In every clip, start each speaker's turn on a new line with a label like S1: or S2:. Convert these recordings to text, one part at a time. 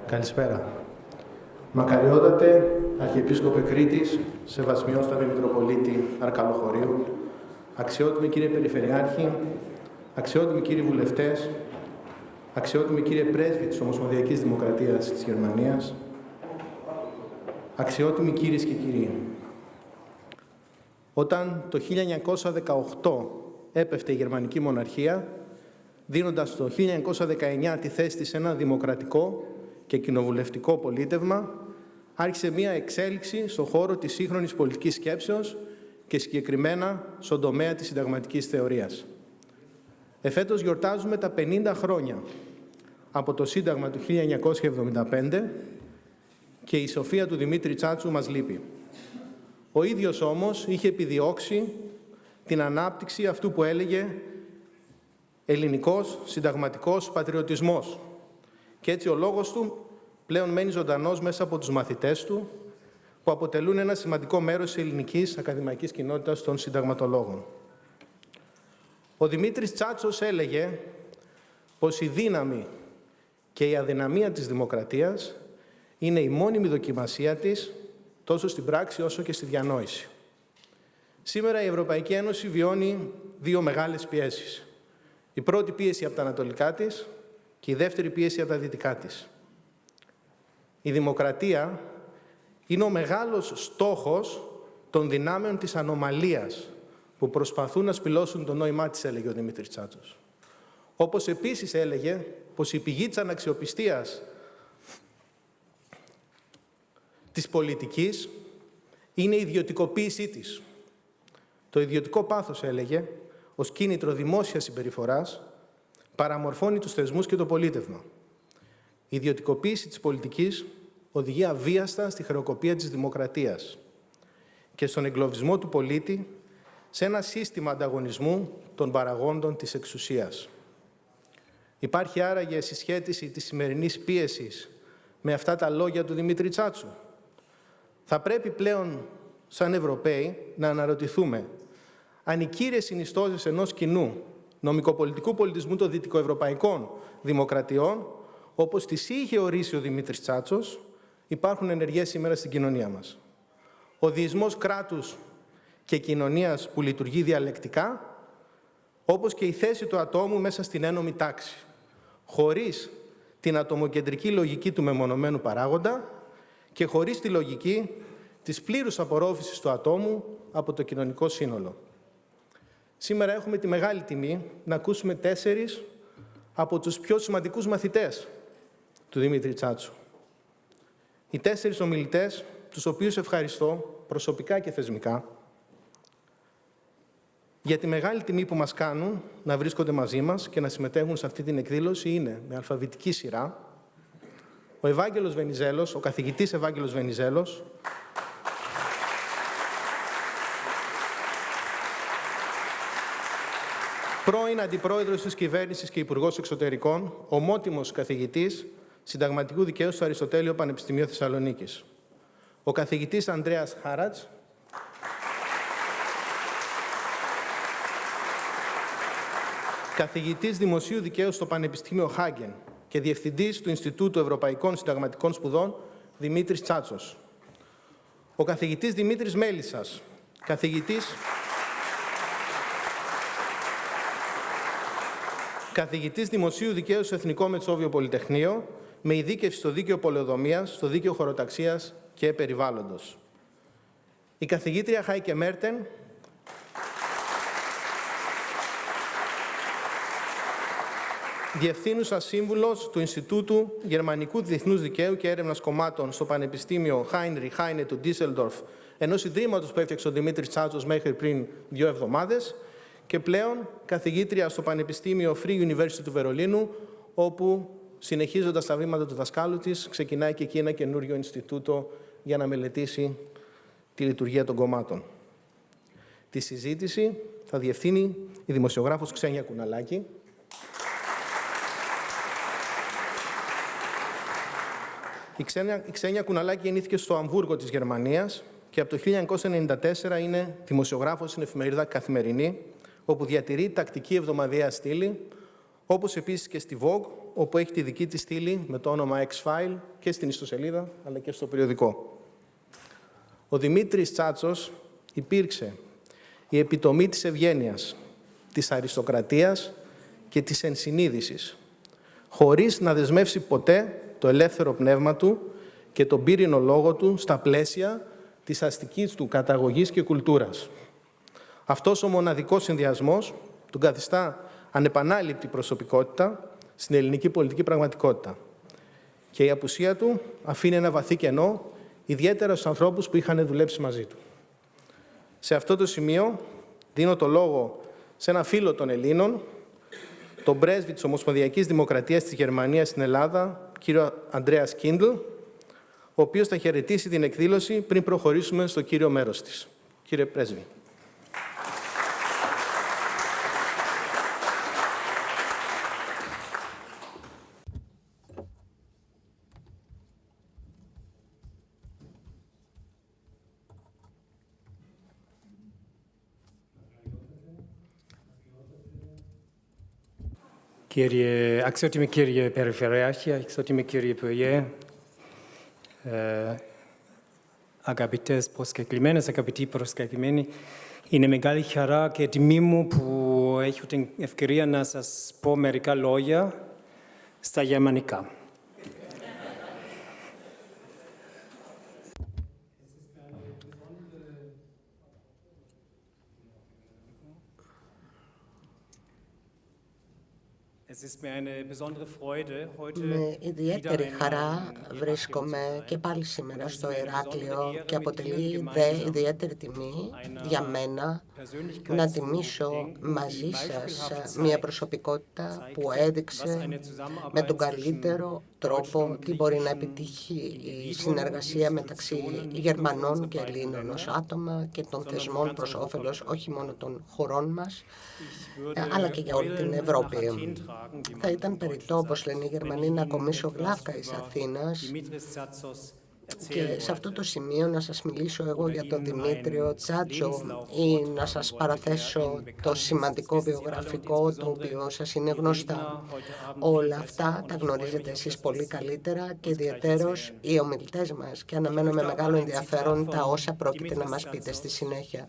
S1: Καλησπέρα. Μακαριότατε Αρχιεπίσκοπε Κρήτης, Σεβασμιότατε Μητροπολίτη Αρκαλοχωρίου, αξιότιμοι κύριε Περιφερειάρχη, αξιότιμοι κύριοι βουλευτές, αξιότιμοι κύριε Πρέσβη της Ομοσπονδιακής Δημοκρατίας της Γερμανίας, αξιότιμοι κυρίες και κύριοι. Όταν το 1918 έπεφτε η Γερμανική Μοναρχία, δίνοντας το 1919 τη θέση της σε ένα δημοκρατικό και κοινοβουλευτικό πολίτευμα, άρχισε μία εξέλιξη στον χώρο της σύγχρονης πολιτικής σκέψεως και συγκεκριμένα στον τομέα της συνταγματικής θεωρίας. Εφέτος γιορτάζουμε τα 50 χρόνια από το Σύνταγμα του 1975 και η σοφία του Δημήτρη Τσάτσου μας λείπει. Ο ίδιος όμως είχε επιδιώξει την ανάπτυξη αυτού που έλεγε ελληνικός συνταγματικός πατριωτισμός. Και έτσι ο λόγος του πλέον μένει ζωντανός μέσα από τους μαθητές του, που αποτελούν ένα σημαντικό μέρος της ελληνικής ακαδημαϊκής κοινότητας των συνταγματολόγων. Ο Δημήτρης Τσάτσος έλεγε πως η δύναμη και η αδυναμία της δημοκρατίας είναι η μόνιμη δοκιμασία της, τόσο στην πράξη όσο και στη διανόηση. Σήμερα η Ευρωπαϊκή Ένωση βιώνει δύο μεγάλες πιέσεις. Η πρώτη πίεση από τα ανατολικά της και η δεύτερη πίεση από τα δυτικά της. Η δημοκρατία είναι ο μεγάλος στόχος των δυνάμεων της ανομαλίας που προσπαθούν να σπηλώσουν το νόημά της, έλεγε ο Δημήτρης Τσάτσος. Όπως επίσης έλεγε πως η πηγή της αναξιοπιστίας της πολιτικής είναι η ιδιωτικοποίησή της. Το ιδιωτικό πάθος, έλεγε, ως κίνητρο δημόσιας συμπεριφοράς, παραμορφώνει τους θεσμούς και το πολίτευμα. Η ιδιωτικοποίηση της πολιτικής οδηγεί αβίαστα στη χρεοκοπία της δημοκρατίας και στον εγκλωβισμό του πολίτη σε ένα σύστημα ανταγωνισμού των παραγόντων της εξουσίας. Υπάρχει άραγε συσχέτιση της σημερινής πίεσης με αυτά τα λόγια του Δημήτρη Τσάτσου? Θα πρέπει πλέον, σαν Ευρωπαίοι, να αναρωτηθούμε αν οι κύριες συνιστώσεις ενός κοινού νομικοπολιτικού πολιτισμού των δυτικοευρωπαϊκών δημοκρατιών, όπως τις είχε ορίσει ο Δημήτρης Τσάτσος, υπάρχουν ενεργές σήμερα στην κοινωνία μας. Ο διεισμός κράτους και κοινωνίας που λειτουργεί διαλεκτικά, όπως και η θέση του ατόμου μέσα στην ένομη τάξη, χωρίς την ατομοκεντρική λογική του μεμονωμένου παράγοντα και χωρίς τη λογική της πλήρους απορρόφησης του ατόμου από το κοινωνικό σύνολο. Σήμερα έχουμε τη μεγάλη τιμή να ακούσουμε 4 από τους πιο σημαντικούς μαθητές του Δημήτρη Τσάτσου. Οι 4 ομιλητές, τους οποίους ευχαριστώ προσωπικά και θεσμικά, για τη μεγάλη τιμή που μας κάνουν να βρίσκονται μαζί μας και να συμμετέχουν σε αυτή την εκδήλωση, είναι με αλφαβητική σειρά ο Ευάγγελος Βενιζέλος, ο καθηγητής Ευάγγελος Βενιζέλος, πρώην Αντιπρόεδρος της Κυβέρνησης και Υπουργός Εξωτερικών, ομότιμος καθηγητής Συνταγματικού Δικαίου στο Αριστοτέλειο Πανεπιστημίο Θεσσαλονίκης. Ο καθηγητής Ανδρέας Χάρατς, καθηγητής Δημοσίου Δικαίου στο Πανεπιστήμιο Χάγκεν και διευθυντής του Ινστιτούτου Ευρωπαϊκών Συνταγματικών Σπουδών Δημήτρης Τσάτσος. Ο καθηγητής Δημήτρης Μέλισσας, καθηγητής Δημοσίου Δικαίου στο Εθνικό Μετσόβιο Πολυτεχνείο, με ειδίκευση στο Δίκαιο Πολεοδομίας, στο Δίκαιο Χωροταξίας και Περιβάλλοντος. Η καθηγήτρια Χάικε Μέρτεν, διευθύνουσα σύμβουλος του Ινστιτούτου Γερμανικού Διεθνούς Δικαίου και Έρευνας Κομμάτων στο Πανεπιστήμιο Χάινριχ Χάινε του Ντίσελντορφ, ενός ιδρύματος που έφτιαξε ο Δημήτρης Τσάτσος μέχρι πριν 2 εβδομάδες, και πλέον καθηγήτρια στο Πανεπιστήμιο Free University του Βερολίνου, όπου, συνεχίζοντας τα βήματα του δασκάλου της, ξεκινάει και εκεί ένα καινούριο Ινστιτούτο για να μελετήσει τη λειτουργία των κομμάτων. Τη συζήτηση θα διευθύνει η δημοσιογράφος Ξένια Κουναλάκη. Η Ξένια Κουναλάκη γεννήθηκε στο Αμβούργο της Γερμανίας και από το 1994 είναι δημοσιογράφος στην εφημερίδα Καθημερινή, όπου διατηρεί τακτική εβδομαδιαία στήλη, όπως επίσης και στη Vogue, όπου έχει τη δική της στήλη με το όνομα X-File και στην ιστοσελίδα, αλλά και στο περιοδικό. Ο Δημήτρης Τσάτσος υπήρξε η επιτομή της ευγένειας, της αριστοκρατίας και της ενσυνείδησης, χωρίς να δεσμεύσει ποτέ το ελεύθερο πνεύμα του και τον πύρινο λόγο του στα πλαίσια της αστικής του καταγωγής και κουλτούρας. Αυτός ο μοναδικός συνδυασμός του καθιστά ανεπανάληπτη προσωπικότητα στην ελληνική πολιτική πραγματικότητα. Και η απουσία του αφήνει ένα βαθύ κενό, ιδιαίτερα στους ανθρώπους που είχαν δουλέψει μαζί του. Σε αυτό το σημείο δίνω το λόγο σε ένα φίλο των Ελλήνων, τον πρέσβη της Ομοσπονδιακής Δημοκρατίας της Γερμανίας στην Ελλάδα, κύριο Ανδρέας Κίντλ, ο οποίος θα χαιρετήσει την εκδήλωση πριν προχωρήσουμε στο κύριο μέρος της. Κύριε πρέσβη.
S2: Αξιότιμη κύριε Περιφερειάρχη, αξιότιμη κύριε Υπουργέ, αγαπητές προσκεκλημένες, αγαπητοί προσκεκλημένοι, είναι μεγάλη χαρά και τιμή μου που έχω την ευκαιρία να σας πω μερικά λόγια στα γερμανικά.
S3: Με ιδιαίτερη χαρά βρίσκομαι και πάλι σήμερα στο Ηράκλειο και αποτελεί ιδιαίτερη τιμή για μένα να τιμήσω μαζί σας μια προσωπικότητα που έδειξε με τον καλύτερο τρόπο τι μπορεί να επιτύχει η συνεργασία μεταξύ Γερμανών και Ελλήνων ως άτομα και των θεσμών προς όφελος όχι μόνο των χωρών μας, αλλά και για όλη την Ευρώπη. Θα ήταν περιττό, όπως λένε οι Γερμανοί, να κομίσω γλαύκα εις Αθήνας και σε αυτό το σημείο να σας μιλήσω εγώ για τον Δημήτριο Τσάτσο ή να σας παραθέσω το σημαντικό βιογραφικό το οποίο σας είναι γνωστά. Όλα αυτά τα γνωρίζετε εσείς πολύ καλύτερα και ιδιαιτέρως οι ομιλητές μας και αναμένω με μεγάλο ενδιαφέρον τα όσα πρόκειται να μας πείτε στη συνέχεια.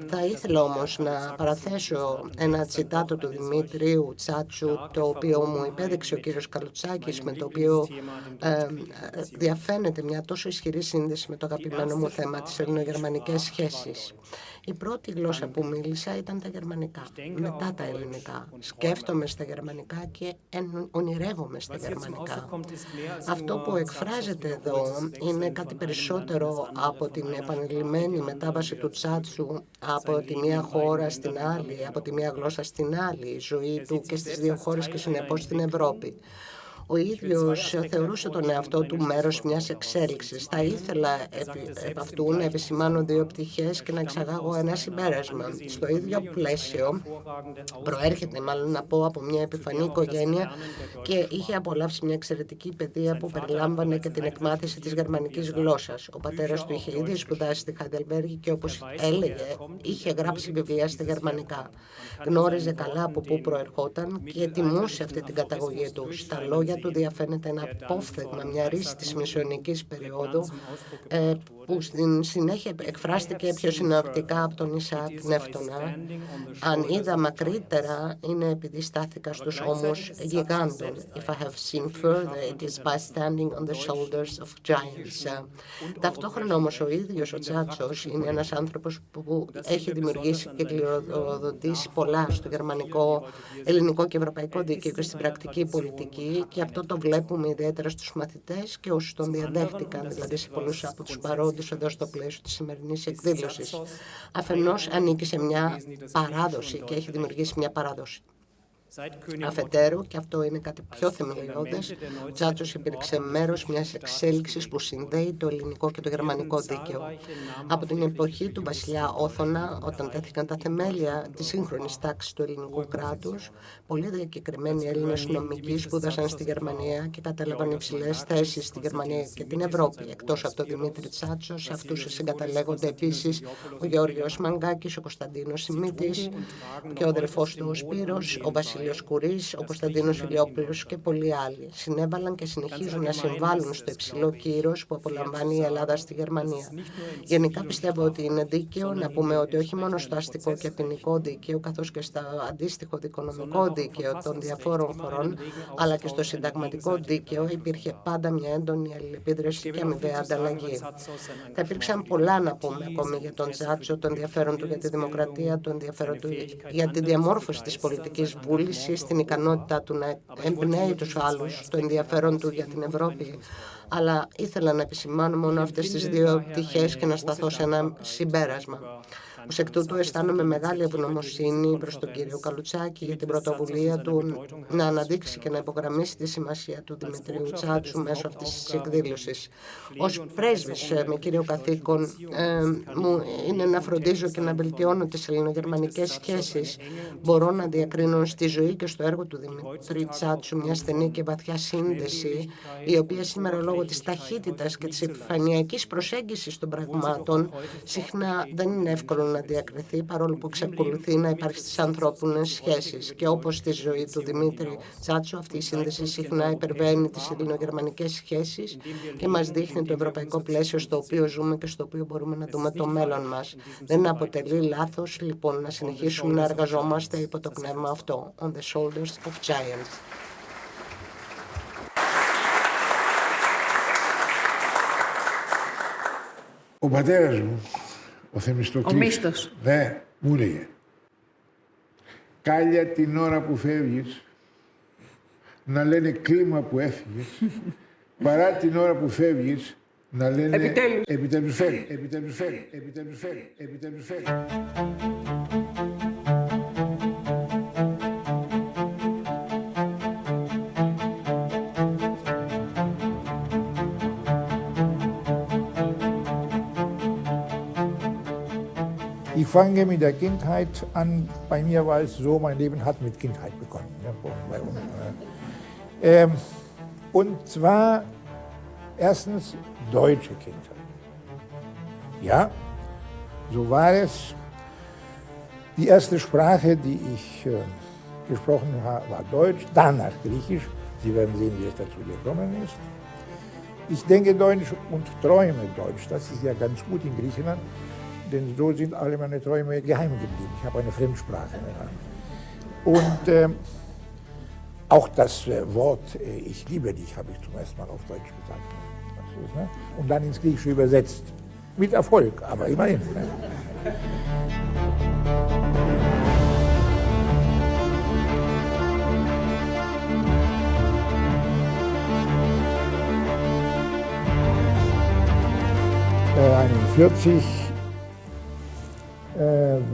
S3: Θα ήθελα όμως να παραθέσω ένα τσιτάτο του Δημήτριου Τσάτσου το οποίο μου υπέδειξε ο κύριος Καλουτσάκης, με το οποίο διαφαίνεται μια τόσο ισχυρή σύνδεση με το αγαπημένο μου θέμα, τις ελληνογερμανικές σχέσεις. Η πρώτη γλώσσα που μίλησα ήταν τα γερμανικά, μετά τα ελληνικά. Σκέφτομαι στα γερμανικά και ονειρεύομαι στα γερμανικά. Αυτό που εκφράζεται εδώ είναι κάτι περισσότερο από την επανειλημμένη μετάβαση του Τσάτσου από τη μία χώρα στην άλλη, από τη μία γλώσσα στην άλλη, η ζωή του και στις δύο χώρες και συνεπώς στην Ευρώπη. Ο ίδιος θεωρούσε τον εαυτό του μέρος μιας εξέλιξης. Θα ήθελα επ' αυτού να επισημάνω δύο πτυχές και να εξαγάγω ένα συμπέρασμα. Στο ίδιο πλαίσιο προέρχεται, μάλλον να πω, από μια επιφανή οικογένεια και είχε απολαύσει μια εξαιρετική παιδεία που περιλάμβανε και την εκμάθηση της γερμανικής γλώσσας. Ο πατέρας του είχε ήδη σπουδάσει στη Χάιντελμπεργκ και, όπως έλεγε, είχε γράψει βιβλία στα γερμανικά. Γνώριζε καλά από πού προερχόταν και τιμούσε αυτή την καταγωγή του. Στα λόγια του διαφαίνεται ένα απόφθεγμα, μια ρίση της μεσαιωνικής περίοδου που στην συνέχεια εκφράστηκε πιο συνοπτικά από τον Ισαάκ Νεύτωνα. Αν είδα μακρύτερα είναι επειδή στάθηκα στους ώμους γιγάντων. If I have seen further, it is by standing on the shoulders of giants. Ταυτόχρονα όμως ο ίδιος ο Τσάτσος είναι ένας άνθρωπος που έχει δημιουργήσει και κληροδοτήσει πολλά στο γερμανικό, ελληνικό και ευρωπαϊκό δίκαιο και στην πρακτική πολιτική, και αυτό το βλέπουμε ιδιαίτερα στους μαθητές και όσους τον διαδέχτηκαν, δηλαδή σε πολλούς από τους παρόντες εδώ στο πλαίσιο της σημερινής εκδήλωσης. Αφενός ανήκει σε μια παράδοση και έχει δημιουργήσει μια παράδοση. Αφετέρου, και αυτό είναι κάτι πιο θεμελιώδες, ο Τσάτσος υπήρξε μέρος μιας εξέλιξης που συνδέει το ελληνικό και το γερμανικό δίκαιο. Από την εποχή του βασιλιά Όθωνα, όταν τέθηκαν τα θεμέλια της σύγχρονης τάξης του ελληνικού κράτους, πολλοί διακεκριμένοι Έλληνες νομικοί σπούδασαν στη Γερμανία και κατέλαβαν υψηλές θέσεις στη Γερμανία και την Ευρώπη. Εκτός από τον Δημήτρη Τσάτσο, σε αυτούς συγκαταλέγονται επίσης ο Γεώργιος Μαγκάκης, ο Κωνσταντίνος Σιμίτης και ο αδερφός του ο Σπύρος, ο βασιλιάς Διοσκουρής, ο Κωνσταντίνος Ηλιόπουλος και πολλοί άλλοι συνέβαλαν και συνεχίζουν να συμβάλλουν στο υψηλό κύρος που απολαμβάνει η Ελλάδα στη Γερμανία. Γενικά πιστεύω ότι είναι δίκαιο να πούμε ότι όχι μόνο στο αστικό και ποινικό δίκαιο, καθώς και στο αντίστοιχο δικονομικό δίκαιο των διαφόρων χωρών, αλλά και στο συνταγματικό δίκαιο υπήρχε πάντα μια έντονη αλληλεπίδραση και αμοιβαία ανταλλαγή. Θα υπήρξαν πολλά να πούμε ακόμη για τον Τζάτσο, το ενδιαφέρον του για τη δημοκρατία, το ενδιαφέρον του για τη διαμόρφωση της πολιτικής βούλησης, την ικανότητά του να εμπνέει τους άλλους, το ενδιαφέρον του για την Ευρώπη. Αλλά ήθελα να επισημάνω μόνο αυτές τις δύο πτυχές και να σταθώ σε ένα συμπέρασμα. Ως εκ τούτου αισθάνομαι μεγάλη ευγνωμοσύνη προς τον κύριο Καλουτσάκη για την πρωτοβουλία του να αναδείξει και να υπογραμμίσει τη σημασία του Δημητρίου Τσάτσου μέσω αυτής της εκδήλωσης. Ως πρέσβης με κύριο καθήκον μου είναι να φροντίζω και να βελτιώνω τις ελληνογερμανικές σχέσεις. Μπορώ να διακρίνω στη ζωή και στο έργο του Δημητρίου Τσάτσου μια στενή και βαθιά σύνδεση, η οποία σήμερα λόγω της ταχύτητας και της επιφανειακής προσέγγισης των πραγμάτων συχνά δεν είναι εύκολο να διακριθεί, παρόλο που εξακολουθεί να υπάρχει στις ανθρώπινες σχέσεις. Και όπως στη ζωή του Δημήτρη Τσάτσου, αυτή η σύνδεση συχνά υπερβαίνει τις ελληνογερμανικές σχέσεις και μας δείχνει το ευρωπαϊκό πλαίσιο στο οποίο ζούμε και στο οποίο μπορούμε να δούμε το μέλλον μας. Δεν αποτελεί λάθος, λοιπόν, να συνεχίσουμε να εργαζόμαστε υπό το πνεύμα αυτό. On the shoulders of giants.
S4: Ο πατέρας μου, ο Θεμιστοκλής,
S5: ο Μίστος,
S4: ναι, μου έλεγε, κάλια την ώρα που φεύγεις να λένε κρίμα που έφυγες, παρά την ώρα που φεύγεις να λένε επιτέλους φέρει, επιτέλους φέρει, επιτέλους φέρει, επιτέλους φέρει. Ich fange mit der Kindheit an. Bei mir war es so, mein Leben hat mit Kindheit begonnen. Ja, bei uns, und zwar erstens deutsche Kindheit. Ja, so war es. Die erste Sprache, die ich gesprochen habe, war Deutsch, danach Griechisch. Sie werden sehen, wie es dazu gekommen ist. Ich denke Deutsch und träume Deutsch. Das ist ja ganz gut in Griechenland. Denn so sind alle meine Träume geheim geblieben. Ich habe eine Fremdsprache. Und auch das Wort ich liebe dich habe ich zum ersten Mal auf Deutsch gesagt. Und dann ins Griechische übersetzt. Mit Erfolg, aber immerhin.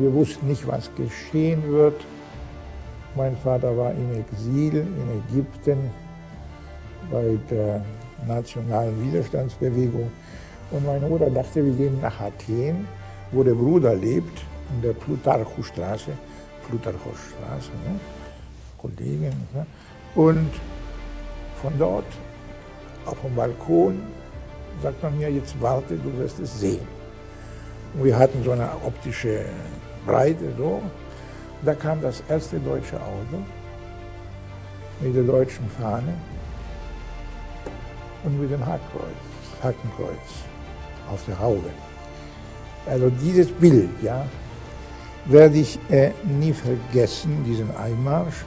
S4: Wir wussten nicht, was geschehen wird. Mein Vater war im Exil in Ägypten bei der nationalen Widerstandsbewegung. Und meine Mutter dachte, wir gehen nach Athen, wo der Bruder lebt, in der Plutarchostraße, ne? Kollegen. Ne? Und von dort, auf dem Balkon, sagt man mir, jetzt warte, du wirst es sehen. Und wir hatten so eine optische Breite, so. Da kam das erste deutsche Auto mit der deutschen Fahne und mit dem Hakenkreuz auf der Haube. Also dieses Bild, ja, werde ich nie vergessen, diesen Einmarsch.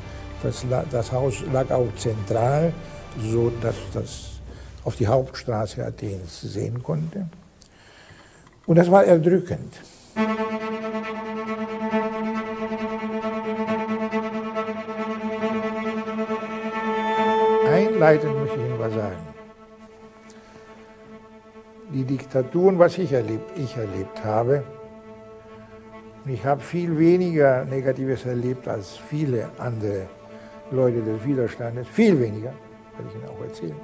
S4: Das Haus lag auch zentral, so dass das auf die Hauptstraße Athens sehen konnte. Und das war erdrückend. Einleitend möchte ich Ihnen was sagen. Die Diktaturen, was ich erlebt habe, ich habe viel weniger Negatives erlebt als viele andere Leute des Widerstandes, viel weniger, werde ich Ihnen auch erzählen,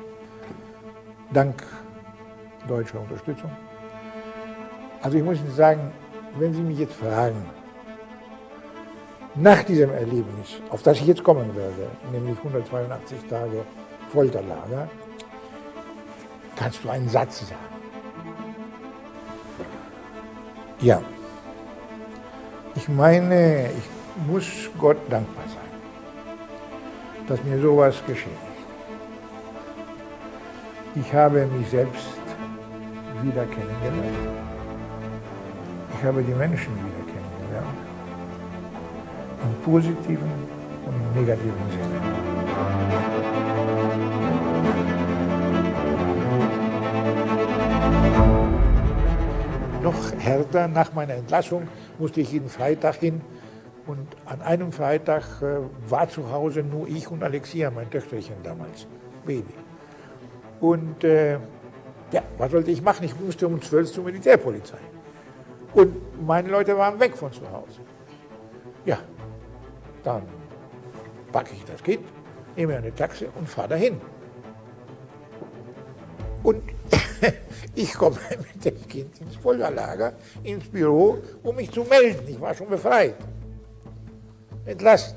S4: dank deutscher Unterstützung. Also ich muss Ihnen sagen, wenn Sie mich jetzt fragen, nach diesem Erlebnis, auf das ich jetzt kommen werde, nämlich 182 Tage Folterlager, kannst du einen Satz sagen. Ja, ich meine, ich muss Gott dankbar sein. dass mir sowas geschehen ist. Ich habe mich selbst wieder kennengelernt. Ich habe die Menschen wieder kennengelernt. Im positiven und im negativen Sinne. Noch härter, nach meiner Entlassung musste ich jeden Freitag hin. Und an einem Freitag war zu Hause nur ich und Alexia, mein Töchterchen damals, Baby. Und ja, was sollte ich machen? Ich musste um 12 zur Militärpolizei. Und meine Leute waren weg von zu Hause. Ja, dann packe ich das Kind, nehme eine Taxi und fahre dahin. Und ich komme mit dem Kind ins Polderlager, ins Büro, um mich zu melden. Ich war schon befreit. Entlassen.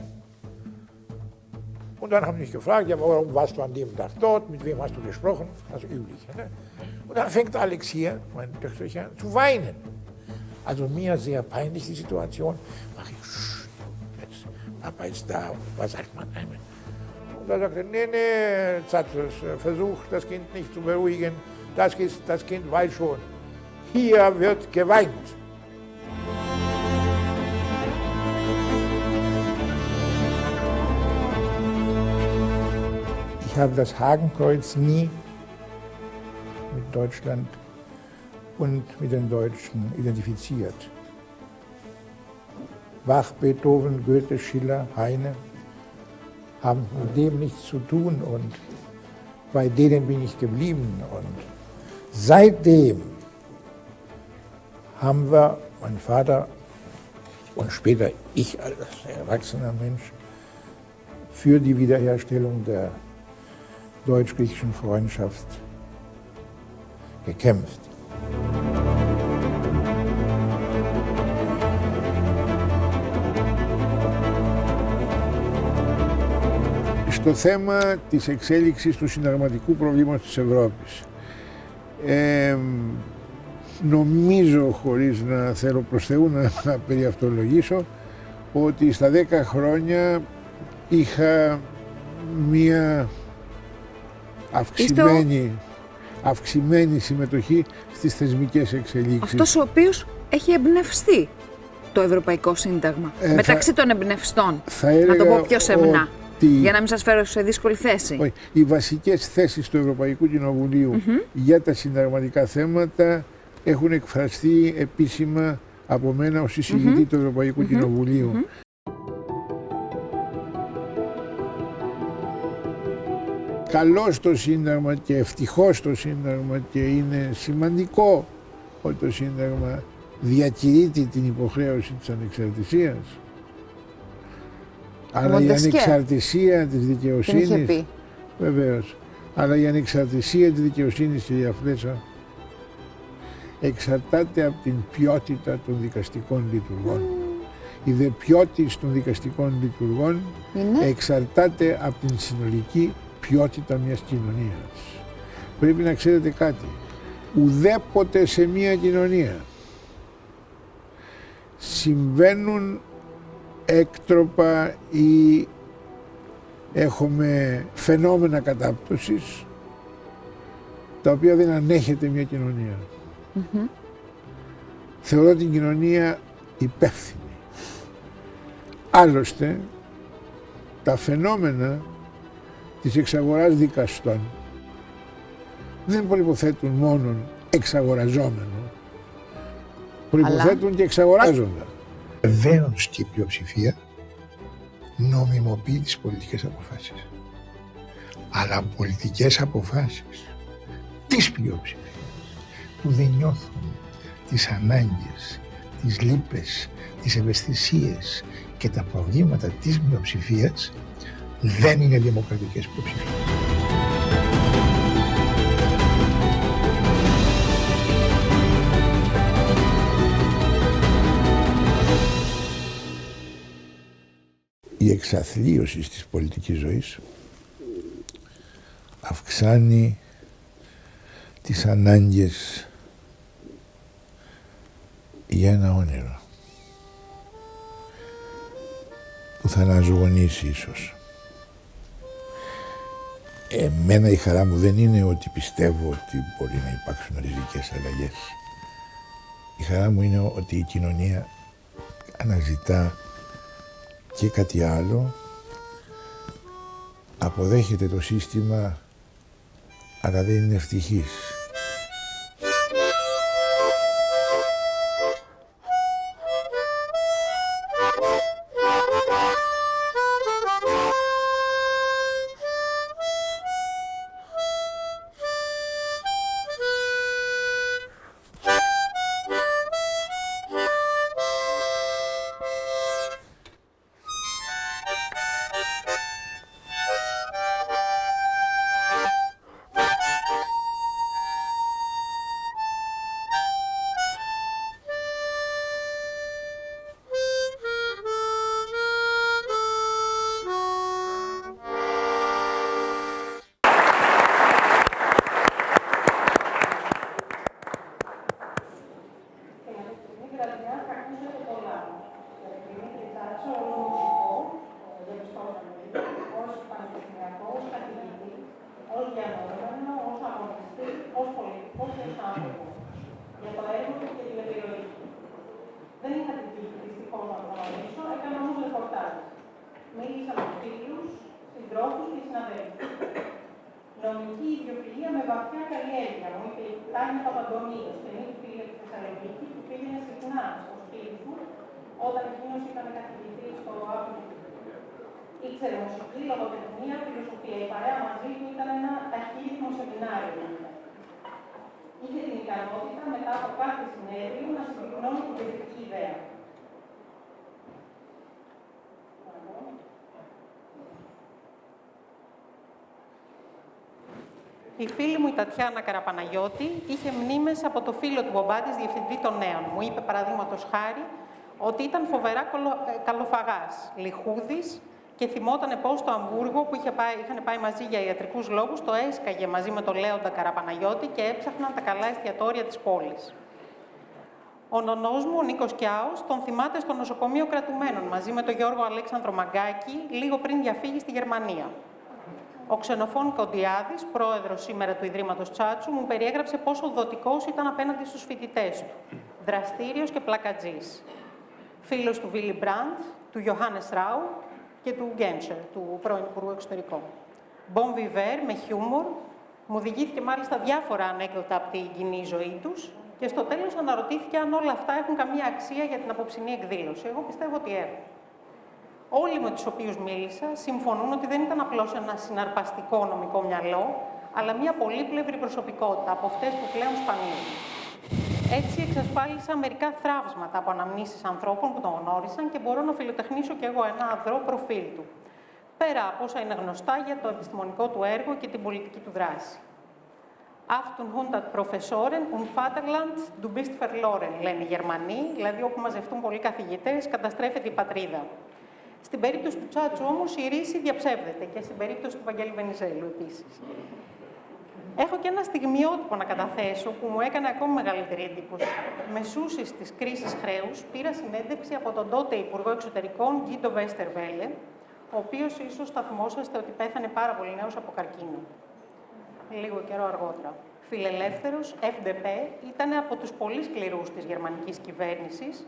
S4: Und dann haben sie mich gefragt, ja, warum warst du an dem Tag dort, mit wem hast du gesprochen, das Übliche. Ne? Und dann fängt Alex hier, mein Töchterchen, zu weinen. Also mir sehr peinlich die Situation, mach ich, jetzt, Papa ist da, was sagt man einem? Und da sagte er, nee, Zatzes, versuch das Kind nicht zu beruhigen, das Kind weiß schon, hier wird geweint. Ich habe das Hakenkreuz nie mit Deutschland und mit den Deutschen identifiziert. Bach, Beethoven, Goethe, Schiller, Heine haben mit dem nichts zu tun und bei denen bin ich geblieben. Und seitdem haben wir, mein Vater und später ich als erwachsener Mensch, für die Wiederherstellung der deutsch-griechischen Freundschaft gekämpft. Στο θέμα της εξέλιξης του συνταγματικού προβλήματος της Ευρώπης. Νομίζω, χωρίς να θέλω προς Θεού να περιαυτολογήσω, ότι στα 10 χρόνια είχα μία αυξημένη συμμετοχή στις θεσμικές εξελίξεις.
S5: Αυτός ο οποίος έχει εμπνευστεί το Ευρωπαϊκό Σύνταγμα. Μεταξύ των εμπνευστών, να το πω πιο σεμνά, για να μην σας φέρω σε δύσκολη θέση.
S4: Οι βασικές θέσεις του Ευρωπαϊκού Κοινοβουλίου για τα συνταγματικά θέματα έχουν εκφραστεί επίσημα από μένα ως εισηγητή του Ευρωπαϊκού Κοινοβουλίου. Καλό το Σύνταγμα και ευτυχώς το Σύνταγμα και είναι σημαντικό ότι το Σύνταγμα διακηρύττει την υποχρέωση της ανεξαρτησίας. Αλλά η ανεξαρτησία της δικαιοσύνης, βεβαίως, αλλά η ανεξαρτησία της δικαιοσύνης, κυρία Φλέτσα, εξαρτάται από την ποιότητα των δικαστικών λειτουργών. Η δε ποιότητα των δικαστικών λειτουργών εξαρτάται από την συνολική ποιότητα μιας κοινωνίας. Πρέπει να ξέρετε κάτι, ουδέποτε σε μια κοινωνία συμβαίνουν έκτροπα ή έχουμε φαινόμενα κατάπτωσης τα οποία δεν ανέχεται μια κοινωνία. Θεωρώ την κοινωνία υπεύθυνη. Άλλωστε, τα φαινόμενα της εξαγοράς δικαστών δεν προϋποθέτουν μόνο εξαγοραζόμενο, προϋποθέτουν και εξαγοράζοντα. Βεβαίως και η πλειοψηφία νομιμοποιεί τις πολιτικές αποφάσεις. Αλλά πολιτικές αποφάσεις της πλειοψηφίας που δεν νιώθουν τις ανάγκες, τις λύπες, τις ευαισθησίες και τα προβλήματα της πλειοψηφίας δεν είναι δημοκρατικές πλειοψηφίες. Η εξαθλίωση της πολιτικής ζωής αυξάνει τις ανάγκες για ένα όνειρο που θα αναζωογονήσει ίσως. Εμένα η χαρά μου δεν είναι ότι πιστεύω ότι μπορεί να υπάρξουν ριζικές αλλαγές. Η χαρά μου είναι ότι η κοινωνία αναζητά και κάτι άλλο, αποδέχεται το σύστημα, αλλά δεν είναι ευτυχής.
S6: Όταν εκείνος ήταν καθηγητής στο Άπλητο. Ήξερε μουσική, λογοτεχνία, φιλοσοφία. Η παρέα μαζί του ήταν ένα ταχύτιμο σεμινάριο. Είχε την ικανότητα μετά από κάθε συνέδριο να συμπυκνώνει την κεντρική ιδέα. Η φίλη μου η Τατιάνα Καραπαναγιώτη είχε μνήμες από το φίλο του μπαμπά της, διευθυντή των νέων. Μου είπε παραδείγματος χάρη ότι ήταν φοβερά καλοφαγάς, λιχούδης και θυμότανε πώς στο Αμβούργο που είχαν πάει μαζί για ιατρικούς λόγους το έσκαγε μαζί με τον Λέοντα Καραπαναγιώτη και έψαχναν τα καλά εστιατόρια της πόλης. Ο νονός μου, ο Νίκος Κιάος, τον θυμάται στο νοσοκομείο κρατουμένων μαζί με τον Γιώργο Αλέξανδρο Μαγκάκη λίγο πριν διαφύγει στη Γερμανία. Ο Ξενοφών Κοντιάδης, πρόεδρος σήμερα του Ιδρύματος Τσάτσου, μου περιέγραψε πόσο δοτικός ήταν απέναντι στους φοιτητές του. Δραστήριος και πλακατζής. Φίλος του Βίλι Μπραντ, του Ιωάννης Ράου και του Γκέντσερ, του πρώην Υπουργού Εξωτερικών. Bon vivre, με χιούμορ, μου διηγήθηκε μάλιστα διάφορα ανέκδοτα από την κοινή ζωή τους και στο τέλος αναρωτήθηκε αν όλα αυτά έχουν καμία αξία για την απόψινή εκδήλωση. Εγώ πιστεύω ότι έχουν. Όλοι με τους οποίους μίλησα συμφωνούν ότι δεν ήταν απλώς ένα συναρπαστικό νομικό μυαλό, αλλά μια πολύπλευρη προσωπικότητα από αυτές που πλέον σπανίζουν. Έτσι εξασφάλισα μερικά θραύσματα από αναμνήσεις ανθρώπων που τον γνώρισαν και μπορώ να φιλοτεχνήσω κι εγώ ένα αδρό προφίλ του. Πέρα από όσα είναι γνωστά για το επιστημονικό του έργο και την πολιτική του δράση. 800 Professoren und Vaterland, du bist verloren, λένε οι Γερμανοί, δηλαδή όπου μαζευτούν πολλοί καθηγητές, καταστρέφεται η πατρίδα. Στην περίπτωση του Τσάτσου όμως η ρίση διαψεύδεται και στην περίπτωση του Βαγγέλη Βενιζέλου επίσης. Έχω και ένα στιγμιότυπο να καταθέσω που μου έκανε ακόμη μεγαλύτερη εντύπωση. Μεσούσης της κρίσης χρέους πήρα συνέντευξη από τον τότε Υπουργό Εξωτερικών Γκίντο Βέστερβέλε, ο οποίος ίσως θα θυμόσαστε ότι πέθανε πάρα πολύ νέος από καρκίνο. Λίγο καιρό αργότερα. Φιλελεύθερος, FDP, ήταν από τους πολύ σκληρούς της γερμανικής κυβέρνησης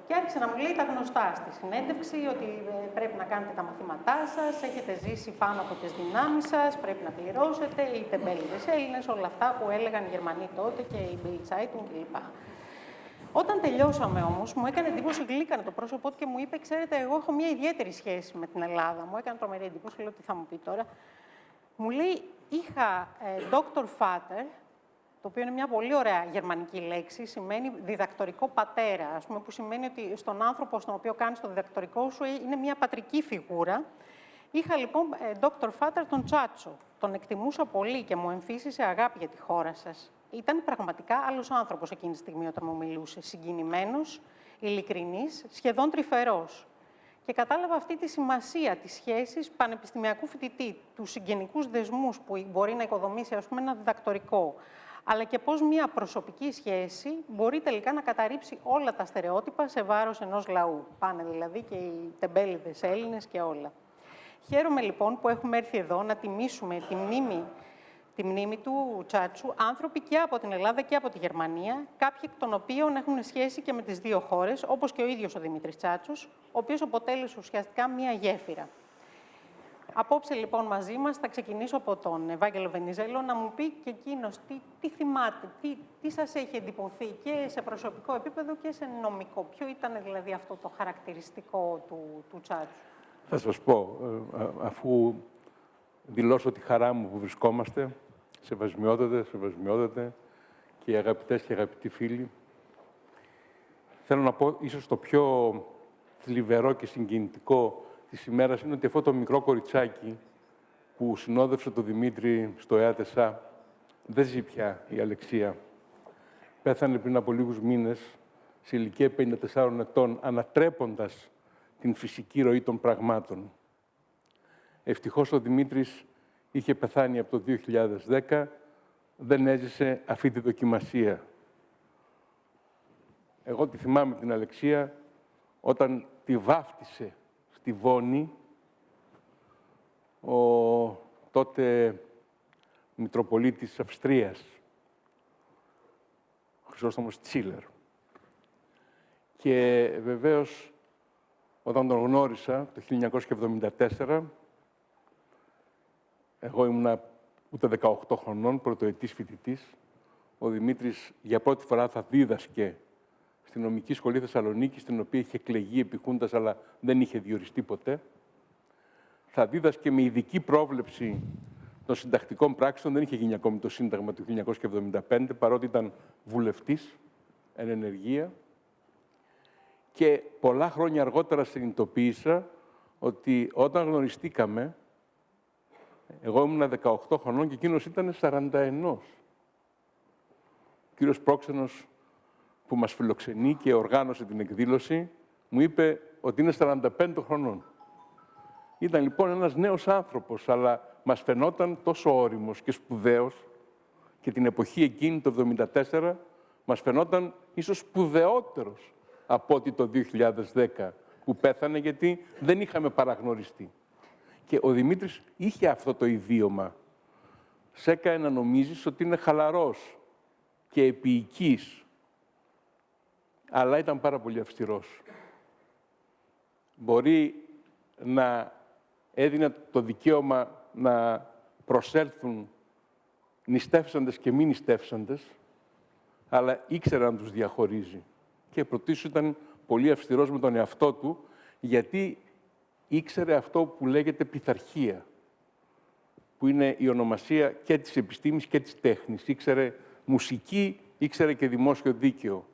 S6: και άρχισε να μου λέει τα γνωστά στη συνέντευξη, ότι πρέπει να κάνετε τα μαθήματά σας, έχετε ζήσει πάνω από τις δυνάμεις σας, πρέπει να πληρώσετε, οι τεμπέληδες Έλληνες, όλα αυτά που έλεγαν οι Γερμανοί τότε και η Bild Zeitung κλπ. Όταν τελειώσαμε όμως, μου έκανε εντύπωση, γλύκανε το πρόσωπό του και μου είπε: ξέρετε, εγώ έχω μια ιδιαίτερη σχέση με την Ελλάδα. Μου έκανε τρομερή εντύπωση, λέω τι θα μου πει τώρα. Μου λέει: είχα Dr. Vater, το οποίο είναι μια πολύ ωραία γερμανική λέξη, σημαίνει διδακτορικό πατέρα, ας πούμε, που σημαίνει ότι στον άνθρωπο στον οποίο κάνεις το διδακτορικό σου είναι μια πατρική φιγούρα. Είχα λοιπόν Dr. Vater τον Τσάτσο. Τον εκτιμούσα πολύ και μου εμφύσισε αγάπη για τη χώρα σας. Ήταν πραγματικά άλλος άνθρωπος εκείνη τη στιγμή όταν μου μιλούσε. Συγκινημένος, ειλικρινής, σχεδόν τρυφερός. Και κατάλαβα αυτή τη σημασία της σχέσης πανεπιστημιακού φοιτητή, τους συγγενικούς δεσμούς που μπορεί να οικοδομήσει, ας πούμε, ένα διδακτορικό. Αλλά και πώς μια προσωπική σχέση μπορεί τελικά να καταρρύψει όλα τα στερεότυπα σε βάρος ενός λαού. Πάνε δηλαδή και οι τεμπέληδες Έλληνες και όλα. Χαίρομαι λοιπόν που έχουμε έρθει εδώ να τιμήσουμε τη μνήμη του Τσάτσου, άνθρωποι και από την Ελλάδα και από τη Γερμανία, κάποιοι εκ των οποίων έχουν σχέση και με τις δύο χώρες, όπως και ο ίδιος ο Δημήτρης Τσάτσος, ο οποίος αποτέλεσε ουσιαστικά μία γέφυρα. Απόψε λοιπόν μαζί μας θα ξεκινήσω από τον Ευάγγελο Βενιζέλο να μου πει και εκείνος τι θυμάται, τι σας έχει εντυπωθεί και σε προσωπικό επίπεδο και σε νομικό. Ποιο ήταν δηλαδή αυτό το χαρακτηριστικό του Τσάτσου.
S7: Θα σας πω, αφού δηλώσω τη χαρά μου που βρισκόμαστε, σεβασμιότατε και οι αγαπητές και αγαπητοί φίλοι, θέλω να πω ίσως το πιο θλιβερό και συγκινητικό της ημέρας είναι ότι αυτό το μικρό κοριτσάκι που συνόδευσε τον Δημήτρη στο ΕΑΤΕΣΑ δεν ζει πια η Αλεξία. Πέθανε πριν από λίγους μήνες, σε ηλικία 54 ετών, ανατρέποντας την φυσική ροή των πραγμάτων. Ευτυχώς ο Δημήτρης είχε πεθάνει από το 2010, δεν έζησε αυτή τη δοκιμασία. Εγώ τη θυμάμαι την Αλεξία όταν τη βάφτισε στη Βόνη ο τότε Μητροπολίτης της Αυστρίας, Χρυσόστομος Τσίλερ. Και βεβαίως, όταν τον γνώρισα το 1974, εγώ ήμουνα ούτε 18 χρονών, πρωτοετής φοιτητής, ο Δημήτρης για πρώτη φορά θα δίδασκε στη Νομική Σχολή Θεσσαλονίκης, στην οποία είχε εκλεγεί επί χούντας, αλλά δεν είχε διοριστεί ποτέ. Θα δίδασκε με ειδική πρόβλεψη των συντακτικών πράξεων, δεν είχε γίνει ακόμη το Σύνταγμα του 1975, παρότι ήταν βουλευτής εν ενεργεία. Και πολλά χρόνια αργότερα συνειδητοποίησα ότι όταν γνωριστήκαμε, εγώ ήμουν 18 χρονών και εκείνος ήταν 41. Ο κύριος πρόξενος που μας φιλοξενεί και οργάνωσε την εκδήλωση, μου είπε ότι είναι 45 χρονών. Ήταν λοιπόν ένας νέος άνθρωπος, αλλά μας φαινόταν τόσο όριμος και σπουδαίος και την εποχή εκείνη, το 1974, μας φαινόταν ίσως σπουδαιότερος από ότι το 2010 που πέθανε, γιατί δεν είχαμε παραγνωριστεί. Και ο Δημήτρης είχε αυτό το ιδίωμα. Σε έκανε να νομίζεις ότι είναι χαλαρός και επίοικης, αλλά ήταν πάρα πολύ αυστηρός. Μπορεί να έδινε το δικαίωμα να προσέλθουν νηστεύσαντες και μη νηστεύσαντες, αλλά ήξερε να τους διαχωρίζει. Και πρωτίστως ήταν πολύ αυστηρός με τον εαυτό του, γιατί ήξερε αυτό που λέγεται πειθαρχία, που είναι η ονομασία και της επιστήμης και της τέχνης. Ήξερε μουσική, ήξερε και δημόσιο δίκαιο,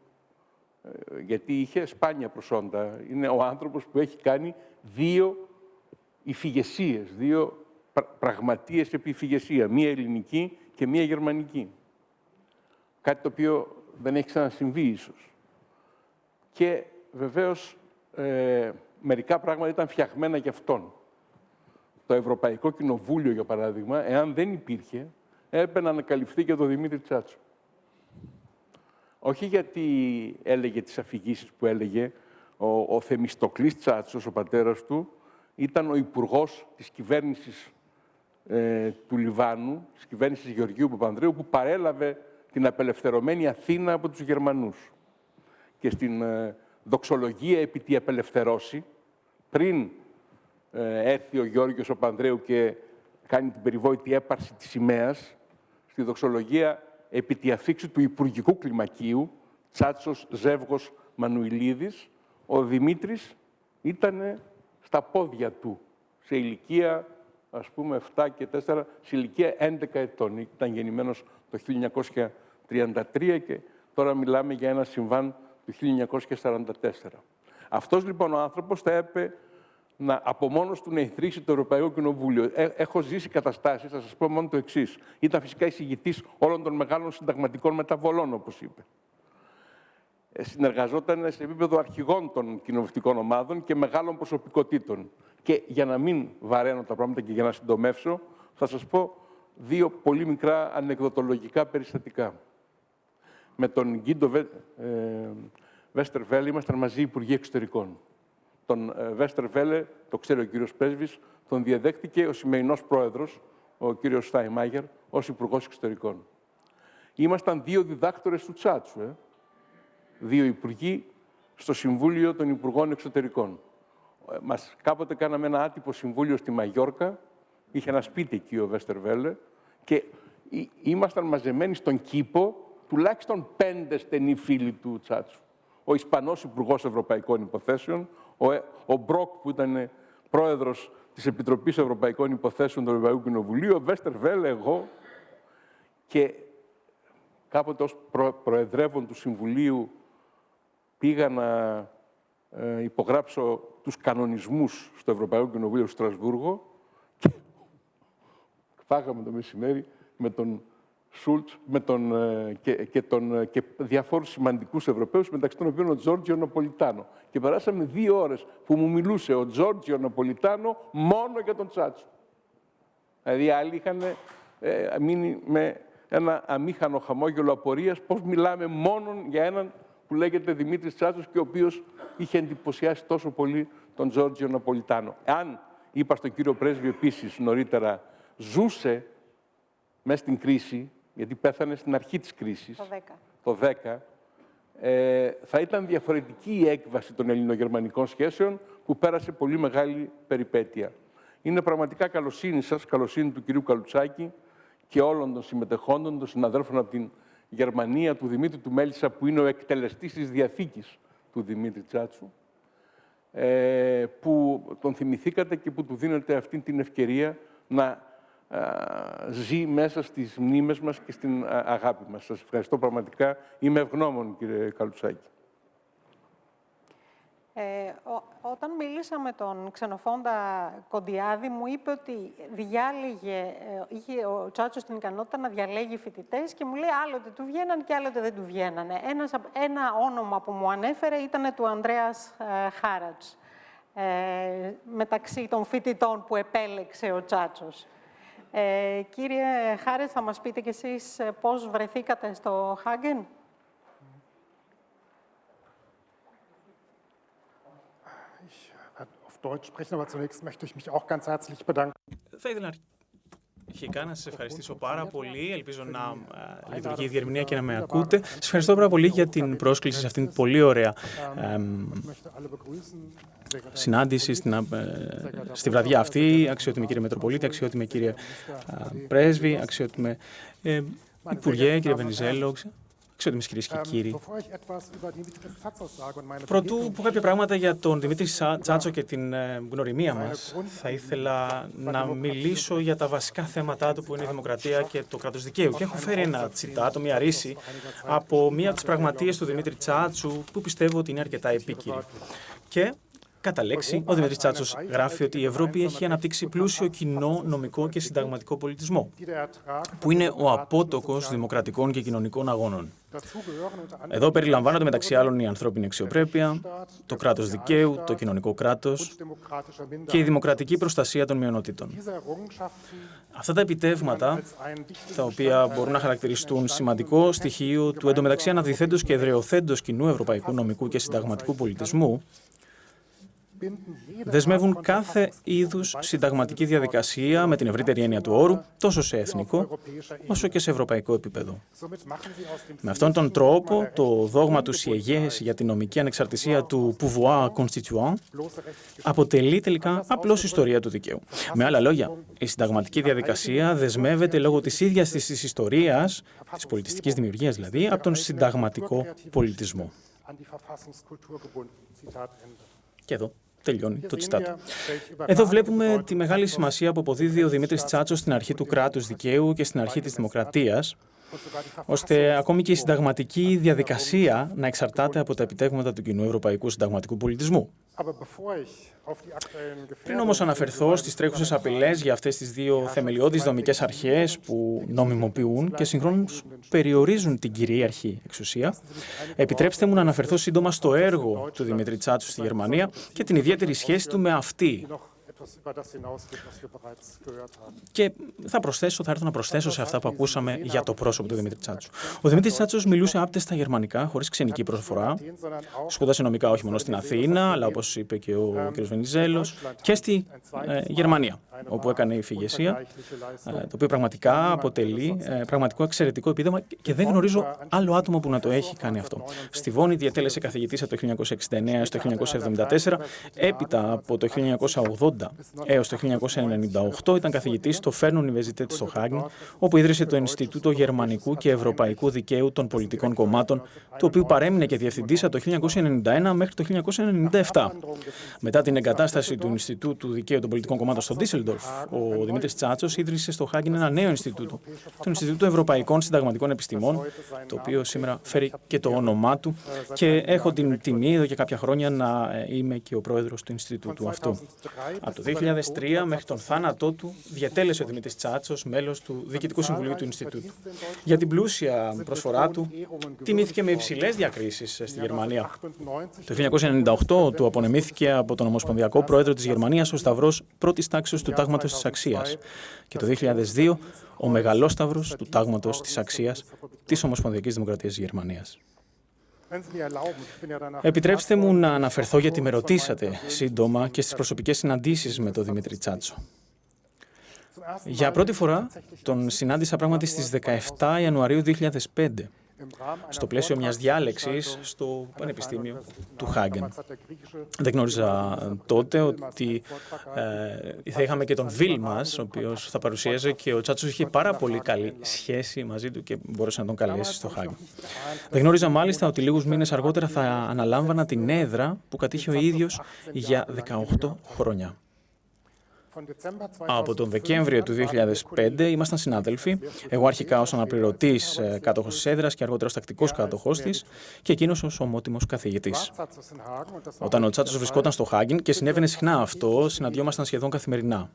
S7: γιατί είχε σπάνια προσόντα. Είναι ο άνθρωπος που έχει κάνει 2 υφηγεσίες, 2 πραγματείες επί υφηγεσία, μία ελληνική και μία γερμανική. Κάτι το οποίο δεν έχει ξανασυμβεί ίσως. Και βεβαίως μερικά πράγματα ήταν φτιαγμένα για αυτόν. Το Ευρωπαϊκό Κοινοβούλιο, για παράδειγμα, εάν δεν υπήρχε, έπρεπε να ανακαλυφθεί και το Δημήτρη Τσάτσο. Όχι γιατί έλεγε τις αφηγήσεις που έλεγε, ο Θεμιστοκλής Τσάτσος, ο πατέρας του, ήταν ο υπουργός της κυβέρνησης του Λιβάνου, της κυβέρνησης Γεωργίου Παπανδρέου, που παρέλαβε την απελευθερωμένη Αθήνα από τους Γερμανούς. Και στην δοξολογία επί τη απελευθερώση, πριν έρθει ο Γεώργιος Παπανδρέου και κάνει την περιβόητη έπαρση της σημαίας, στη δοξολογία επί τη αφήξη του Υπουργικού Κλιμακίου, Τσάτσος Ζεύγος Μανουηλίδης, ο Δημήτρης ήταν στα πόδια του, σε ηλικία, ας πούμε, 7 και 4, σε ηλικία 11 ετών. Ήταν γεννημένος το 1933 και τώρα μιλάμε για ένα συμβάν του 1944. Αυτός λοιπόν ο άνθρωπος θα έπρεπε από μόνος του να ιδρύσει το Ευρωπαϊκό Κοινοβούλιο. Έχω ζήσει καταστάσεις, θα σας πω μόνο το εξής. Ήταν φυσικά εισηγητής όλων των μεγάλων συνταγματικών μεταβολών, όπως είπε. Συνεργαζόταν σε επίπεδο αρχηγών των κοινοβουλευτικών ομάδων και μεγάλων προσωπικότητων. Και για να μην βαραίνω τα πράγματα και για να συντομεύσω, θα σας πω 2 πολύ μικρά ανεκδοτολογικά περιστατικά. Με τον Γκίντο Βέστερβέλ ήμασταν μαζί υπουργοί εξωτερικών. τον Βέστερβέλε, το ξέρει ο κύριος Πρέσβης, τον διαδέχτηκε ο σημερινός πρόεδρος, ο κύριος Στάινμαγερ, ως Υπουργός Εξωτερικών. Ήμασταν 2 διδάκτορες του Τσάτσου, 2 υπουργοί στο Συμβούλιο των Υπουργών Εξωτερικών. Κάποτε κάναμε ένα άτυπο συμβούλιο στη Μαγιόρκα, είχε ένα σπίτι εκεί ο Βέστερβέλε και ήμασταν μαζεμένοι στον κήπο τουλάχιστον 5 στενοί φίλοι του Τσάτσου. Ο Ισπανός Υπουργός Ευρωπαϊκών Υποθέσεων, ο Μπροκ που ήταν πρόεδρος της Επιτροπής Ευρωπαϊκών Υποθέσεων του Ευρωπαϊκού Κοινοβουλίου, ο Βέστερβέλε, εγώ και κάποτε ως προεδρεύων του Συμβουλίου πήγα να υπογράψω τους κανονισμούς στο Ευρωπαϊκό Κοινοβούλιο στο Στρασβούργο και φάγαμε το μεσημέρι με τον Σούλτς και διάφορους σημαντικούς Ευρωπαίους, μεταξύ των οποίων ο Τζόρτζιο Ναπολιτάνο. Και περάσαμε 2 ώρες που μου μιλούσε ο Τζόρτζιο Ναπολιτάνο μόνο για τον Τσάτσο. Δηλαδή άλλοι είχαν μείνει με ένα αμήχανο χαμόγελο απορίας πώς μιλάμε μόνο για έναν που λέγεται Δημήτρης Τσάτσος και ο οποίος είχε εντυπωσιάσει τόσο πολύ τον Τζόρτζιο Ναπολιτάνο. Αν, είπα στον κύριο Πρέσβη επίσης νωρίτερα, ζούσε μέσα στην κρίση, γιατί πέθανε στην αρχή της κρίσης, το 10, θα ήταν διαφορετική η έκβαση των ελληνογερμανικών σχέσεων που πέρασε πολύ μεγάλη περιπέτεια. Είναι πραγματικά καλοσύνη σας, καλοσύνη του κυρίου Καλουτσάκη και όλων των συμμετεχόντων, των συναδέλφων από την Γερμανία, του Δημήτρη του Μέλισσα, που είναι ο εκτελεστής της διαθήκης του Δημήτρη Τσάτσου, που τον θυμηθήκατε και που του δίνετε αυτή την ευκαιρία να ζει μέσα στις μνήμες μας και στην αγάπη μας. Σας ευχαριστώ πραγματικά. Είμαι ευγνώμων, κύριε Καλουτσάκη.
S6: Όταν μίλησα με τον ξενοφόντα Κοντιάδη, μου είπε ότι είχε ο Τσάτσος την ικανότητα να διαλέγει φοιτητές και μου λέει άλλοτε του βγαίναν και άλλοτε δεν του βγαίνανε. Ένα όνομα που μου ανέφερε ήταν του Ανδρέας Χάρατς, μεταξύ των φοιτητών που επέλεξε ο Τσάτσος. Κύριε Χάρετ, θα μας πείτε κι εσείς πώς βρεθήκατε στο Χάγκεν?
S8: Θα ήθελα αρχικά να σας ευχαριστήσω πάρα πολύ. Ελπίζω να λειτουργεί η διερμηνία και να με ακούτε. Σας ευχαριστώ πάρα πολύ για την πρόσκληση σε αυτήν την πολύ ωραία συνάντηση στη βραδιά αυτή. Αξιότιμη κύριε Μετροπολίτη, αξιότιμη κύριε Πρέσβη, αξιότιμη Υπουργέ, κύριε Βενιζέλο, αξιότιμες κυρίες και κύριοι. Πρωτού πω κάποια πράγματα για τον Δημήτρη Τσάτσο και την γνωριμία μας, θα ήθελα να μιλήσω για τα βασικά θέματα του, που είναι η δημοκρατία και το κράτος δικαίου. Και έχω φέρει ένα τσιτάτο, μια ρίση, από μία από τις πραγματείες του Δημήτρη Τσάτσου, που πιστεύω ότι είναι αρκετά επίκυρη. Και κατά λέξη, ο Δημήτρης Τσάτσος γράφει ότι η Ευρώπη έχει αναπτύξει πλούσιο κοινό, νομικό και συνταγματικό πολιτισμό, που είναι ο απότοκος δημοκρατικών και κοινωνικών αγώνων. Εδώ περιλαμβάνονται μεταξύ άλλων η ανθρώπινη αξιοπρέπεια, το κράτος δικαίου, το κοινωνικό κράτος και η δημοκρατική προστασία των μειονοτήτων. Αυτά τα επιτεύγματα, τα οποία μπορούν να χαρακτηριστούν σημαντικό στοιχείο του εντωμεταξύ αναδυθέντος και εδραιωθέντος κοινού ευρωπαϊκού νομικού και συνταγματικού πολιτισμού, δεσμεύουν κάθε είδους συνταγματική διαδικασία με την ευρύτερη έννοια του όρου, τόσο σε εθνικό όσο και σε ευρωπαϊκό επίπεδο. Με αυτόν τον τρόπο, το δόγμα του Sieyès για την νομική ανεξαρτησία του pouvoir constituant αποτελεί τελικά απλώς ιστορία του δικαίου. Με άλλα λόγια, η συνταγματική διαδικασία δεσμεύεται λόγω της ίδιας της ιστορίας, της πολιτιστικής δημιουργίας δηλαδή, από τον συνταγματικό πολιτισμό. Και εδώ τελειώνει το τσιτάτο. Εδώ βλέπουμε τη μεγάλη σημασία που αποδίδει ο Δημήτρης Τσάτσος στην αρχή του κράτους δικαίου και στην αρχή της δημοκρατίας, ώστε ακόμη και η συνταγματική διαδικασία να εξαρτάται από τα επιτεύγματα του κοινού ευρωπαϊκού συνταγματικού πολιτισμού. Πριν όμως αναφερθώ στις τρέχουσες απειλές για αυτές τις δύο θεμελιώδεις δομικές αρχές που νομιμοποιούν και συγχρόνως περιορίζουν την κυρίαρχη εξουσία, επιτρέψτε μου να αναφερθώ σύντομα στο έργο του Δημήτρη Τσάτσου στη Γερμανία και την ιδιαίτερη σχέση του με αυτή Και θα έρθω να προσθέσω σε αυτά που ακούσαμε για το πρόσωπο του Δημήτρη Τσάτσου. Ο Δημήτρης Τσάτσος μιλούσε άπτεστα γερμανικά, χωρίς ξενική προφορά. Σπούδασε νομικά όχι μόνο στην Αθήνα, αλλά όπως είπε και ο κ. Βενιζέλος, και στη Γερμανία, όπου έκανε υφηγεσία, το οποίο πραγματικά αποτελεί πραγματικό εξαιρετικό επίδομα και δεν γνωρίζω άλλο άτομο που να το έχει κάνει αυτό. Στη Βόνη διατέλεσε καθηγητής από το 1969 έως το 1974, έπειτα από το 1980 έως το 1998 ήταν καθηγητής στο Fern Universität στο Χάγεν, όπου ίδρυσε το Ινστιτούτο Γερμανικού και Ευρωπαϊκού Δικαίου των Πολιτικών Κομμάτων, του οποίου παρέμεινε και διευθυντής από το 1991 μέχρι το 1997. Μετά την εγκατάσταση του Ινστιτούτου Δικαίου των Πολιτικών Κομμάτων στο Ντίσσελντορφ, ο Δημήτρης Τσάτσος ίδρυσε στο Χάγεν ένα νέο Ινστιτούτο, το Ινστιτούτο Ευρωπαϊκών Συνταγματικών Επιστημών, το οποίο σήμερα φέρει και το όνομά του, και έχω την τιμή εδώ και κάποια χρόνια να είμαι και ο πρόεδρος του Ινστιτούτου αυτού. Από το 2003 μέχρι τον θάνατό του διατέλεσε ο Δημήτρης Τσάτσος μέλος του Διοικητικού Συμβουλίου του Ινστιτούτου. Για την πλούσια προσφορά του τιμήθηκε με υψηλές διακρίσεις στη Γερμανία. Το 1998 του απονεμήθηκε από τον Ομοσπονδιακό Πρόεδρο της Γερμανίας ο Σταυρός πρώτης τάξης του Τάγματος της Αξίας και το 2002 ο Μεγαλόσταυρος του Τάγματος της Αξίας της Ομοσπονδιακής Δημοκρατίας της Γερμανίας. Επιτρέψτε μου να αναφερθώ, γιατί με ρωτήσατε σύντομα, και στις προσωπικές συναντήσεις με τον Δημήτρη Τσάτσο. Για πρώτη φορά τον συνάντησα πράγματι στις 17 Ιανουαρίου 2005, στο πλαίσιο μιας διάλεξης στο Πανεπιστήμιο του Χάγεν. Δεν γνώριζα τότε ότι θα είχαμε και τον Βίλμας, ο οποίος θα παρουσίαζε, και ο Τσάτσος είχε πάρα πολύ καλή σχέση μαζί του και μπορούσε να τον καλέσει στο Χάγεν. Δεν γνώριζα μάλιστα ότι λίγους μήνες αργότερα θα αναλάμβανα την έδρα που κατήχε ο ίδιος για 18 χρόνια. Από τον Δεκέμβριο του 2005 ήμασταν συνάδελφοι, εγώ αρχικά ως αναπληρωτής κάτοχος της έδρας και αργότερα ως τακτικός κάτοχος της και εκείνος ως ομότιμος καθηγητής. Όταν ο Τσάτσος βρισκόταν στο Χάγεν, και συνέβαινε συχνά αυτό, συναντιόμασταν σχεδόν καθημερινά.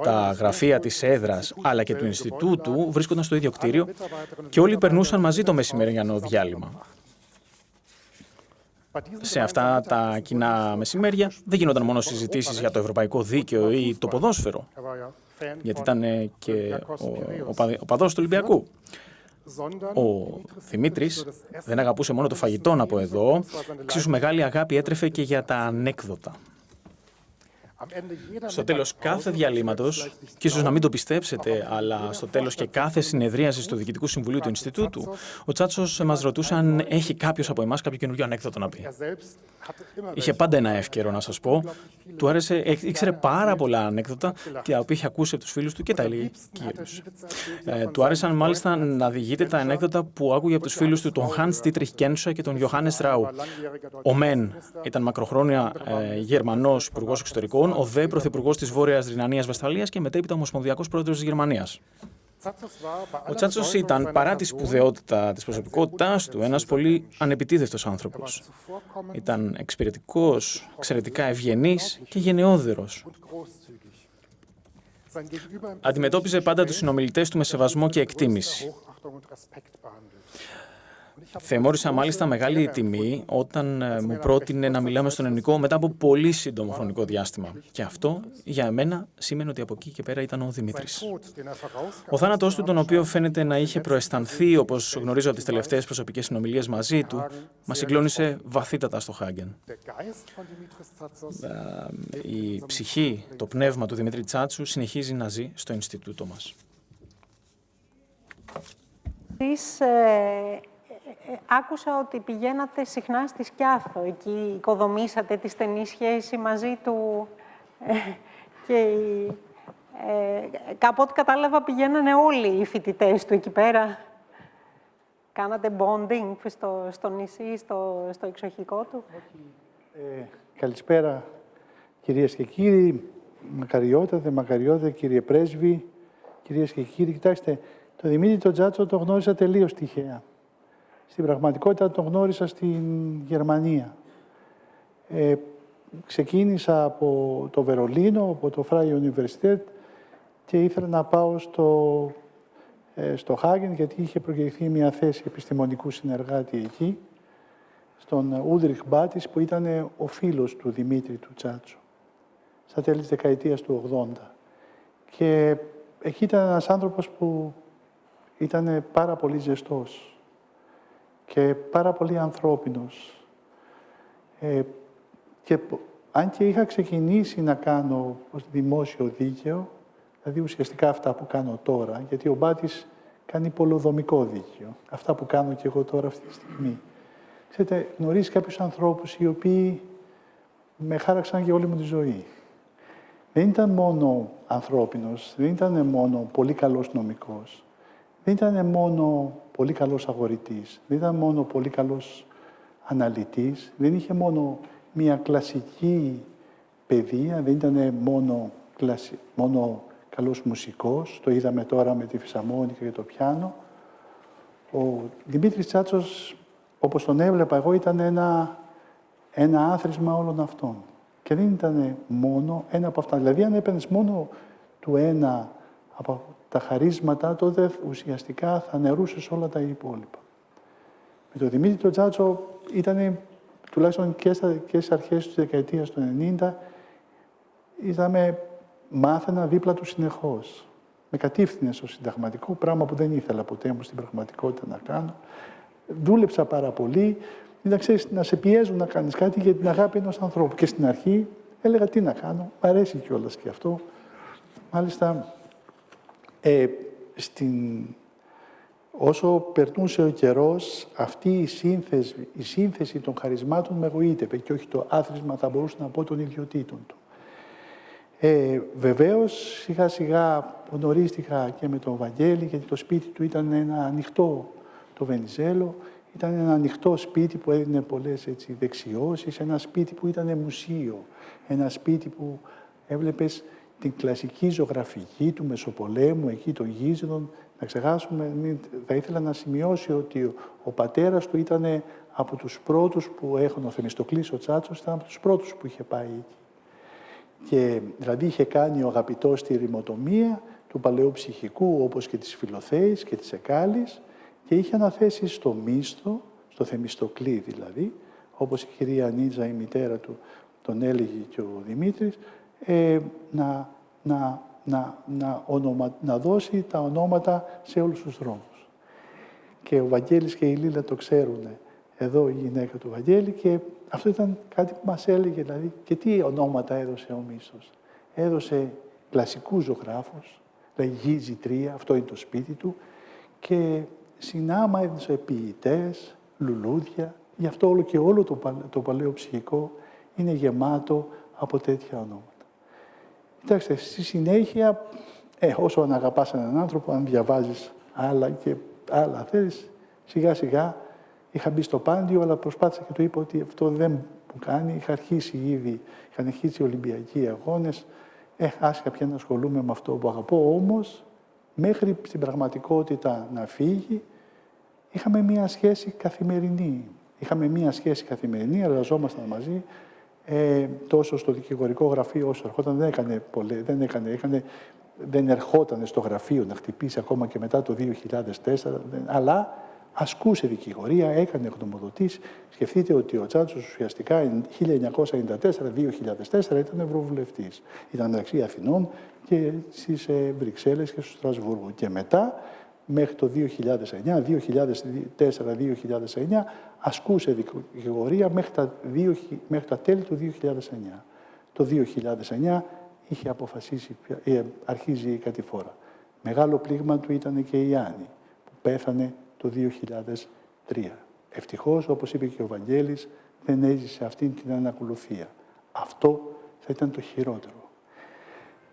S8: Τα γραφεία της έδρας αλλά και του Ινστιτούτου βρίσκονταν στο ίδιο κτίριο και όλοι περνούσαν μαζί το μεσημεριανό διάλειμμα. Σε αυτά τα κοινά μεσημέρια δεν γινόταν μόνο συζητήσεις για το ευρωπαϊκό δίκαιο ή το ποδόσφαιρο, γιατί ήταν και ο παδός του Ολυμπιακού. Ο Δημήτρης δεν αγαπούσε μόνο το φαγητό, από εδώ, εξίσου μεγάλη αγάπη έτρεφε και για τα ανέκδοτα. Στο τέλος κάθε διαλύματος, και ίσως να μην το πιστέψετε, αλλά στο τέλος και κάθε συνεδρίασης του Διοικητικού Συμβουλίου του Ινστιτούτου, ο Τσάτσος μας ρωτούσε αν έχει κάποιος από εμάς κάποιο καινούριο ανέκδοτο να πει. Είχε πάντα ένα εύκαιρο, να σας πω. Του άρεσε, ήξερε πάρα πολλά ανέκδοτα, τα οποία είχε ακούσει από τους φίλους του και τα έλεγε κύριος. Του άρεσαν μάλιστα να διηγείται τα ανέκδοτα που άκουγε από τους φίλους του, τον Hans Dietrich Genscher και τον Johannes Rau. Ο Μεν ήταν μακροχρόνια Γερμανός υπουργός εξωτερικών, ο Δε πρωθυπουργός της Βόρειας Ρινανίας-Βεσφαλίας και μετέπειτα ομοσπονδιακός πρόεδρος της Γερμανίας. Ο Τσάτσος ήταν, παρά τη σπουδαιότητα της προσωπικότητάς του, ένας πολύ ανεπιτίδευτος άνθρωπος. Ήταν εξυπηρετικός, εξαιρετικά ευγενής και γενναιόδερος. Αντιμετώπιζε πάντα τους συνομιλητές του με σεβασμό και εκτίμηση. Θεεμόρισα μάλιστα μεγάλη τιμή όταν μου πρότεινε να μιλάμε στον ελληνικό μετά από πολύ σύντομο χρονικό διάστημα. Και αυτό για μένα σήμαινε ότι από εκεί και πέρα ήταν ο Δημήτρης. Ο θάνατός του, τον οποίο φαίνεται να είχε προαισθανθεί, όπως γνωρίζω από τις τελευταίες προσωπικές συνομιλίες μαζί του, μας συγκλώνησε βαθύτατα στο Χάγεν. Η ψυχή, το πνεύμα του Δημήτρη Τσάτσου συνεχίζει να ζει στο Ινστιτούτο μας.
S6: Άκουσα ότι πηγαίνατε συχνά στη Σκιάθο. Εκεί οικοδομήσατε τη στενή σχέση μαζί του και κάπου ό,τι κατάλαβα πηγαίνανε όλοι οι φοιτητές του εκεί πέρα. Κάνατε bonding στο νησί, στο εξοχικό του.
S9: Καλησπέρα κυρίες και κύριοι, μακαριότατε κύριε πρέσβη, κυρίες και κύριοι. Κοιτάξτε, το Δημήτρη τον Τσάτσο το γνώρισα τελείως τυχαία. Στην πραγματικότητα τον γνώρισα στην Γερμανία. Ξεκίνησα από το Βερολίνο, από το Freie Universität και ήθελα να πάω στο Χάγεν γιατί είχε προκηρυχθεί μια θέση επιστημονικού συνεργάτη εκεί, στον Ούλριχ Μπάτης που ήταν ο φίλος του Δημήτρη του Τσάτσο. στα τέλη της δεκαετίας του 80. Και εκεί ήταν ένας άνθρωπος που ήταν πάρα πολύ ζεστός και πάρα πολύ ανθρώπινος. Και αν και είχα ξεκινήσει να κάνω δημόσιο δίκαιο, δηλαδή ουσιαστικά αυτά που κάνω τώρα, γιατί ο Μπάτης κάνει πολεοδομικό δίκαιο, αυτά που κάνω και εγώ τώρα αυτή τη στιγμή. Ξέρετε, γνωρίζει κάποιους ανθρώπους οι οποίοι με χάραξαν και όλη μου τη ζωή. Δεν ήταν μόνο ανθρώπινος, δεν ήταν μόνο πολύ καλός νομικός, δεν ήταν μόνο πολύ καλός αγορητής, δεν ήταν μόνο πολύ καλός αναλυτής, δεν είχε μόνο μια κλασική παιδεία, δεν ήταν μόνο καλός μουσικός, το είδαμε τώρα με τη φυσαρμόνικα και το πιάνο. Ο Δημήτρης Τσάτσος, όπως τον έβλεπα εγώ, ήταν ένα άθροισμα όλων αυτών. Και δεν ήταν μόνο ένα από αυτά. Δηλαδή, αν έπαιρνες μόνο του ένα από τα χαρίσματα, τότε ουσιαστικά θα νερούσες όλα τα υπόλοιπα. Με τον Δημήτρη τον Τσάτσο ήταν, τουλάχιστον και στις αρχές της δεκαετίας του 90, μάθαινα δίπλα του συνεχώς. Με κατήφθηνε στο συνταγματικό, πράγμα που δεν ήθελα ποτέ μου στην πραγματικότητα να κάνω. Δούλεψα πάρα πολύ. Να ξέρεις, να σε πιέζουν να κάνεις κάτι για την αγάπη ενός ανθρώπου. Και στην αρχή έλεγα τι να κάνω, μ' αρέσει κιόλας και αυτό. Μάλιστα, όσο περνούσε ο καιρός, αυτή η σύνθεση των χαρισμάτων με εγωίτευε και όχι το άθροισμα, θα μπορούσα να πω, των ιδιωτήτων του. Βεβαίως, σιγά σιγά γνωρίστηκα και με τον Βαγγέλη, γιατί το σπίτι του ήταν ένα ανοιχτό, το Βενιζέλο. Ήταν ένα ανοιχτό σπίτι που έδινε πολλές δεξιώσεις, ένα σπίτι που ήταν μουσείο, ένα σπίτι που έβλεπες την κλασική ζωγραφική του Μεσοπολέμου, εκεί των Γίζιδων. Να ξεχάσουμε, θα ήθελα να σημειώσει ότι ο πατέρας του ήταν από τους πρώτους που έχουν, ο Θεμιστοκλής ο Τσάτσος ήταν από τους πρώτους που είχε πάει εκεί. Και δηλαδή είχε κάνει ο αγαπητός τη ρημοτομία του παλαιού ψυχικού, όπως και της Φιλοθέης και της Εκάλης, και είχε αναθέσει στο Μίσθο, στο Θεμιστοκλή δηλαδή, όπως η κυρία Νίτζα, η μητέρα του, τον έλεγε και ο Δημήτρης, να δώσει τα ονόματα σε όλους τους δρόμους. Και ο Βαγγέλης και η Λίλα το ξέρουν εδώ, η γυναίκα του Βαγγέλη, και αυτό ήταν κάτι που μας έλεγε, δηλαδή, και τι ονόματα έδωσε ο Μίσθος. Έδωσε κλασικούς ζωγράφους, δηλαδή Γίζη 3, αυτό είναι το σπίτι του, και συνάμα έδωσε ποιητές, λουλούδια, γι' αυτό όλο το παλαιό ψυχικό είναι γεμάτο από τέτοια ονόματα. Κοιτάξτε, στη συνέχεια, όσο αν αγαπάς έναν άνθρωπο, αν διαβάζεις άλλα και άλλα θέλεις, σιγά σιγά είχα μπει στο Πάντιο, αλλά προσπάθησα και του είπα ότι αυτό δεν μου κάνει. Είχαν αρχίσει οι Ολυμπιακοί Αγώνες, άσχα πια να ασχολούμαι με αυτό που αγαπώ, όμως, μέχρι στην πραγματικότητα να φύγει, είχαμε μία σχέση καθημερινή. Εργαζόμασταν μαζί, τόσο στο δικηγορικό γραφείο όσο ερχόταν. Δεν ερχόταν στο γραφείο να χτυπήσει ακόμα και μετά το 2004, αλλά ασκούσε δικηγορία, έκανε γνωμοδοτήσεις. Σκεφτείτε ότι ο Τσάτσος ουσιαστικά 1994-2004 ήταν ευρωβουλευτής. Ήταν μεταξύ Αθηνών και στις Βρυξέλλες και στο Στρασβούργο. Και μετά, μέχρι το 2004-2009, ασκούσε δικηγορία μέχρι τα τέλη του 2009. Το 2009 είχε αποφασίσει, αρχίζει η κατηφόρα. Μεγάλο πλήγμα του ήταν και η Άννη, που πέθανε το 2003. Ευτυχώς, όπως είπε και ο Βαγγέλης, δεν έζησε αυτήν την ανακολουθία. Αυτό θα ήταν το χειρότερο.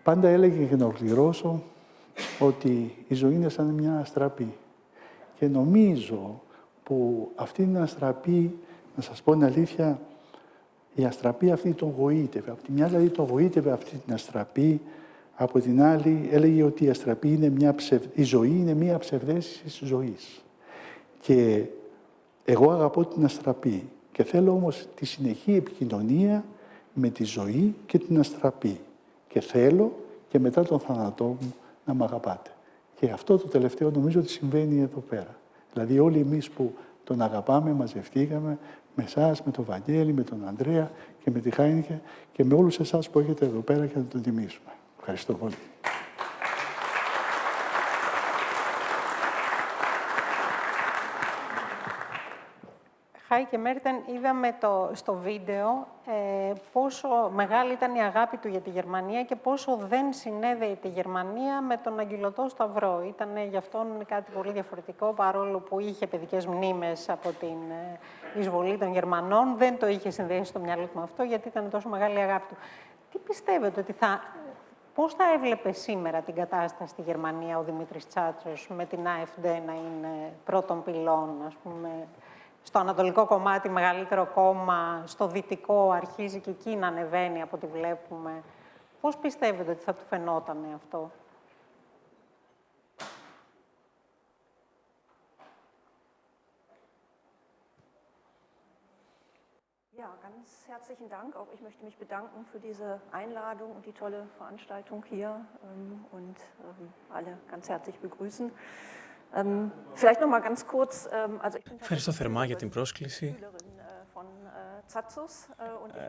S9: Πάντα έλεγε, για να ολοκληρώσω, ότι η ζωή είναι σαν μια αστραπή. Και νομίζω που αυτή την αστραπή, να σας πω την αλήθεια, η αστραπή αυτή τον γοήτευε. Από τη μια δηλαδή τον γοήτευε αυτή την αστραπή, από την άλλη έλεγε ότι η αστραπή είναι η ζωή είναι μια ψευδαίσθηση της ζωής. Και εγώ αγαπώ την αστραπή και θέλω όμως τη συνεχή επικοινωνία με τη ζωή και την αστραπή. Και θέλω και μετά τον θάνατό μου να μ' αγαπάτε. Και αυτό το τελευταίο νομίζω ότι συμβαίνει εδώ πέρα. Δηλαδή όλοι εμείς που Τον αγαπάμε, μαζευτήκαμε με εσάς, με τον Βαγγέλη, με τον Ανδρέα και με τη Χάινικε και με όλους εσάς που έχετε εδώ πέρα και να τον τιμήσουμε. Ευχαριστώ πολύ.
S6: Χάι και Μέρτεν, είδαμε στο βίντεο πόσο μεγάλη ήταν η αγάπη του για τη Γερμανία και πόσο δεν συνέδεε τη Γερμανία με τον Αγγυλωτό Σταυρό. Ήταν γι' αυτόν κάτι πολύ διαφορετικό, παρόλο που είχε παιδικές μνήμες από την εισβολή των Γερμανών. Δεν το είχε συνδέσει στο μυαλό του με αυτό, γιατί ήταν τόσο μεγάλη η αγάπη του. Τι πιστεύετε ότι πώς θα έβλεπε σήμερα την κατάσταση στη Γερμανία ο Δημήτρης Τσάτσος με την AfD να είναι πρώτων πυλών, ας πούμε, στο ανατολικό κομμάτι μεγαλύτερο κόμμα, στο δυτικό αρχίζει και εκεί να ανεβαίνει από ό,τι βλέπουμε. Πώς πιστεύετε ότι θα του φαινότανε αυτό?
S10: Ja, ganz herzlichen Dank. Auch ich möchte mich bedanken für diese Einladung und die tolle Veranstaltung hier und alle ganz herzlich begrüßen. Vielleicht noch mal ganz kurz, also ich bin
S8: Ευχαριστώ θερμά για την πρόσκληση.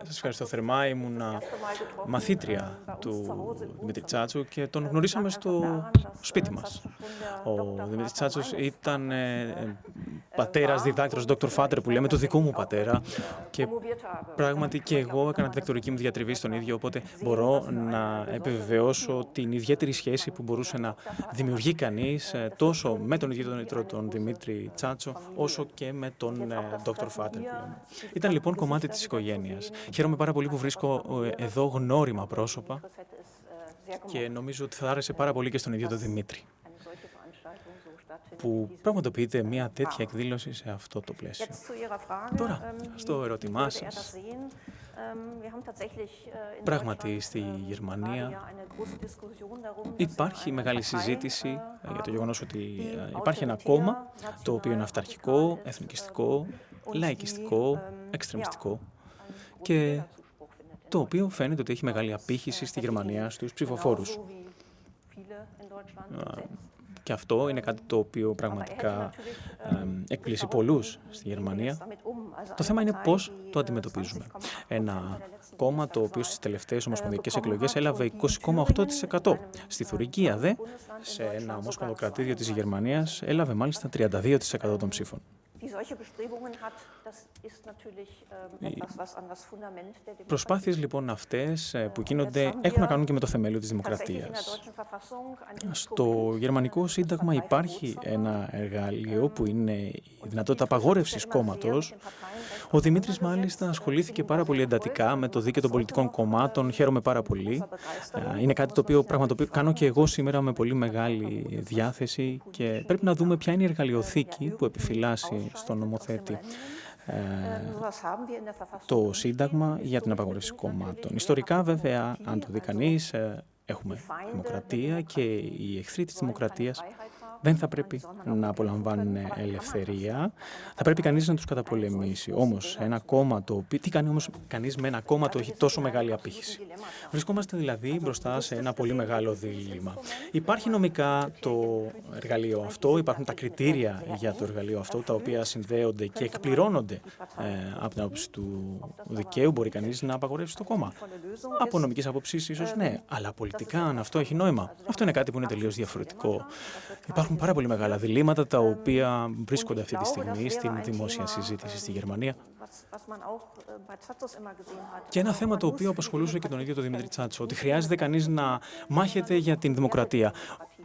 S8: Σας ευχαριστώ θερμά. Ήμουν μαθήτρια του Δημήτρη Τσάτσου και τον γνωρίσαμε στο σπίτι μας. Ο Δημήτρης Τσάτσος ήταν πατέρας, διδάκτορος, Dr. Vater που λέμε, του δικού μου πατέρα. Και πράγματι και εγώ έκανα τη διδακτορική μου διατριβή στον ίδιο, οπότε μπορώ να επιβεβαιώσω την ιδιαίτερη σχέση που μπορούσε να δημιουργεί κανείς τόσο με τον ίδιο τον Δημήτρη Τσάτσο, όσο και με τον Dr. Vater που λέμε. Ήταν λοιπόν κομμάτι της οικογένειας. Χαίρομαι πάρα πολύ που βρίσκω εδώ γνώριμα πρόσωπα και νομίζω ότι θα άρεσε πάρα πολύ και στον ίδιο τον Δημήτρη, που πραγματοποιείται μια τέτοια εκδήλωση σε αυτό το πλαίσιο. Τώρα, στο ερώτημά σας, πράγματι στη Γερμανία υπάρχει μεγάλη συζήτηση για το γεγονός ότι υπάρχει ένα κόμμα το οποίο είναι αυταρχικό, εθνικιστικό, λαϊκιστικό, εξτρεμιστικό και το οποίο φαίνεται ότι έχει μεγάλη απήχηση στη Γερμανία στους ψηφοφόρους. Και αυτό είναι κάτι το οποίο πραγματικά εκπλήσει πολλούς στη Γερμανία. Το θέμα είναι πώς το αντιμετωπίζουμε. Ένα κόμμα το οποίο στις τελευταίες ομοσπονδιακές εκλογές έλαβε 20,8%. Στη Θουρικία δε, σε ένα ομοσπονδοκρατήδιο της Γερμανίας, έλαβε μάλιστα 32% των ψήφων. Οι προσπάθειες λοιπόν αυτές που γίνονται έχουν να κάνουν και με το θεμέλιο της δημοκρατίας. Στο Γερμανικό Σύνταγμα υπάρχει ένα εργαλείο που είναι η δυνατότητα απαγόρευσης κόμματος. Ο Δημήτρης μάλιστα ασχολήθηκε πάρα πολύ εντατικά με το δίκαιο των πολιτικών κομμάτων. Χαίρομαι πάρα πολύ. Είναι κάτι το οποίο κάνω και εγώ σήμερα με πολύ μεγάλη διάθεση και πρέπει να δούμε ποια είναι η εργαλειοθήκη που επιφυλάσσει στον νομοθέτη το Σύνταγμα για την απαγόρευση κομμάτων. Ιστορικά βέβαια, αν το δει κανείς, έχουμε δημοκρατία και οι εχθροί της δημοκρατίας δεν θα πρέπει να απολαμβάνουν ελευθερία. Θα πρέπει κανείς να τους καταπολεμήσει. Όμως, τι κάνει όμως κανείς με ένα κόμμα το έχει τόσο μεγάλη απήχηση? Βρισκόμαστε δηλαδή μπροστά σε ένα πολύ μεγάλο δίλημμα. Υπάρχει νομικά το εργαλείο αυτό, υπάρχουν τα κριτήρια για το εργαλείο αυτό, τα οποία συνδέονται και εκπληρώνονται από την άποψη του δικαίου. Μπορεί κανείς να απαγορεύσει το κόμμα. Από νομικής άποψης ίσως ναι, αλλά πολιτικά αν αυτό έχει νόημα. Αυτό είναι κάτι που είναι τελείως διαφορετικό. Υπάρχουν πάρα πολύ μεγάλα διλήμματα τα οποία βρίσκονται αυτή τη στιγμή στην δημόσια συζήτηση στη Γερμανία. Και ένα θέμα το οποίο απασχολούσε και τον ίδιο τον Δημήτρη Τσάτσο, ότι χρειάζεται κανείς να μάχεται για την δημοκρατία.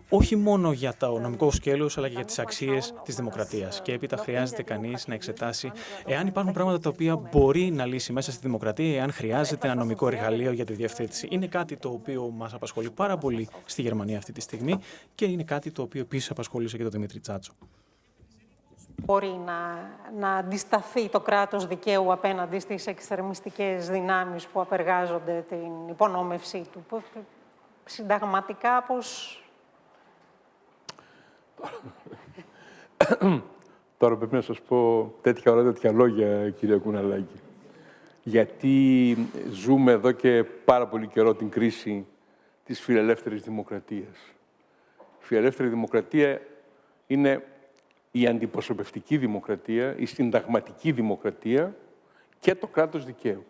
S8: Όχι μόνο για το νομικό σκέλος, αλλά και για τις αξίες της δημοκρατίας. Και έπειτα χρειάζεται κανείς να εξετάσει εάν υπάρχουν πράγματα τα οποία μπορεί να λύσει μέσα στη δημοκρατία, εάν χρειάζεται ένα νομικό εργαλείο για τη διευθέτηση. Είναι κάτι το οποίο μας απασχολεί πάρα πολύ στη Γερμανία αυτή τη στιγμή και είναι κάτι το οποίο επίσης απασχολούσε και τον Δημήτρη Τσάτσο.
S6: Μπορεί να αντισταθεί το κράτος δικαίου απέναντι στις εξτρεμιστικές δυνάμεις που απεργάζονται την υπονόμευσή του? Συνταγματικά πώς...
S7: Τώρα πρέπει να σας πω τέτοια ώρα, τέτοια λόγια, κύριε Κουναλάκη. Γιατί ζούμε εδώ και πάρα πολύ καιρό την κρίση της φιλελεύθερης δημοκρατίας. Η φιλελεύθερη δημοκρατία είναι η αντιπροσωπευτική δημοκρατία, η συνταγματική δημοκρατία και το κράτος δικαίου.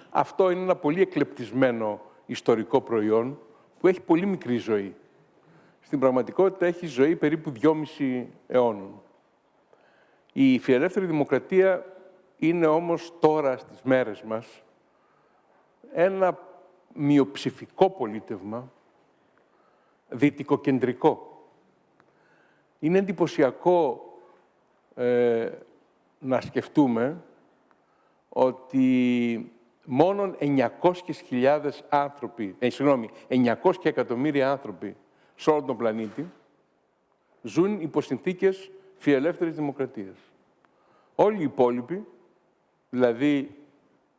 S7: Αυτό είναι ένα πολύ εκλεπτισμένο ιστορικό προϊόν που έχει πολύ μικρή ζωή. Στην πραγματικότητα έχει ζωή περίπου 2,5 αιώνων. Η φιλελεύθερη δημοκρατία είναι όμως τώρα στις μέρες μας ένα μειοψηφικό πολίτευμα, δυτικοκεντρικό. Είναι εντυπωσιακό να σκεφτούμε ότι μόνον 900.000 άνθρωποι, 900 εκατομμύρια άνθρωποι σε όλο τον πλανήτη ζουν υπό συνθήκες φιλελεύθερης δημοκρατίας. Όλοι οι υπόλοιποι, δηλαδή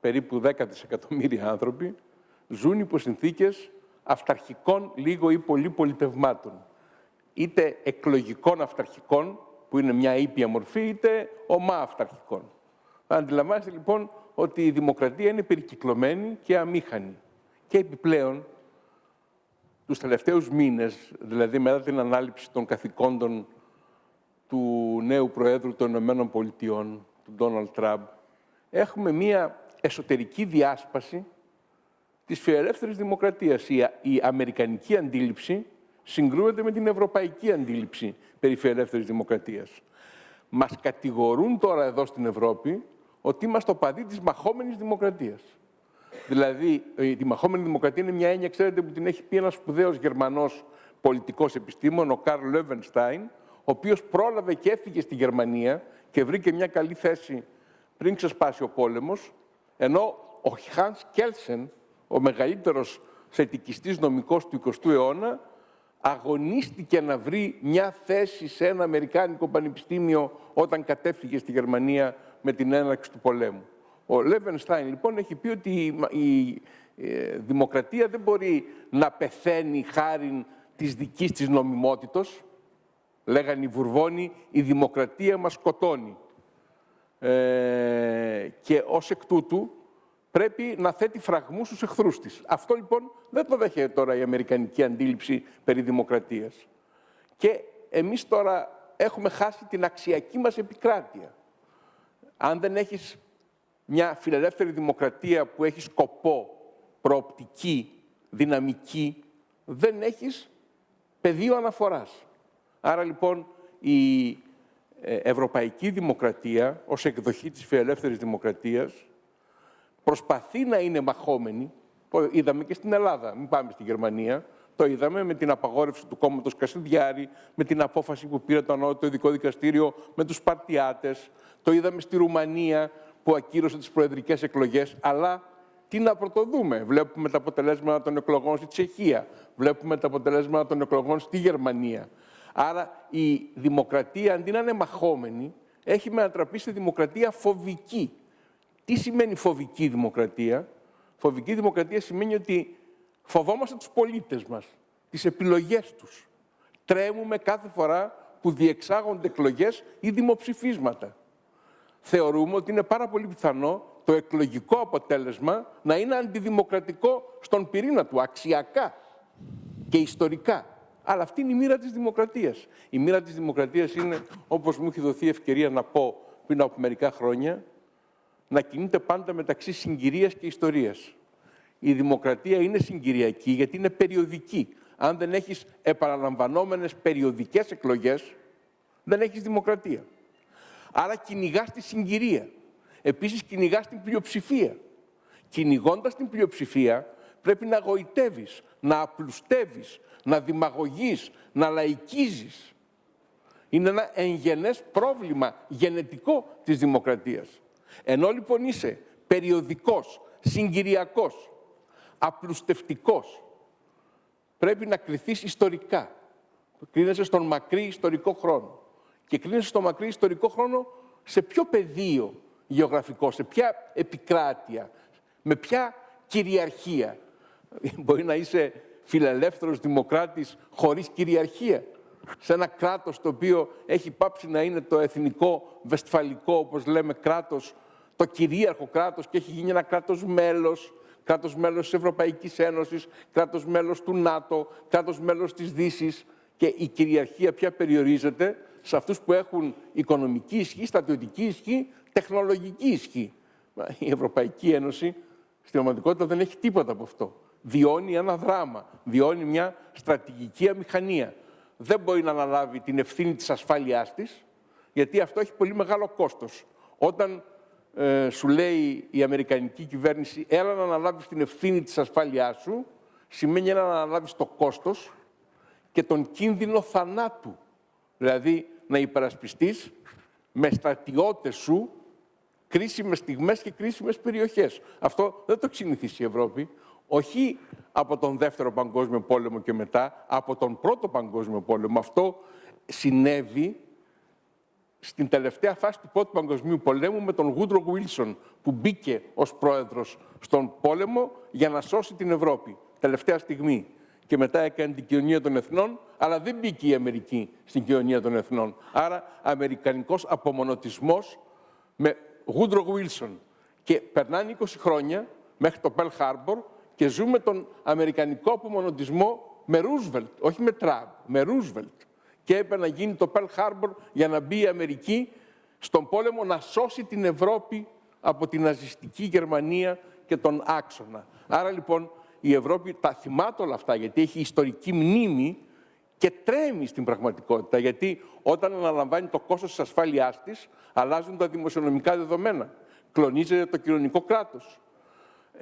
S7: περίπου 10 δισεκατομμύρια άνθρωποι, ζουν υπό συνθήκες αυταρχικών λίγο ή πολύ πολιτευμάτων. Είτε εκλογικών αυταρχικών, που είναι μια ήπια μορφή, είτε ομά αυταρχικών. Αντιλαμβάνεστε λοιπόν ότι η δημοκρατία είναι περικυκλωμένη και αμήχανη. Και επιπλέον, τους τελευταίους μήνες, δηλαδή μετά την ανάληψη των καθηκόντων του νέου Προέδρου των Ηνωμένων Πολιτειών, του Ντόναλντ Τραμπ, έχουμε μία εσωτερική διάσπαση της φιλελεύθερης δημοκρατίας. Η αμερικανική αντίληψη συγκρούεται με την ευρωπαϊκή αντίληψη περί φιλελεύθερης δημοκρατίας. Μας κατηγορούν τώρα εδώ στην Ευρώπη ότι είμαστε οπαδοί της μαχόμενης δημοκρατίας. Δηλαδή, η μαχόμενη δημοκρατία είναι μια έννοια, ξέρετε, που την έχει πει ένας σπουδαίος Γερμανός πολιτικός επιστήμον, ο Καρλ Λόβενστάιν, ο οποίος πρόλαβε και έφυγε στη Γερμανία και βρήκε μια καλή θέση πριν ξεσπάσει ο πόλεμος, ενώ ο Χάνς Κέλσεν, ο μεγαλύτερος θετικιστής νομικός του 20ου αιώνα, αγωνίστηκε να βρει μια θέση σε ένα αμερικάνικο πανεπιστήμιο όταν κατέφυγε στη Γερμανία με την έναρξη του πολέμου. Ο Λέβενστάιν λοιπόν έχει πει ότι η δημοκρατία δεν μπορεί να πεθαίνει χάριν της δικής της νομιμότητος. Λέγανε οι Βουρβόνοι, η δημοκρατία μας σκοτώνει. Και ως εκ τούτου πρέπει να θέτει φραγμούς στους εχθρούς της. Αυτό λοιπόν δεν το δέχεται τώρα η αμερικανική αντίληψη περί δημοκρατίας. Και εμείς τώρα έχουμε χάσει την αξιακή μας επικράτεια. Αν δεν έχεις μια φιλελεύθερη δημοκρατία που έχει σκοπό, προοπτική, δυναμική, δεν έχεις πεδίο αναφοράς. Άρα λοιπόν η ευρωπαϊκή δημοκρατία ως εκδοχή της φιλελεύθερης δημοκρατίας προσπαθεί να είναι μαχόμενη. Το είδαμε και στην Ελλάδα, μην πάμε στη Γερμανία. Το είδαμε με την απαγόρευση του κόμματος Κασιδιάρη, με την απόφαση που πήρε το Ανώτατο Ειδικό Δικαστήριο με τους Σπαρτιάτες. Το είδαμε στη Ρουμανία που ακύρωσε τις προεδρικές εκλογές. Αλλά τι να πρωτοδούμε. Βλέπουμε τα αποτελέσματα των εκλογών στη Τσεχία. Βλέπουμε τα αποτελέσματα των εκλογών στη Γερμανία. Άρα η δημοκρατία, αντί να είναι μαχόμενη, έχει μετατραπεί σε δημοκρατία φοβική. Τι σημαίνει φοβική δημοκρατία? Φοβική δημοκρατία σημαίνει ότι φοβόμαστε τους πολίτες μας, τις επιλογές τους. Τρέμουμε κάθε φορά που διεξάγονται εκλογές ή δημοψηφίσματα. Θεωρούμε ότι είναι πάρα πολύ πιθανό το εκλογικό αποτέλεσμα να είναι αντιδημοκρατικό στον πυρήνα του, αξιακά και ιστορικά. Αλλά αυτή είναι η μοίρα της δημοκρατίας. Η μοίρα της δημοκρατίας είναι, όπως μου έχει δοθεί ευκαιρία να πω πριν από μερικά χρόνια, να κινείται πάντα μεταξύ συγκυρίας και ιστορίας. Η δημοκρατία είναι συγκυριακή γιατί είναι περιοδική. Αν δεν έχεις επαναλαμβανόμενες περιοδικές εκλογές, δεν έχεις δημοκρατία. Άρα κυνηγάς τη συγκυρία. Επίσης κυνηγάς την πλειοψηφία. Κυνηγώντας την πλειοψηφία πρέπει να γοητεύεις, να απλουστεύεις, να δημαγωγείς, να λαϊκίζεις. Είναι ένα εγγενές πρόβλημα γενετικό της δημοκρατίας. Ενώ λοιπόν είσαι περιοδικός, συγκυριακός, απλουστευτικός, πρέπει να κριθείς ιστορικά. Κρίνεσαι στον μακρύ ιστορικό χρόνο. Και κρίνεσαι στον μακρύ ιστορικό χρόνο σε ποιο πεδίο γεωγραφικό, σε ποια επικράτεια, με ποια κυριαρχία. Μπορεί να είσαι φιλελεύθερος δημοκράτης χωρίς κυριαρχία. Σε ένα κράτος το οποίο έχει πάψει να είναι το εθνικό, βεσφαλικό, όπως λέμε, κράτος, το κυρίαρχο κράτος και έχει γίνει ένα κράτος μέλος της Ευρωπαϊκής Ένωσης, κράτος μέλος του ΝΑΤΟ, κράτος μέλος της Δύσης και η κυριαρχία πια περιορίζεται σε αυτούς που έχουν οικονομική ισχύ, στρατιωτική ισχύ, τεχνολογική ισχύ. Η Ευρωπαϊκή Ένωση στην πραγματικότητα δεν έχει τίποτα από αυτό. Βιώνει ένα δράμα, βιώνει μια στρατηγική αμηχανία. Δεν μπορεί να αναλάβει την ευθύνη της ασφάλειάς της, γιατί αυτό έχει πολύ μεγάλο κόστος. Όταν σου λέει η αμερικανική κυβέρνηση έλα να αναλάβεις την ευθύνη της ασφάλειάς σου, σημαίνει έλα να αναλάβεις το κόστος και τον κίνδυνο θανάτου. Δηλαδή να υπερασπιστείς με στρατιώτες σου κρίσιμες στιγμές και κρίσιμες περιοχές. Αυτό δεν το έχει συνηθίσει η Ευρώπη. Όχι από τον Δεύτερο Παγκόσμιο Πόλεμο και μετά, από τον Πρώτο Παγκόσμιο Πόλεμο. Αυτό συνέβη στην τελευταία φάση του Πρώτου Παγκοσμίου Πολέμου με τον Γούντρο Βίλσον, που μπήκε ως πρόεδρος στον πόλεμο για να σώσει την Ευρώπη. Τελευταία στιγμή. Και μετά έκανε την κοινωνία των εθνών, αλλά δεν μπήκε η Αμερική στην κοινωνία των εθνών. Άρα, αμερικανικός απομονωτισμός με Γούντρο Βίλσον. Και περνάνε 20 χρόνια μέχρι το Pearl Harbor και ζούμε τον αμερικανικό απομονωτισμό με Ρούσβελτ, όχι με Τραμπ, με Ρούσβελτ. Και έπρεπε να γίνει το Pearl Harbor για να μπει η Αμερική στον πόλεμο να σώσει την Ευρώπη από την ναζιστική Γερμανία και τον άξονα. Άρα λοιπόν η Ευρώπη τα θυμάται όλα αυτά, γιατί έχει ιστορική μνήμη και τρέμει στην πραγματικότητα. Γιατί όταν αναλαμβάνει το κόστος της ασφάλειάς της, αλλάζουν τα δημοσιονομικά δεδομένα. Κλονίζεται το κοινωνικό κράτος.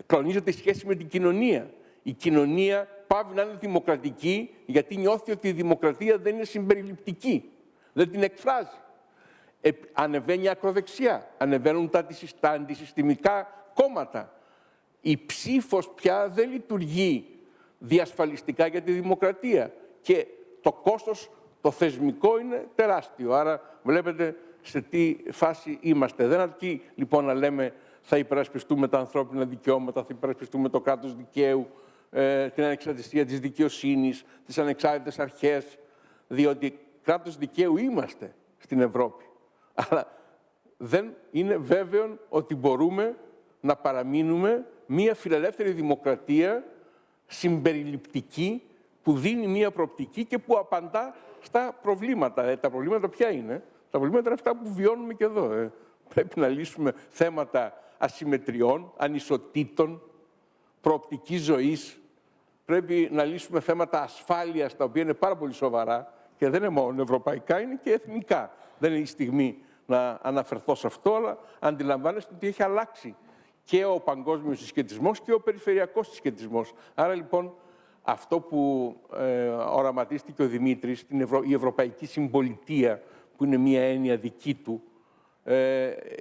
S7: Κλονίζεται η σχέση με την κοινωνία. Η κοινωνία πάβει να είναι δημοκρατική, γιατί νιώθει ότι η δημοκρατία δεν είναι συμπεριληπτική. Δεν την εκφράζει. Ανεβαίνει η ακροδεξιά. Ανεβαίνουν τα αντισυστημικά κόμματα. Η ψήφος πια δεν λειτουργεί διασφαλιστικά για τη δημοκρατία. Και το κόστος, το θεσμικό, είναι τεράστιο. Άρα βλέπετε σε τι φάση είμαστε. Δεν αρκεί λοιπόν να λέμε θα υπερασπιστούμε τα ανθρώπινα δικαιώματα, θα υπερασπιστούμε το κράτος δικαίου, την ανεξαρτησία της δικαιοσύνης, τις ανεξάρτητες αρχές, διότι κράτος δικαίου είμαστε στην Ευρώπη. Αλλά δεν είναι βέβαιο ότι μπορούμε να παραμείνουμε μία φιλελεύθερη δημοκρατία συμπεριληπτική, που δίνει μία προοπτική και που απαντά στα προβλήματα. Τα προβλήματα ποια είναι? Τα προβλήματα είναι αυτά που βιώνουμε και εδώ. Πρέπει να λύσουμε θέματα ασυμμετριών, ανισοτήτων, προοπτικής ζωής. Πρέπει να λύσουμε θέματα ασφάλειας, τα οποία είναι πάρα πολύ σοβαρά και δεν είναι μόνο ευρωπαϊκά, είναι και εθνικά. Δεν είναι η στιγμή να αναφερθώ σε αυτό, αλλά αντιλαμβάνεστε ότι έχει αλλάξει και ο παγκόσμιος συσχετισμός και ο περιφερειακός συσχετισμός. Άρα λοιπόν αυτό που οραματίστηκε ο Δημήτρης, η ευρωπαϊκή συμπολιτεία, που είναι μία έννοια δική του,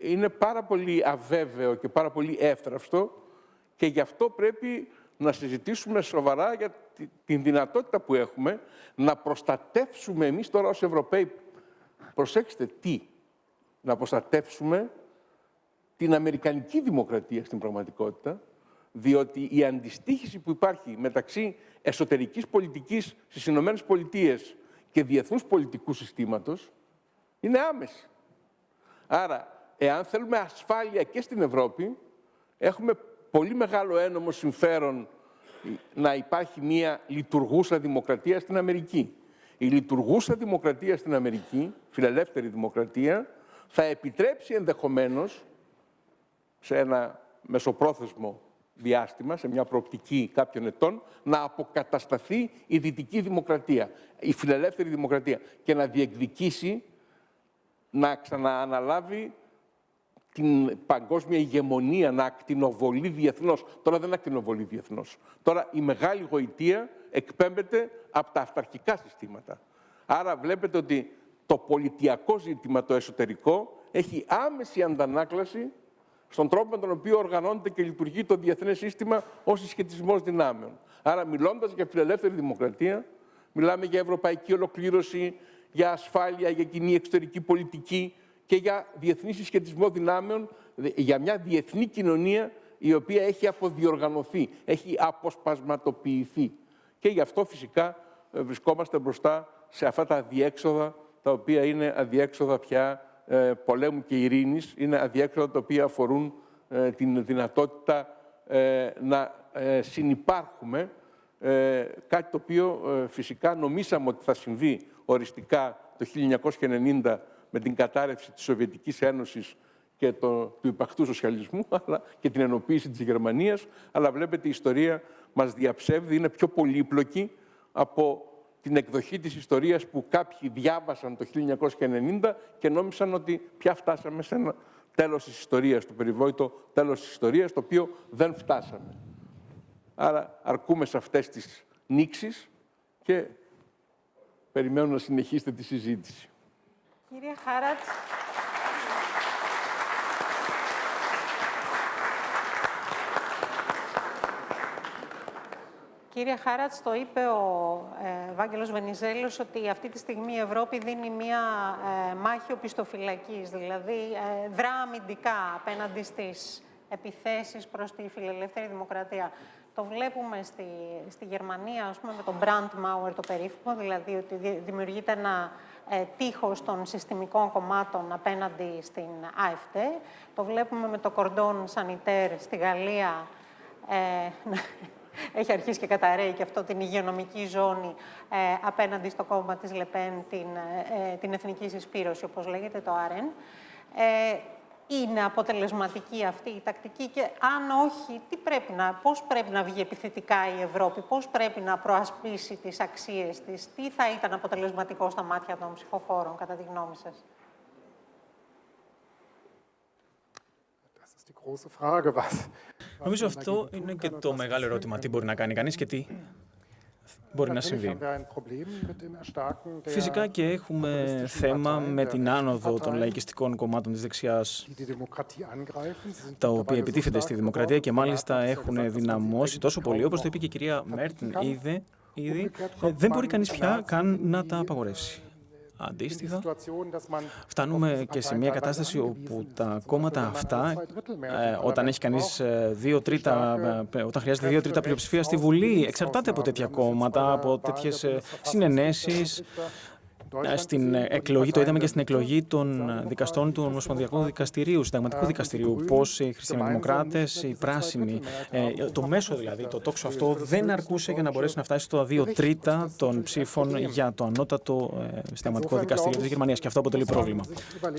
S7: είναι πάρα πολύ αβέβαιο και πάρα πολύ εύθραυστο, και γι' αυτό πρέπει να συζητήσουμε σοβαρά για την δυνατότητα που έχουμε να προστατεύσουμε εμείς τώρα ως Ευρωπαίοι. Προσέξτε τι, να προστατεύσουμε την αμερικανική δημοκρατία στην πραγματικότητα, διότι η αντιστοίχηση που υπάρχει μεταξύ εσωτερικής πολιτικής στις Ηνωμένες Πολιτείες και διεθνούς πολιτικού συστήματος είναι άμεση. Άρα, εάν θέλουμε ασφάλεια και στην Ευρώπη, έχουμε πολύ μεγάλο ένομο συμφέρον να υπάρχει μια λειτουργούσα δημοκρατία στην Αμερική. Η λειτουργούσα δημοκρατία στην Αμερική, φιλελεύθερη δημοκρατία, θα επιτρέψει ενδεχομένως σε ένα μεσοπρόθεσμο διάστημα, σε μια προοπτική κάποιων ετών, να αποκατασταθεί η δυτική δημοκρατία, η φιλελεύθερη δημοκρατία, και να διεκδικήσει να ξανααναλάβει την παγκόσμια ηγεμονία, να ακτινοβολεί διεθνώς. Τώρα δεν ακτινοβολεί διεθνώς. Τώρα η μεγάλη γοητεία εκπέμπεται από τα αυταρχικά συστήματα. Άρα βλέπετε ότι το πολιτιακό ζήτημα, το εσωτερικό, έχει άμεση αντανάκλαση στον τρόπο με τον οποίο οργανώνεται και λειτουργεί το διεθνές σύστημα ως συσχετισμός δυνάμεων. Άρα, μιλώντας για φιλελεύθερη δημοκρατία, μιλάμε για ευρωπαϊκή ολοκλήρωση, για ασφάλεια, για κοινή εξωτερική πολιτική και για διεθνή συσχετισμό δυνάμεων, για μια διεθνή κοινωνία η οποία έχει αποδιοργανωθεί, έχει αποσπασματοποιηθεί. Και γι' αυτό φυσικά βρισκόμαστε μπροστά σε αυτά τα αδιέξοδα, τα οποία είναι αδιέξοδα πια πολέμου και ειρήνης, είναι αδιέξοδα τα οποία αφορούν την δυνατότητα να συνυπάρχουμε, κάτι το οποίο φυσικά νομίσαμε ότι θα συμβεί οριστικά το 1990 με την κατάρρευση της Σοβιετικής Ένωσης και του υπαρκτού σοσιαλισμού, αλλά και την ενοποίηση της Γερμανίας. Αλλά βλέπετε, η ιστορία μας διαψεύδει, είναι πιο πολύπλοκη από την εκδοχή της ιστορίας που κάποιοι διάβασαν το 1990 και νόμισαν ότι πια φτάσαμε σε ένα τέλος της ιστορίας, το περιβόητο τέλος της ιστορίας, το οποίο δεν φτάσαμε. Άρα αρκούμε σε αυτές τις νήξεις και περιμένω να συνεχίσετε τη συζήτηση.
S6: Κύριε Χάρατς. Κύριε Χάρατς, το είπε ο Ευάγγελος Βενιζέλος ότι αυτή τη στιγμή η Ευρώπη δίνει μία μάχη οπισθοφυλακής, δηλαδή δρά αμυντικά απέναντι στις επιθέσεις προς τη φιλελεύθερη δημοκρατία. Το βλέπουμε στη Γερμανία, ας πούμε, με τον Brandmauer το περίφημο, δηλαδή ότι δημιουργείται ένα τείχος των συστημικών κομμάτων απέναντι στην AfD. Το βλέπουμε με το Cordon Sanitaire στη Γαλλία, έχει αρχίσει και καταρρέει και αυτό, την υγειονομική ζώνη απέναντι στο κόμμα της Λεπέν, την εθνική συσπήρωση, όπως λέγεται, το ΑΡΕΝ. Είναι αποτελεσματική αυτή η τακτική και αν όχι, πώς πρέπει να βγει επιθετικά η Ευρώπη, πώς πρέπει να προασπίσει τις αξίες της, τι θα ήταν αποτελεσματικό στα μάτια των ψηφοφόρων, κατά τη γνώμη σας?
S8: Νομίζω αυτό είναι και το μεγάλο ερώτημα. Τι μπορεί να κάνει κανείς και τι μπορεί να συμβεί. Φυσικά και έχουμε θέμα με την άνοδο των λαϊκιστικών κομμάτων της δεξιάς, τα οποία επιτίθενται στη δημοκρατία και μάλιστα έχουν δυναμώσει τόσο πολύ, όπως το είπε και η κυρία Μέρτεν ήδη, δεν μπορεί κανείς πια καν να τα απαγορεύσει. Αντίστοιχα, φτάνουμε και σε μια κατάσταση όπου τα κόμματα αυτά, όταν έχει κανείς όταν χρειάζεται 2/3 πλειοψηφία στη Βουλή, εξαρτάται από τέτοια κόμματα, από τέτοιες συνενέσεις. Στην εκλογή, το είδαμε και στην εκλογή των δικαστών του Ομοσπονδιακού Δικαστηρίου, Συνταγματικού Δικαστηρίου, πώς οι χριστιανοδημοκράτες, οι πράσινοι, το μέσο δηλαδή, το τόξο αυτό δεν αρκούσε για να μπορέσει να φτάσει στο 2/3 των ψήφων για το ανώτατο Συνταγματικό Δικαστήριο της Γερμανίας. Και αυτό αποτελεί πρόβλημα.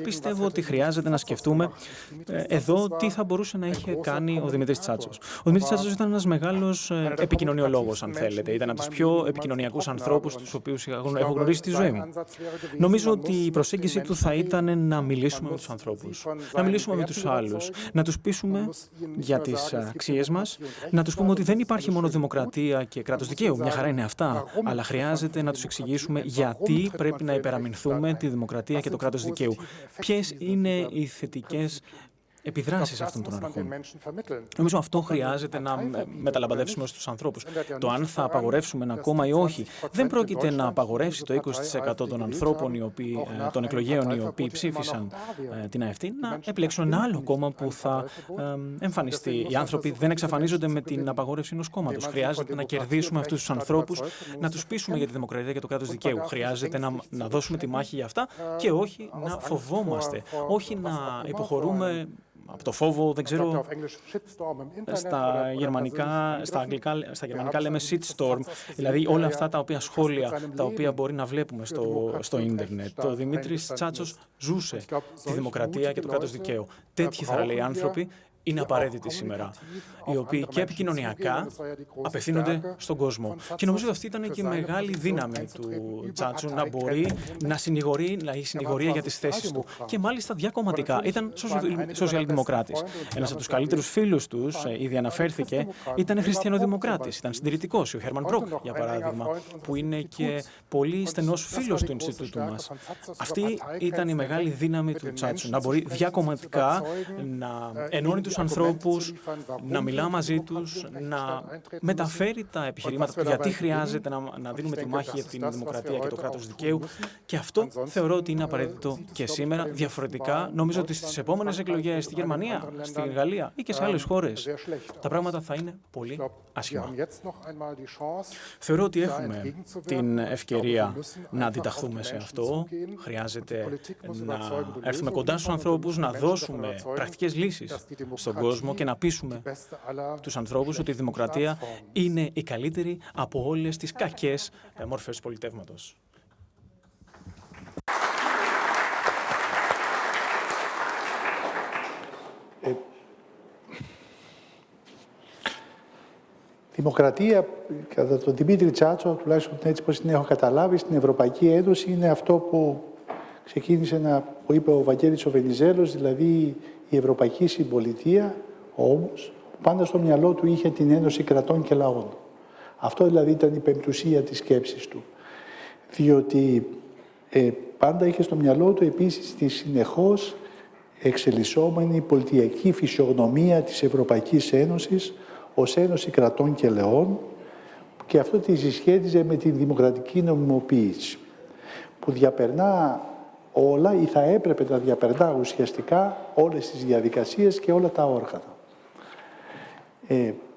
S8: Πιστεύω ότι χρειάζεται να σκεφτούμε εδώ τι θα μπορούσε να είχε κάνει ο Δημήτρης Τσάτσος. Ο Δημήτρης Τσάτσος ήταν ένας μεγάλος επικοινωνιολόγος, αν θέλετε. Ήταν από τους πιο επικοινωνιακούς ανθρώπους τους οποίους έχω γνωρίσει στη ζωή μου. Νομίζω ότι η προσέγγιση του θα ήταν να μιλήσουμε με τους ανθρώπους, να μιλήσουμε με τους άλλους, να τους πείσουμε για τις αξίες μας, να τους πούμε ότι δεν υπάρχει μόνο δημοκρατία και κράτος δικαίου, μια χαρά είναι αυτά, αλλά χρειάζεται να τους εξηγήσουμε γιατί πρέπει να υπεραμεινθούμε τη δημοκρατία και το κράτος δικαίου. Ποιες είναι οι θετικές επιδράσεις αυτών των αρχών. Νομίζω αυτό χρειάζεται να μεταλαμπαδεύσουμε στους ανθρώπους. Το αν θα απαγορεύσουμε ένα κόμμα ή όχι, δεν πρόκειται να απαγορεύσει το 20% των ανθρώπων, των εκλογέων οι οποίοι ψήφισαν την AfD, να επιλέξουν ένα άλλο κόμμα που θα εμφανιστεί. Οι άνθρωποι δεν εξαφανίζονται με την απαγόρευση ενός κόμματος. Χρειάζεται να κερδίσουμε αυτούς τους ανθρώπους, να τους πείσουμε για τη δημοκρατία και το κράτος δικαίου. Χρειάζεται να δώσουμε τη μάχη για αυτά και όχι να φοβόμαστε, όχι να υποχωρούμε από το φόβο, δεν ξέρω, στα γερμανικά λέμε shitstorm, δηλαδή όλα αυτά τα οποία σχόλια, τα οποία μπορεί να βλέπουμε στο ίντερνετ. Ο Δημήτρης Τσάτσος ζούσε τη δημοκρατία και το κράτος δικαίου. Τέτοιοι θαραλέοι άνθρωποι είναι απαραίτητοι σήμερα, οι οποίοι και επικοινωνιακά απευθύνονται στον κόσμο. Και νομίζω ότι αυτή ήταν και η μεγάλη δύναμη του Τσάτσου, να μπορεί να συνηγορεί, να έχει συνηγορία για τις θέσεις του. Και μάλιστα διακομματικά ήταν σοσιαλδημοκράτης. Ένας από τους καλύτερους φίλους τους, ήδη αναφέρθηκε, ήταν χριστιανοδημοκράτης, ήταν συντηρητικός. Ο Χέρμαν Μπροκ, για παράδειγμα, που είναι και πολύ στενός φίλος του Ινστιτούτου μας. Αυτή ήταν η μεγάλη δύναμη του Τσάτσου, να μπορεί διακομματικά να ενώνει τους ανθρώπους, να μιλά μαζί τους, να μεταφέρει τα επιχειρήματα του γιατί χρειάζεται να δίνουμε τη μάχη για την δημοκρατία και το κράτος δικαίου. Και αυτό θεωρώ ότι είναι απαραίτητο και σήμερα. Διαφορετικά, νομίζω ότι στις επόμενες εκλογές στη Γερμανία, στη Γαλλία ή και σε άλλες χώρες, τα πράγματα θα είναι πολύ άσχημα. Θεωρώ ότι έχουμε την ευκαιρία να αντιταχθούμε σε αυτό. Χρειάζεται να έρθουμε κοντά στους ανθρώπους, να δώσουμε πρακτικές λύσεις στον κόσμο και να πείσουμε τους ανθρώπους ότι η δημοκρατία είναι η καλύτερη από όλες τις κακές μορφές πολιτεύματος.
S9: Δημοκρατία, κατά τον Δημήτρη Τσάτσο, τουλάχιστον έτσι πως την έχω καταλάβει, στην Ευρωπαϊκή Ένωση είναι αυτό που ξεκίνησε που είπε ο Βαγγέλης ο Βενιζέλος, δηλαδή η Ευρωπαϊκή Συμπολιτεία, όμως, πάντα στο μυαλό του είχε την Ένωση Κρατών και Λαών. Αυτό δηλαδή ήταν η πεμπτουσία της σκέψης του. Διότι πάντα είχε στο μυαλό του επίσης τη συνεχώς εξελισσόμενη πολιτιακή φυσιογνωμία της Ευρωπαϊκής Ένωσης ως Ένωση Κρατών και Λαών, και αυτό τη συσχέτιζε με την δημοκρατική νομιμοποίηση, που διαπερνά όλα ή θα έπρεπε να διαπερνά ουσιαστικά όλες τις διαδικασίες και όλα τα όργανα.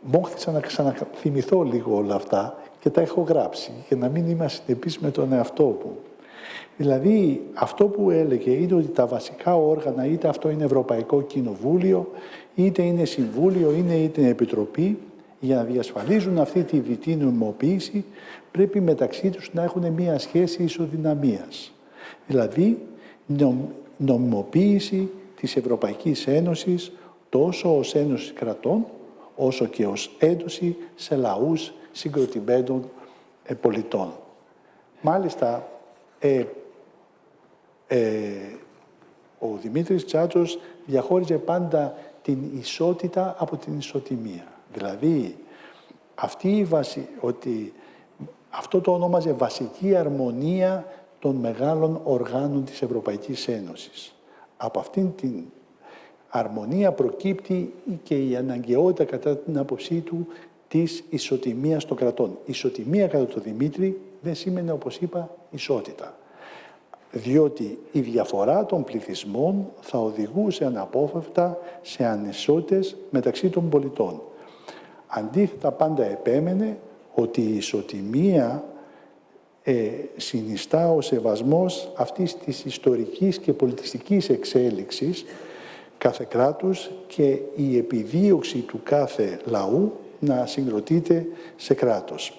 S9: Μόχθησα να ξαναθυμηθώ λίγο όλα αυτά και τα έχω γράψει για να μην είμαι ασυνεπής με τον εαυτό μου. Δηλαδή, αυτό που έλεγε είναι ότι τα βασικά όργανα, είτε αυτό είναι Ευρωπαϊκό Κοινοβούλιο, είτε είναι Συμβούλιο, είτε είναι Επιτροπή, για να διασφαλίζουν αυτή τη διτή νομιμοποίηση, πρέπει μεταξύ τους να έχουν μία σχέση ισοδυναμίας. Δηλαδή, νομιμοποίηση της Ευρωπαϊκής Ένωσης τόσο ως Ένωση Κρατών, όσο και ως έντοση σε λαούς συγκροτημένων πολιτών. Μάλιστα, ο Δημήτρης Τσάτσος διαχώριζε πάντα την ισότητα από την ισοτιμία. Δηλαδή, αυτό το ονόμαζε βασική αρμονία των μεγάλων οργάνων της Ευρωπαϊκής Ένωσης. Από αυτήν την αρμονία προκύπτει και η αναγκαιότητα, κατά την άποψή του, της ισοτιμίας των κρατών. Ισοτιμία, κατά τον Δημήτρη, δεν σήμαινε, όπως είπα, ισότητα. Διότι η διαφορά των πληθυσμών θα οδηγούσε αναπόφευκτα σε ανισότητες μεταξύ των πολιτών. Αντίθετα, πάντα επέμενε ότι η ισοτιμία συνιστά ο σεβασμός αυτής της ιστορικής και πολιτιστικής εξέλιξης κάθε κράτους και η επιδίωξη του κάθε λαού να συγκροτείται σε κράτος.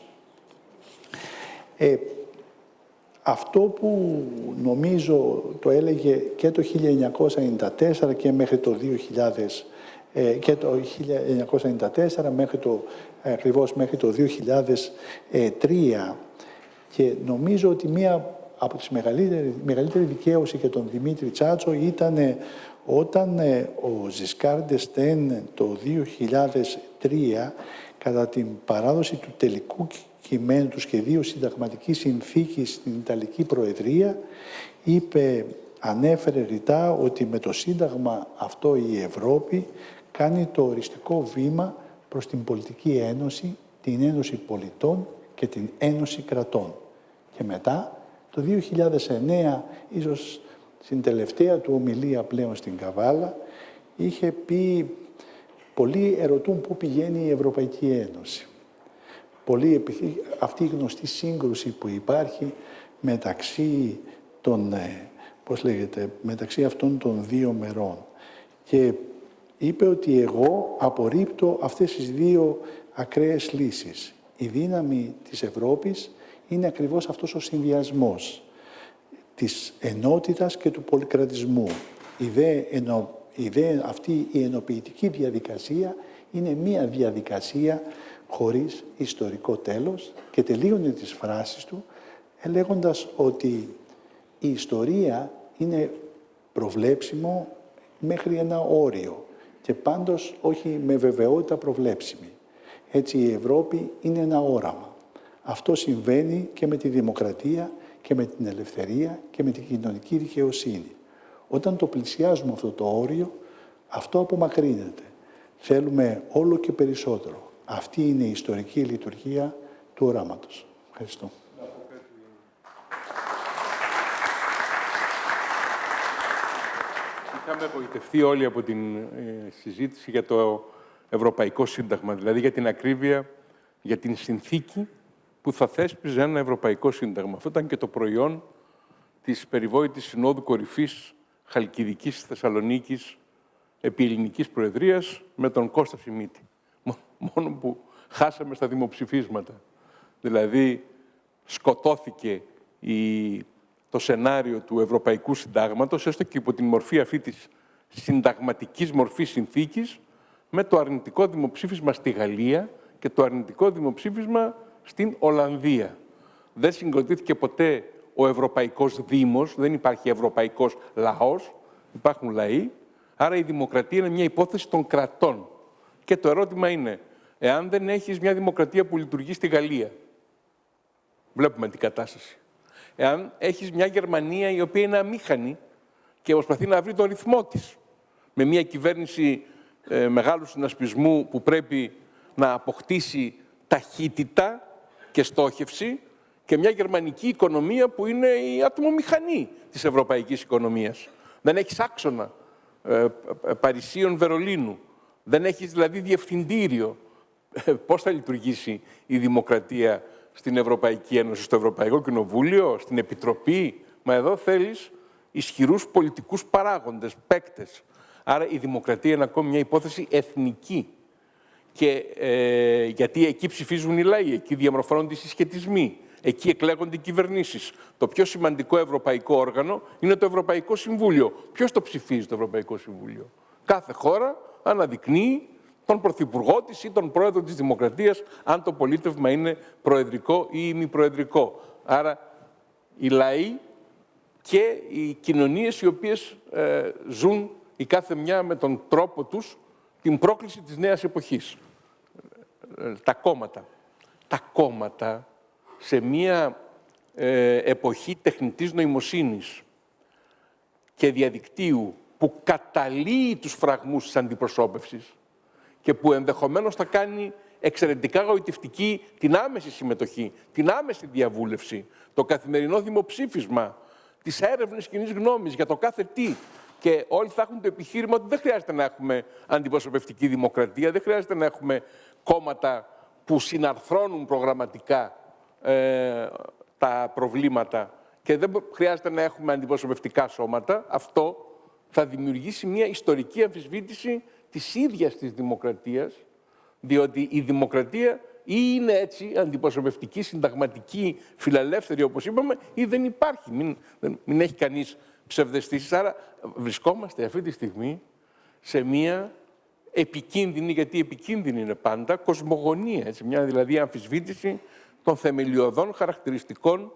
S9: Αυτό που νομίζω το έλεγε και το 1994 και μέχρι το 2000, και το 1994 ακριβώς μέχρι το 2003, και νομίζω ότι μία από τις μεγαλύτερη δικαίωση για τον Δημήτρη Τσάτσο ήταν όταν ο Ζισκάρ ντ'Εστέν το 2003, κατά την παράδοση του τελικού κειμένου του σχεδίου συνταγματικής συνθήκης στην Ιταλική Προεδρία, ανέφερε ρητά ότι με το Σύνταγμα αυτό η Ευρώπη κάνει το οριστικό βήμα προς την πολιτική ένωση, την Ένωση Πολιτών και την Ένωση Κρατών. Και μετά, το 2009, ίσως στην τελευταία του ομιλία πλέον στην Καβάλα, είχε πει: πολλοί ερωτούν πού πηγαίνει η Ευρωπαϊκή Ένωση. Αυτή η γνωστή σύγκρουση που υπάρχει μεταξύ μεταξύ αυτών των δύο μερών. Και είπε ότι εγώ απορρίπτω αυτές τις δύο ακραίες λύσεις. Η δύναμη της Ευρώπης είναι ακριβώς αυτός ο συνδυασμός της ενότητας και του πολυκρατισμού. Αυτή η ενοποιητική διαδικασία είναι μία διαδικασία χωρίς ιστορικό τέλος, και τελείωνε τις φράσεις του λέγοντας ότι η ιστορία είναι προβλέψιμο μέχρι ένα όριο και πάντως όχι με βεβαιότητα προβλέψιμη. Έτσι η Ευρώπη είναι ένα όραμα. Αυτό συμβαίνει και με τη δημοκρατία και με την ελευθερία και με την κοινωνική δικαιοσύνη. Όταν το πλησιάζουμε αυτό το όριο, αυτό απομακρύνεται. Θέλουμε όλο και περισσότερο. Αυτή είναι η ιστορική λειτουργία του οράματος. Ευχαριστώ.
S7: Είχαμε απογοητευτεί όλοι από την συζήτηση για το Ευρωπαϊκό Σύνταγμα, δηλαδή για την ακρίβεια, για την συνθήκη που θα θέσπιζε ένα Ευρωπαϊκό Σύνταγμα. Αυτό ήταν και το προϊόν της περιβόητης Συνόδου Κορυφής Χαλκιδικής Θεσσαλονίκης επί Ελληνικής Προεδρίας με τον Κώστα Σιμίτη. Μόνο που χάσαμε στα δημοψηφίσματα. Δηλαδή, σκοτώθηκε το σενάριο του Ευρωπαϊκού Συντάγματος, έστω και υπό την μορφή αυτή της συνταγματικής μορφής συνθήκης, με το αρνητικό δημοψήφισμα στη Γαλλία και το αρνητικό δημοψήφισμα στην Ολλανδία. Δεν συγκροτήθηκε ποτέ ο Ευρωπαϊκός Δήμος, δεν υπάρχει ευρωπαϊκός λαός, υπάρχουν λαοί, άρα η δημοκρατία είναι μια υπόθεση των κρατών. Και το ερώτημα είναι, εάν δεν έχεις μια δημοκρατία που λειτουργεί στη Γαλλία, βλέπουμε την κατάσταση, εάν έχεις μια Γερμανία η οποία είναι αμήχανη και προσπαθεί να βρει τον ρυθμό της, με μια κυβέρνηση μεγάλου συνασπισμού που πρέπει να αποκτήσει ταχύτητα και στόχευση, και μια γερμανική οικονομία που είναι η ατμομηχανή της ευρωπαϊκής οικονομίας. Δεν έχεις άξονα Παρισίων-Βερολίνου. Δεν έχεις δηλαδή διευθυντήριο. Πώς θα λειτουργήσει η δημοκρατία στην Ευρωπαϊκή Ένωση, στο Ευρωπαϊκό Κοινοβούλιο, στην Επιτροπή? Μα εδώ θέλεις ισχυρούς πολιτικούς παράγοντες, παίκτες. Άρα η δημοκρατία είναι ακόμη μια υπόθεση εθνική. Και γιατί εκεί ψηφίζουν οι λαοί, εκεί διαμορφώνονται οι συσχετισμοί, εκεί εκλέγονται οι κυβερνήσεις. Το πιο σημαντικό ευρωπαϊκό όργανο είναι το Ευρωπαϊκό Συμβούλιο. Ποιος το ψηφίζει το Ευρωπαϊκό Συμβούλιο? Κάθε χώρα αναδεικνύει τον πρωθυπουργό της ή τον πρόεδρο της Δημοκρατίας, αν το πολίτευμα είναι προεδρικό ή ημιπροεδρικό. Άρα οι λαοί και οι κοινωνίες οι οποίες ζουν η κάθε μια με τον τρόπο τους την πρόκληση της νέας εποχής. Τα κόμματα σε μια εποχή τεχνητής νοημοσύνης και διαδικτύου που καταλύει τους φραγμούς της αντιπροσώπευσης και που ενδεχομένως θα κάνει εξαιρετικά γοητευτική την άμεση συμμετοχή, την άμεση διαβούλευση, το καθημερινό δημοψήφισμα, τις έρευνες κοινής γνώμης για το κάθε τι. Και όλοι θα έχουν το επιχείρημα ότι δεν χρειάζεται να έχουμε αντιπροσωπευτική δημοκρατία, δεν χρειάζεται να έχουμε κόμματα που συναρθρώνουν προγραμματικά τα προβλήματα και δεν χρειάζεται να έχουμε αντιπροσωπευτικά σώματα. Αυτό θα δημιουργήσει μια ιστορική αμφισβήτηση της ίδιας της δημοκρατίας, διότι η δημοκρατία ή είναι έτσι αντιπροσωπευτική, συνταγματική, φιλελεύθερη όπως είπαμε, ή δεν υπάρχει, μην έχει κανείς ψευδαισθήσεις. Άρα βρισκόμαστε αυτή τη στιγμή σε μια επικίνδυνη, γιατί επικίνδυνη είναι πάντα, κοσμογονία, έτσι, μια δηλαδή αμφισβήτηση των θεμελιωδών χαρακτηριστικών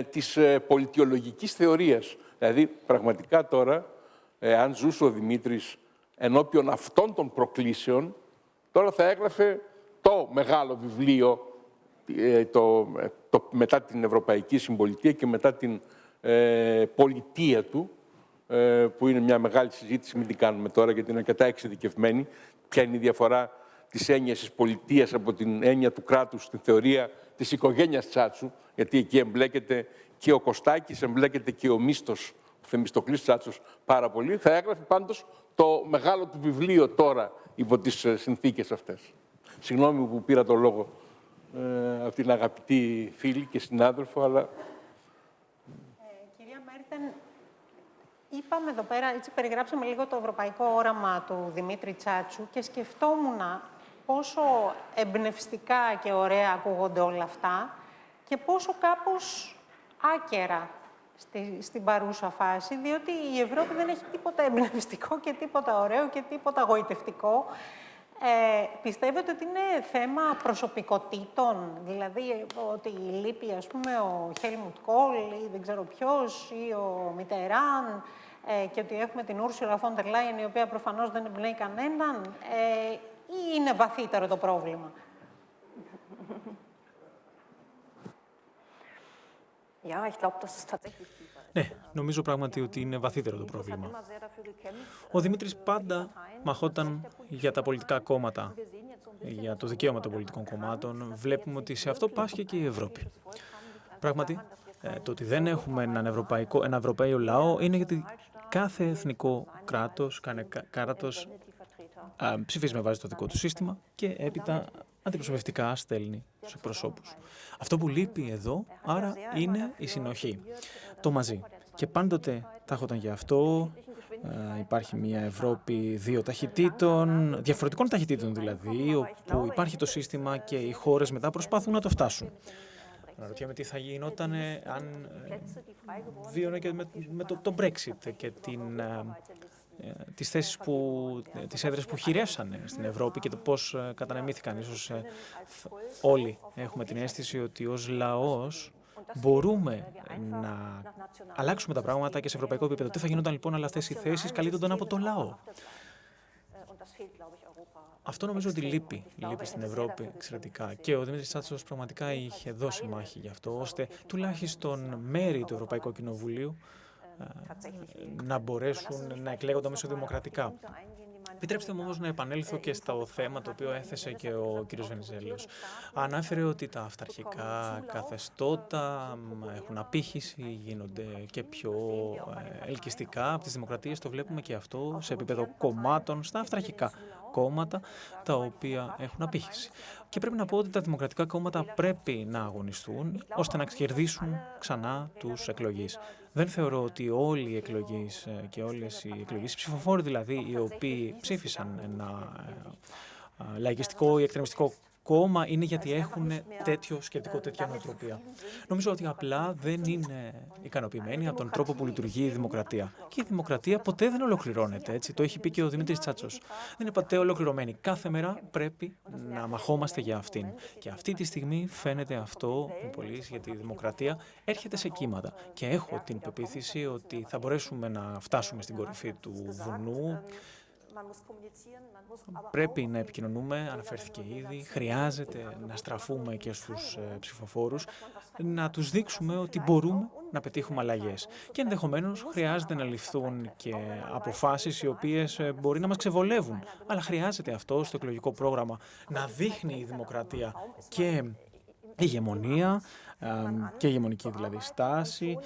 S7: της πολιτιολογικής θεωρίας. Δηλαδή, πραγματικά τώρα, αν ζούσε ο Δημήτρης ενώπιον αυτών των προκλήσεων, τώρα θα έγραφε το μεγάλο βιβλίο μετά την Ευρωπαϊκή Συμπολιτεία και μετά την πολιτεία του, που είναι μια μεγάλη συζήτηση, μην την κάνουμε τώρα γιατί είναι αρκετά εξειδικευμένη. Ποια είναι η διαφορά της έννοιας της πολιτείας από την έννοια του κράτους στην θεωρία της οικογένειας Τσάτσου, γιατί εκεί εμπλέκεται και ο Κωστάκης, εμπλέκεται και ο Μίστος, ο Θεμιστοκλής Τσάτσος πάρα πολύ. Θα έγραφε πάντως το μεγάλο του βιβλίο τώρα υπό τις συνθήκες αυτές. Συγγνώμη που πήρα το λόγο από την αγαπητή φίλη και συνάδελφο, αλλά...
S6: Κυρία Μέρτεν, είπαμε εδώ πέρα, έτσι περιγράψαμε λίγο το ευρωπαϊκό όραμα του Δημήτρη Τσάτσου και σκεφτόμουν πόσο εμπνευστικά και ωραία ακούγονται όλα αυτά και πόσο κάπως άκερα στην παρούσα φάση, διότι η Ευρώπη δεν έχει τίποτα εμπνευστικό και τίποτα ωραίο και τίποτα γοητευτικό. Πιστεύετε ότι είναι θέμα προσωπικότητων, δηλαδή ότι λείπει, ας πούμε, ο Χέλμουτ Κόλ ή δεν ξέρω ποιος ή ο Μιτεράν και ότι έχουμε την Ούρσουλα φον ντερ Λάιεν, η οποία προφανώς δεν εμπνέει κανέναν, ή είναι βαθύτερο το πρόβλημα?
S8: Ναι, νομίζω πράγματι ότι είναι βαθύτερο το πρόβλημα. Ο Δημήτρης πάντα μαχόταν για τα πολιτικά κόμματα, για το δικαίωμα των πολιτικών κομμάτων. Βλέπουμε ότι σε αυτό πάσχει και η Ευρώπη. Πράγματι, το ότι δεν έχουμε ένα ευρωπαϊκό λαό είναι γιατί κάθε εθνικό κράτος ψηφίζει με βάση το δικό του σύστημα και έπειτα αντιπροσωπευτικά στέλνει τους εκπροσώπους. Αυτό που λείπει εδώ, άρα, είναι η συνοχή, το μαζί. Και πάντοτε τάχονταν γι' αυτό. Υπάρχει μια Ευρώπη δύο ταχυτήτων, διαφορετικών ταχυτήτων δηλαδή, όπου υπάρχει το σύστημα και οι χώρες μετά προσπάθουν να το φτάσουν. Αναρωτιέμαι τι θα γινόταν αν βίωνε και με το Brexit και τις έδρες που χειρεύσανε στην Ευρώπη και το πώς κατανεμήθηκαν. Ίσως όλοι έχουμε την αίσθηση ότι ως λαός μπορούμε να αλλάξουμε τα πράγματα και σε ευρωπαϊκό επίπεδο. Τι θα γινόταν λοιπόν αν αυτές οι θέσεις καλύπτονταν από το λαό? Αυτό νομίζω ότι λείπει στην Ευρώπη εξαιρετικά. Και ο Δημήτρης Τσάτσος πραγματικά είχε δώσει μάχη γι' αυτό, ώστε τουλάχιστον μέρη του Ευρωπαϊκού Κοινοβουλίου να μπορέσουν να εκλέγονται μεσοδημοκρατικά. Επιτρέψτε μου όμως να επανέλθω και στο θέμα το οποίο έθεσε και ο κ. Βενιζέλος. Ανάφερε ότι τα αυταρχικά καθεστώτα έχουν απήχηση, γίνονται και πιο ελκυστικά από τις δημοκρατίες. Το βλέπουμε και αυτό σε επίπεδο κομμάτων, στα αυταρχικά κόμματα, τα οποία έχουν απήχηση. Και πρέπει να πω ότι τα δημοκρατικά κόμματα πρέπει να αγωνιστούν ώστε να κερδίσουν ξανά τους εκλογείς. Δεν θεωρώ ότι όλοι οι εκλογείς και όλες οι εκλογείς, ψηφοφόροι δηλαδή, οι οποίοι ψήφισαν ένα λαϊκιστικό ή εκτρεμιστικό κόμμα, είναι γιατί έχουν τέτοιο σκεπτικό, τέτοια νοοτροπία. Νομίζω ότι απλά δεν είναι ικανοποιημένοι από τον τρόπο που λειτουργεί η δημοκρατία. Και η δημοκρατία ποτέ δεν ολοκληρώνεται, έτσι. Το έχει πει και ο Δημήτρης Τσάτσος. Δεν είναι ποτέ ολοκληρωμένη. Κάθε μέρα πρέπει να μαχόμαστε για αυτήν. Και αυτή τη στιγμή φαίνεται αυτό που πολύ, γιατί η δημοκρατία έρχεται σε κύματα. Και έχω την πεποίθηση ότι θα μπορέσουμε να φτάσουμε στην κορυφή του βουνού. Πρέπει να επικοινωνούμε, αναφέρθηκε ήδη, χρειάζεται να στραφούμε και στους ψηφοφόρους, να τους δείξουμε ότι μπορούμε να πετύχουμε αλλαγές. Και ενδεχομένως χρειάζεται να ληφθούν και αποφάσεις οι οποίες μπορεί να μας ξεβολεύουν. Αλλά χρειάζεται αυτό στο εκλογικό πρόγραμμα να δείχνει η δημοκρατία και ηγεμονία, και ηγεμονική δηλαδή στάση,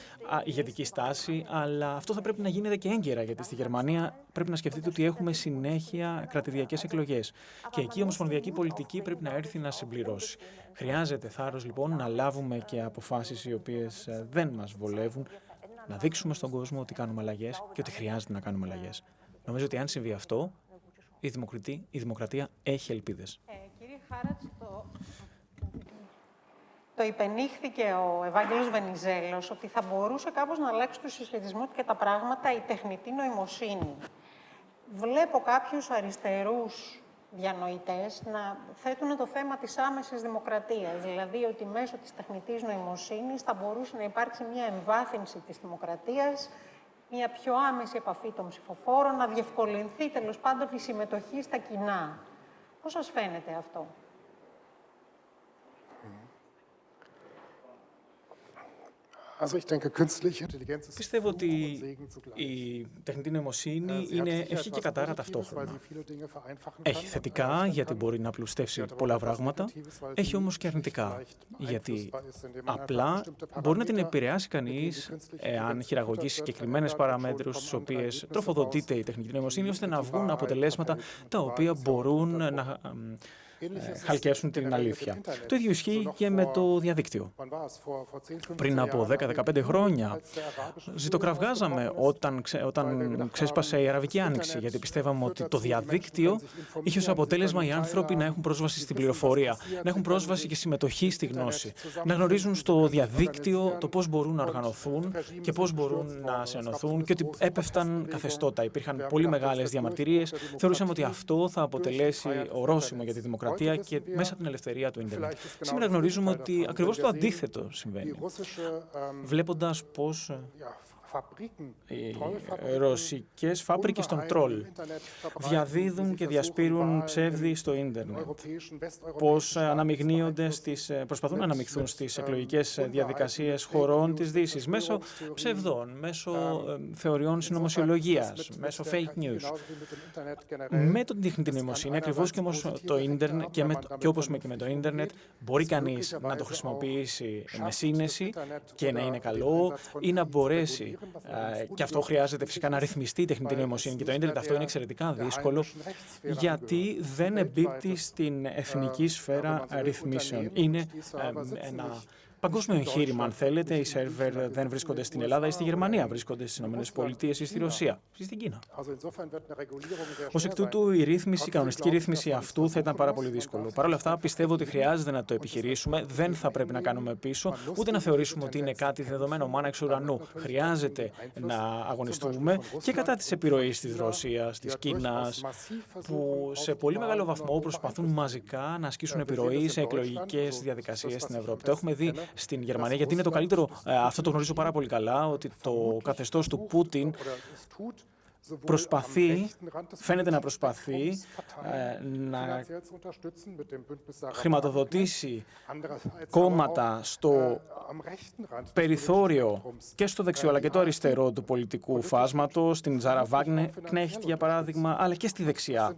S8: ηγετική στάση, αλλά αυτό θα πρέπει να γίνεται και έγκαιρα, γιατί στη Γερμανία πρέπει να σκεφτείτε ότι έχουμε συνέχεια κρατηδιακές εκλογές. Και εκεί η ομοσπονδιακή πολιτική πρέπει να έρθει να συμπληρώσει. Χρειάζεται θάρρος λοιπόν να λάβουμε και αποφάσεις οι οποίες δεν μας βολεύουν, να δείξουμε στον κόσμο ότι κάνουμε αλλαγές και ότι χρειάζεται να κάνουμε αλλαγές. Νομίζω ότι αν συμβεί αυτό, η δημοκρατία έχει ελπίδες.
S6: Κύριε Χάρατς, το υπενήχθηκε ο Ευάγγελος Βενιζέλος ότι θα μπορούσε κάπως να αλλάξει τους συσχετισμούς και τα πράγματα η τεχνητή νοημοσύνη. Βλέπω κάποιους αριστερούς διανοητές να θέτουν το θέμα της άμεσης δημοκρατίας, δηλαδή ότι μέσω της τεχνητής νοημοσύνης θα μπορούσε να υπάρξει μια εμβάθυνση της δημοκρατίας, μια πιο άμεση επαφή των ψηφοφόρων, να διευκολυνθεί τέλος πάντων η συμμετοχή στα κοινά. Πώς σας φαίνεται αυτό?
S8: Πιστεύω ότι η τεχνητή νοημοσύνη είναι ευχή και κατάρα ταυτόχρονα. Έχει θετικά, γιατί μπορεί να πλουστεύσει πολλά πράγματα, έχει όμως και αρνητικά, γιατί απλά μπορεί να την επηρεάσει κανείς εάν χειραγωγήσει συγκεκριμένες παραμέτρους στις οποίες τροφοδοτείται η τεχνητή νοημοσύνη, ώστε να βγουν αποτελέσματα τα οποία μπορούν να χαλκέσουν την αλήθεια. Το ίδιο ισχύει και με το διαδίκτυο. Πριν από 10-15 χρόνια ζητοκραυγάζαμε όταν ξέσπασε η Αραβική Άνοιξη, γιατί πιστεύαμε ότι το διαδίκτυο είχε ως αποτέλεσμα οι άνθρωποι να έχουν πρόσβαση στην πληροφορία, να έχουν πρόσβαση και συμμετοχή στη γνώση, να γνωρίζουν στο διαδίκτυο το πώς μπορούν να οργανωθούν και πώς μπορούν να συνενωθούν και ότι έπεφταν καθεστώτα. Υπήρχαν πολύ μεγάλες διαμαρτυρίες. Θεωρούσαμε ότι αυτό θα αποτελέσει ορόσημο για τη δημοκρατία και μέσα από την ελευθερία του ίντερνετ. Σήμερα γνωρίζουμε ότι ακριβώς το αντίθετο συμβαίνει. Βλέποντας πώς οι ρωσικές φάμπρικες των τρόλ διαδίδουν και διασπείρουν ψεύδι στο ίντερνετ, πώς προσπαθούν να αναμειχθούν στις εκλογικές διαδικασίες χωρών της Δύσης μέσω ψευδών, μέσω θεωριών συνωμοσιολογίας, μέσω fake news. Με την τεχνητή νοημοσύνη, ακριβώς και όμως το ίντερνετ και όπως και με το ίντερνετ, μπορεί κανείς να το χρησιμοποιήσει με σύνεση και να είναι καλό ή να μπορέσει. Και αυτό χρειάζεται φυσικά να ρυθμιστεί η τεχνητή νοημοσύνη και το ίντερνετ. Αυτό είναι εξαιρετικά δύσκολο, γιατί δεν εμπίπτει στην εθνική σφαίρα ρυθμίσεων. Είναι ένα παγκόσμιο εγχείρημα, αν θέλετε. Οι σερβερ δεν βρίσκονται στην Ελλάδα ή στη Γερμανία, βρίσκονται στις ΗΠΑ ή στη Ρωσία ή στην Κίνα. Ως εκ τούτου, η κανονιστική ρύθμιση αυτού θα ήταν πάρα πολύ δύσκολο. Παρ' όλα αυτά, πιστεύω ότι χρειάζεται να το επιχειρήσουμε. Δεν θα πρέπει να κάνουμε πίσω, ούτε να θεωρήσουμε ότι είναι κάτι δεδομένο μάνα εξ ουρανού. Χρειάζεται να αγωνιστούμε και κατά της επιρροής της Ρωσίας, της Κίνας, που σε πολύ μεγάλο βαθμό προσπαθούν μαζικά να ασκήσουν επιρροή σε εκλογικές διαδικασίες στην Ευρώπη. Το έχουμε δει στην Γερμανία, γιατί είναι το καλύτερο, αυτό το γνωρίζω πάρα πολύ καλά, ότι το καθεστώς του Πούτιν φαίνεται να προσπαθεί να χρηματοδοτήσει κόμματα στο περιθώριο και στο δεξιό αλλά και το αριστερό του πολιτικού φάσματος, στην Ζάρα Βάγκνεχτ για παράδειγμα, αλλά και στη δεξιά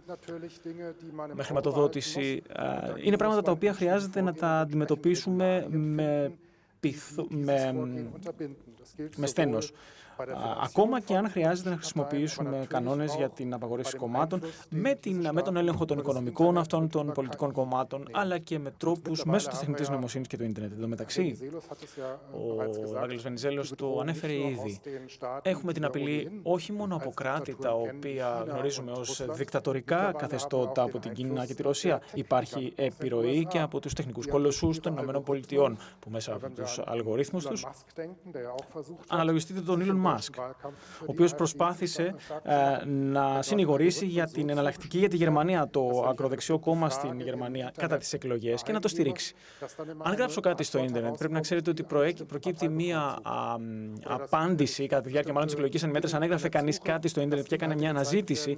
S8: με χρηματοδότηση. Είναι πράγματα τα οποία χρειάζεται να τα αντιμετωπίσουμε με στένος. Ακόμα και αν χρειάζεται να χρησιμοποιήσουμε κανόνες για την απαγόρευση κομμάτων, με τον έλεγχο των οικονομικών αυτών των πολιτικών κομμάτων, αλλά και με τρόπους μέσω της τεχνητής νοημοσύνης και του ίντερνετ. Εν τω μεταξύ, ο Άγγελος Βενιζέλος το ανέφερε ήδη. Έχουμε την απειλή όχι μόνο από κράτη τα οποία γνωρίζουμε ως δικτατορικά καθεστώτα από την Κίνα και τη Ρωσία. Υπάρχει επιρροή και από τους τεχνικούς κολοσσούς των ΗΠΑ, που μέσα από τους αλγορίθμους τους αναλογιστείτε τον Elon Musk, ο οποίος προσπάθησε να συνηγορήσει για την εναλλακτική για τη Γερμανία, το ακροδεξιό κόμμα στην Γερμανία, κατά τις εκλογές και να το στηρίξει. Αν γράψω κάτι στο ίντερνετ, πρέπει να ξέρετε ότι προκύπτει μία απάντηση κατά τη διάρκεια μάλλον της εκλογικής ανημέτρησης. Αν έγραφε κανείς κάτι στο ίντερνετ και έκανε μια αναζήτηση,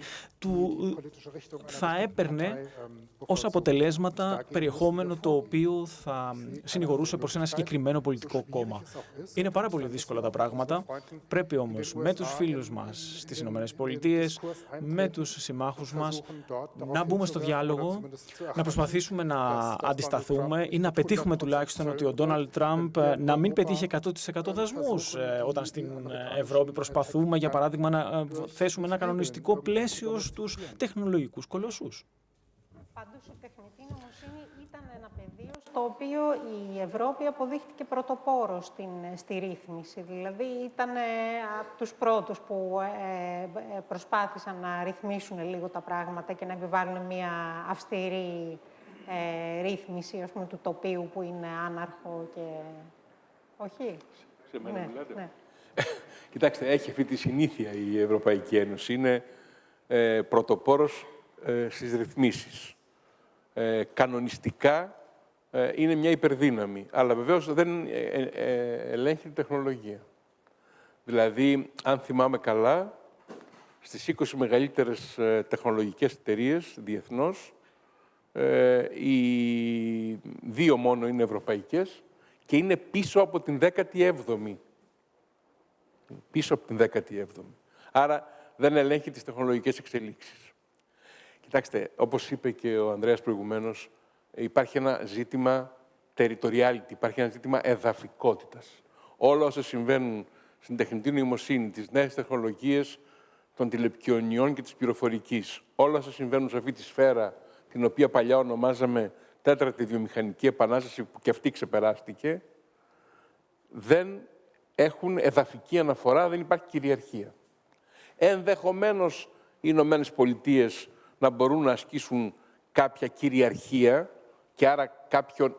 S8: θα έπαιρνε ως αποτελέσματα περιεχόμενο το οποίο θα συνηγορούσε προς ένα συγκεκριμένο πολιτικό κόμμα. Είναι πάρα πολύ δύσκολα τα πράγματα. Πρέπει όμως με τους φίλους μας στις ΗΠΑ, με τους συμμάχους μας, να μπούμε στο διάλογο, να προσπαθήσουμε να αντισταθούμε ή να πετύχουμε τουλάχιστον ότι ο Ντόναλντ Τραμπ να μην πετύχει 100% δασμούς όταν στην Ευρώπη προσπαθούμε, για παράδειγμα, να θέσουμε ένα κανονιστικό πλαίσιο στους τεχνολογικούς κολοσσούς.
S6: Πάντως, η τεχνητή νοημοσύνη ήταν ένα πεδίο στο οποίο η Ευρώπη αποδείχτηκε πρωτοπόρο στη ρύθμιση. Δηλαδή, ήταν από τους πρώτους που προσπάθησαν να ρυθμίσουν λίγο τα πράγματα και να επιβάλλουν μια αυστηρή ρύθμιση, ας πούμε, του τοπίου που είναι άναρχο και... Όχι.
S7: Σε μένα μιλάτε. Ναι. Κοιτάξτε, έχει αυτή τη συνήθεια η Ευρωπαϊκή Ένωση. Είναι πρωτοπόρος στις ρυθμίσεις. Κανονιστικά είναι μια υπερδύναμη, αλλά βεβαίως δεν ελέγχει την τεχνολογία. Δηλαδή, αν θυμάμαι καλά, στις 20 μεγαλύτερες τεχνολογικές εταιρείες διεθνώς, οι 2 μόνο είναι ευρωπαϊκές και είναι πίσω από την 17η. Πίσω από την 17η. Άρα δεν ελέγχει τις τεχνολογικές εξελίξεις. Κοιτάξτε, όπως είπε και ο Ανδρέας προηγουμένως, υπάρχει ένα ζήτημα territoriality, υπάρχει ένα ζήτημα εδαφικότητας. Όλα όσα συμβαίνουν στην τεχνητή νοημοσύνη, τις νέες τεχνολογίες των τηλεπικοινωνιών και της πληροφορικής, όλα όσα συμβαίνουν σε αυτή τη σφαίρα, την οποία παλιά ονομάζαμε 4η βιομηχανική επανάσταση, που και αυτή ξεπεράστηκε, δεν έχουν εδαφική αναφορά, δεν υπάρχει κυριαρχία. Ενδεχομένως οι Ηνωμένες Πολιτείες να μπορούν να ασκήσουν κάποια κυριαρχία και άρα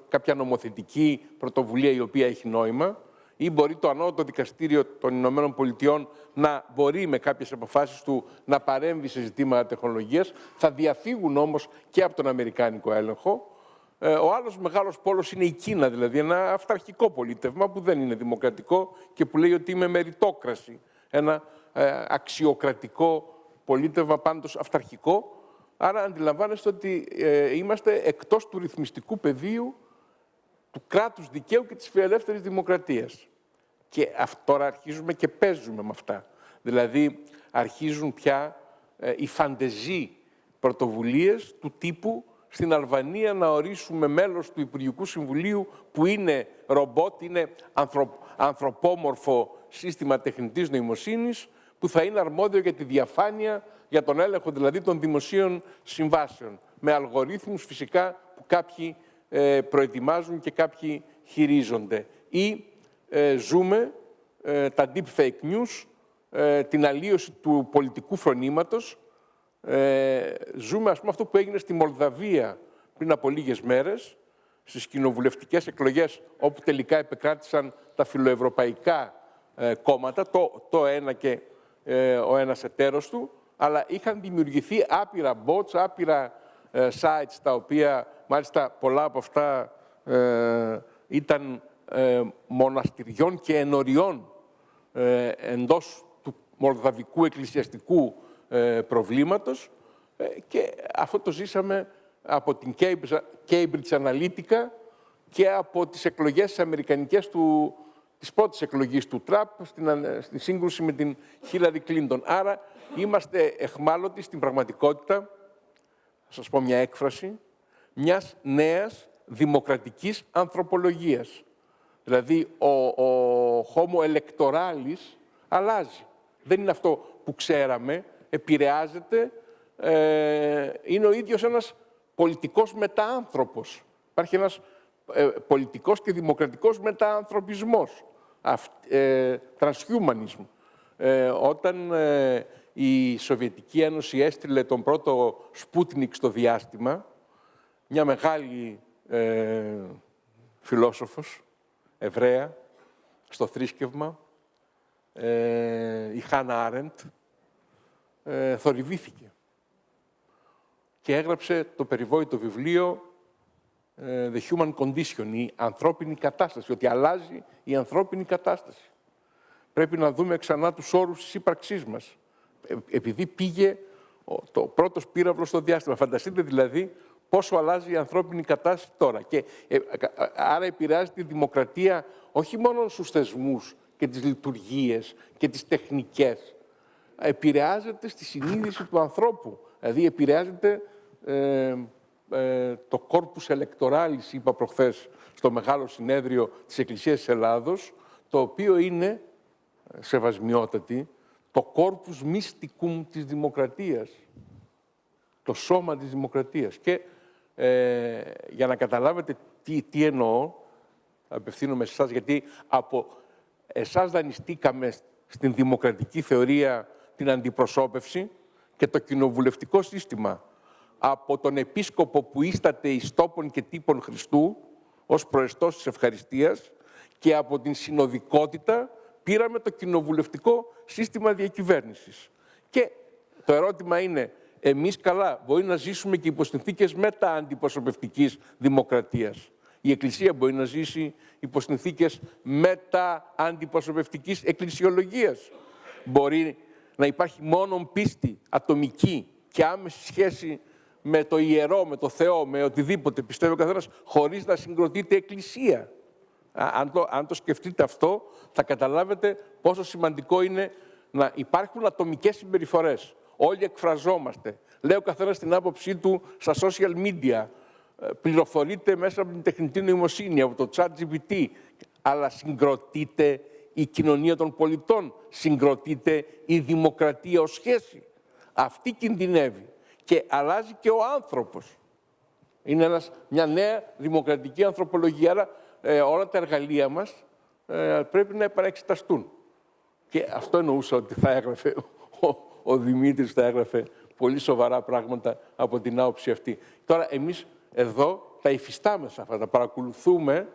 S7: κάποια νομοθετική πρωτοβουλία η οποία έχει νόημα, ή μπορεί το Ανώτατο Δικαστήριο των Ηνωμένων Πολιτειών να μπορεί με κάποιες αποφάσεις του να παρέμβει σε ζητήματα τεχνολογίας, θα διαφύγουν όμως και από τον αμερικάνικο έλεγχο. Ο άλλος μεγάλος πόλος είναι η Κίνα, δηλαδή ένα αυταρχικό πολίτευμα που δεν είναι δημοκρατικό και που λέει ότι είμαι μεριτόκραση, ένα αξιοκρατικό πολίτευμα πάντως αυταρχικό. Άρα αντιλαμβάνεστε ότι είμαστε εκτός του ρυθμιστικού πεδίου του κράτους δικαίου και της φιλελεύθερης δημοκρατίας. Και τώρα αρχίζουμε και παίζουμε με αυτά. Δηλαδή αρχίζουν πια οι φαντεζή πρωτοβουλίες του τύπου στην Αλβανία να ορίσουμε μέλος του Υπουργικού Συμβουλίου που είναι ρομπότ, είναι ανθρωπόμορφο σύστημα τεχνητής νοημοσύνης, που θα είναι αρμόδιο για τη διαφάνεια, για τον έλεγχο δηλαδή των δημοσίων συμβάσεων. Με αλγορίθμους φυσικά που κάποιοι προετοιμάζουν και κάποιοι χειρίζονται. ή ζούμε τα deep fake news, την αλλίωση του πολιτικού φρονήματος. Ζούμε, ας πούμε, αυτό που έγινε στη Μολδαβία πριν από λίγες μέρες, στις κοινοβουλευτικές εκλογές, όπου τελικά επεκράτησαν τα φιλοευρωπαϊκά κόμματα, το ένα και ο ένας εταίρος του, αλλά είχαν δημιουργηθεί άπειρα bots, άπειρα sites, τα οποία, μάλιστα, πολλά από αυτά ήταν μοναστηριών και ενωριών εντός του μολδαβικού εκκλησιαστικού προβλήματος, και αυτό το ζήσαμε από την Cambridge Analytica και από τις εκλογές αμερικανικές της πρώτης εκλογής του Τραμπ στη σύγκρουση με την Χίλαρι Κλίντον. Άρα είμαστε εχμάλωτοι στην πραγματικότητα, θα σας πω μια έκφραση, μιας νέας δημοκρατικής ανθρωπολογίας. Δηλαδή ο Homo electoralis αλλάζει. Δεν είναι αυτό που ξέραμε, επηρεάζεται, είναι ο ίδιος ένας πολιτικός μετάανθρωπος. Υπάρχει ένας πολιτικός και δημοκρατικός μεταανθρωπισμός, transhumanism. Όταν η Σοβιετική Ένωση έστειλε τον πρώτο Σπούτνικ στο διάστημα, μια μεγάλη φιλόσοφος, Εβραία, στο θρήσκευμα, η Χάνα Άρεντ, θορυβήθηκε και έγραψε το περιβόητο βιβλίο The Human Condition, η ανθρώπινη κατάσταση, ότι αλλάζει η ανθρώπινη κατάσταση. Πρέπει να δούμε ξανά τους όρους της ύπαρξής μας, επειδή πήγε το πρώτος πύραυλος στο διάστημα. Φανταστείτε δηλαδή πόσο αλλάζει η ανθρώπινη κατάσταση τώρα. Και άρα επηρεάζει τη δημοκρατία όχι μόνο στους θεσμούς και τις λειτουργίες και τις τεχνικές. Επηρεάζεται στη συνείδηση του ανθρώπου. Δηλαδή επηρεάζεται το corpus electoralis, είπα προχθές στο Μεγάλο Συνέδριο της Εκκλησίας της Ελλάδος, το οποίο είναι, σεβασμιότατη, το corpus mysticum της δημοκρατίας. Το σώμα της δημοκρατίας. Και για να καταλάβετε τι εννοώ, απευθύνομαι σε εσάς, γιατί από εσάς δανειστήκαμε στην δημοκρατική θεωρία την αντιπροσώπευση και το κοινοβουλευτικό σύστημα, από τον επίσκοπο που ίσταται εις τόπων και τύπων Χριστού, ως προεστός της ευχαριστίας, και από την συνοδικότητα πήραμε το κοινοβουλευτικό σύστημα διακυβέρνησης. Και το ερώτημα είναι, εμείς καλά μπορεί να ζήσουμε και υπό συνθήκες μετα-αντιπροσωπευτικής δημοκρατίας. Η Εκκλησία μπορεί να ζήσει υπό συνθήκες μετα-αντιπροσωπευτικής εκκλησιολογίας. Μπορεί να υπάρχει μόνο πίστη ατομική και άμεση σχέση με το ιερό, με το Θεό, με οτιδήποτε πιστεύει ο καθένας, χωρίς να συγκροτείται εκκλησία. Αν το σκεφτείτε αυτό, θα καταλάβετε πόσο σημαντικό είναι να υπάρχουν ατομικές συμπεριφορές. Όλοι εκφραζόμαστε. Λέει ο καθένας την άποψή του στα social media. Πληροφορείται μέσα από την τεχνητή νοημοσύνη, από το ChatGPT. Αλλά συγκροτείται η κοινωνία των πολιτών. Συγκροτείται η δημοκρατία ως σχέση. Αυτή κινδυνεύει. Και αλλάζει και ο άνθρωπος. Είναι μια νέα δημοκρατική ανθρωπολογία. Άρα όλα τα εργαλεία μας πρέπει να επαναεξεταστούν. Και αυτό εννοούσα ότι θα έγραφε ο Δημήτρης, θα έγραφε πολύ σοβαρά πράγματα από την άποψη αυτή. Τώρα εμείς εδώ τα υφιστάμεθα αυτά, τα παρακολουθούμε.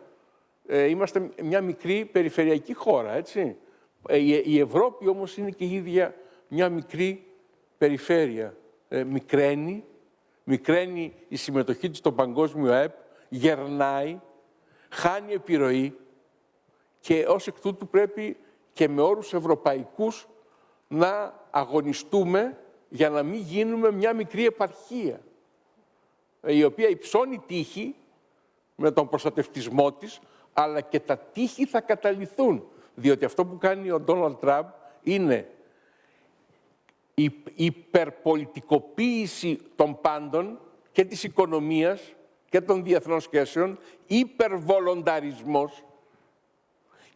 S7: Είμαστε μια μικρή περιφερειακή χώρα, έτσι. Η Ευρώπη όμως είναι και η ίδια μια μικρή περιφέρεια. Μικραίνει η συμμετοχή της στο παγκόσμιο ΑΕΠ, γερνάει, χάνει επιρροή και ως εκ τούτου πρέπει και με όρους ευρωπαϊκούς να αγωνιστούμε για να μην γίνουμε μια μικρή επαρχία, η οποία υψώνει τείχη με τον προστατευτισμό της, αλλά και τα τείχη θα καταλυθούν. Διότι αυτό που κάνει ο Ντόναλντ Τραμπ είναι η υπερπολιτικοποίηση των πάντων και της οικονομίας και των διεθνών σχέσεων, υπερβολονταρισμός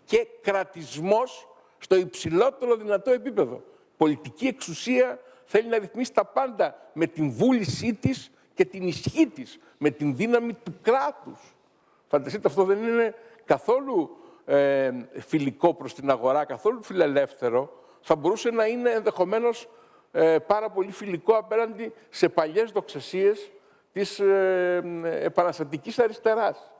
S7: και κρατισμός στο υψηλότερο δυνατό επίπεδο. Πολιτική εξουσία θέλει να ρυθμίσει τα πάντα με την βούλησή της και την ισχύ της, με την δύναμη του κράτους. Φανταστείτε, αυτό δεν είναι καθόλου φιλικό προς την αγορά, καθόλου φιλελεύθερο, θα μπορούσε να είναι ενδεχομένως πάρα πολύ φιλικό απέναντι σε παλιές δοξασίες της επαναστατικής αριστεράς.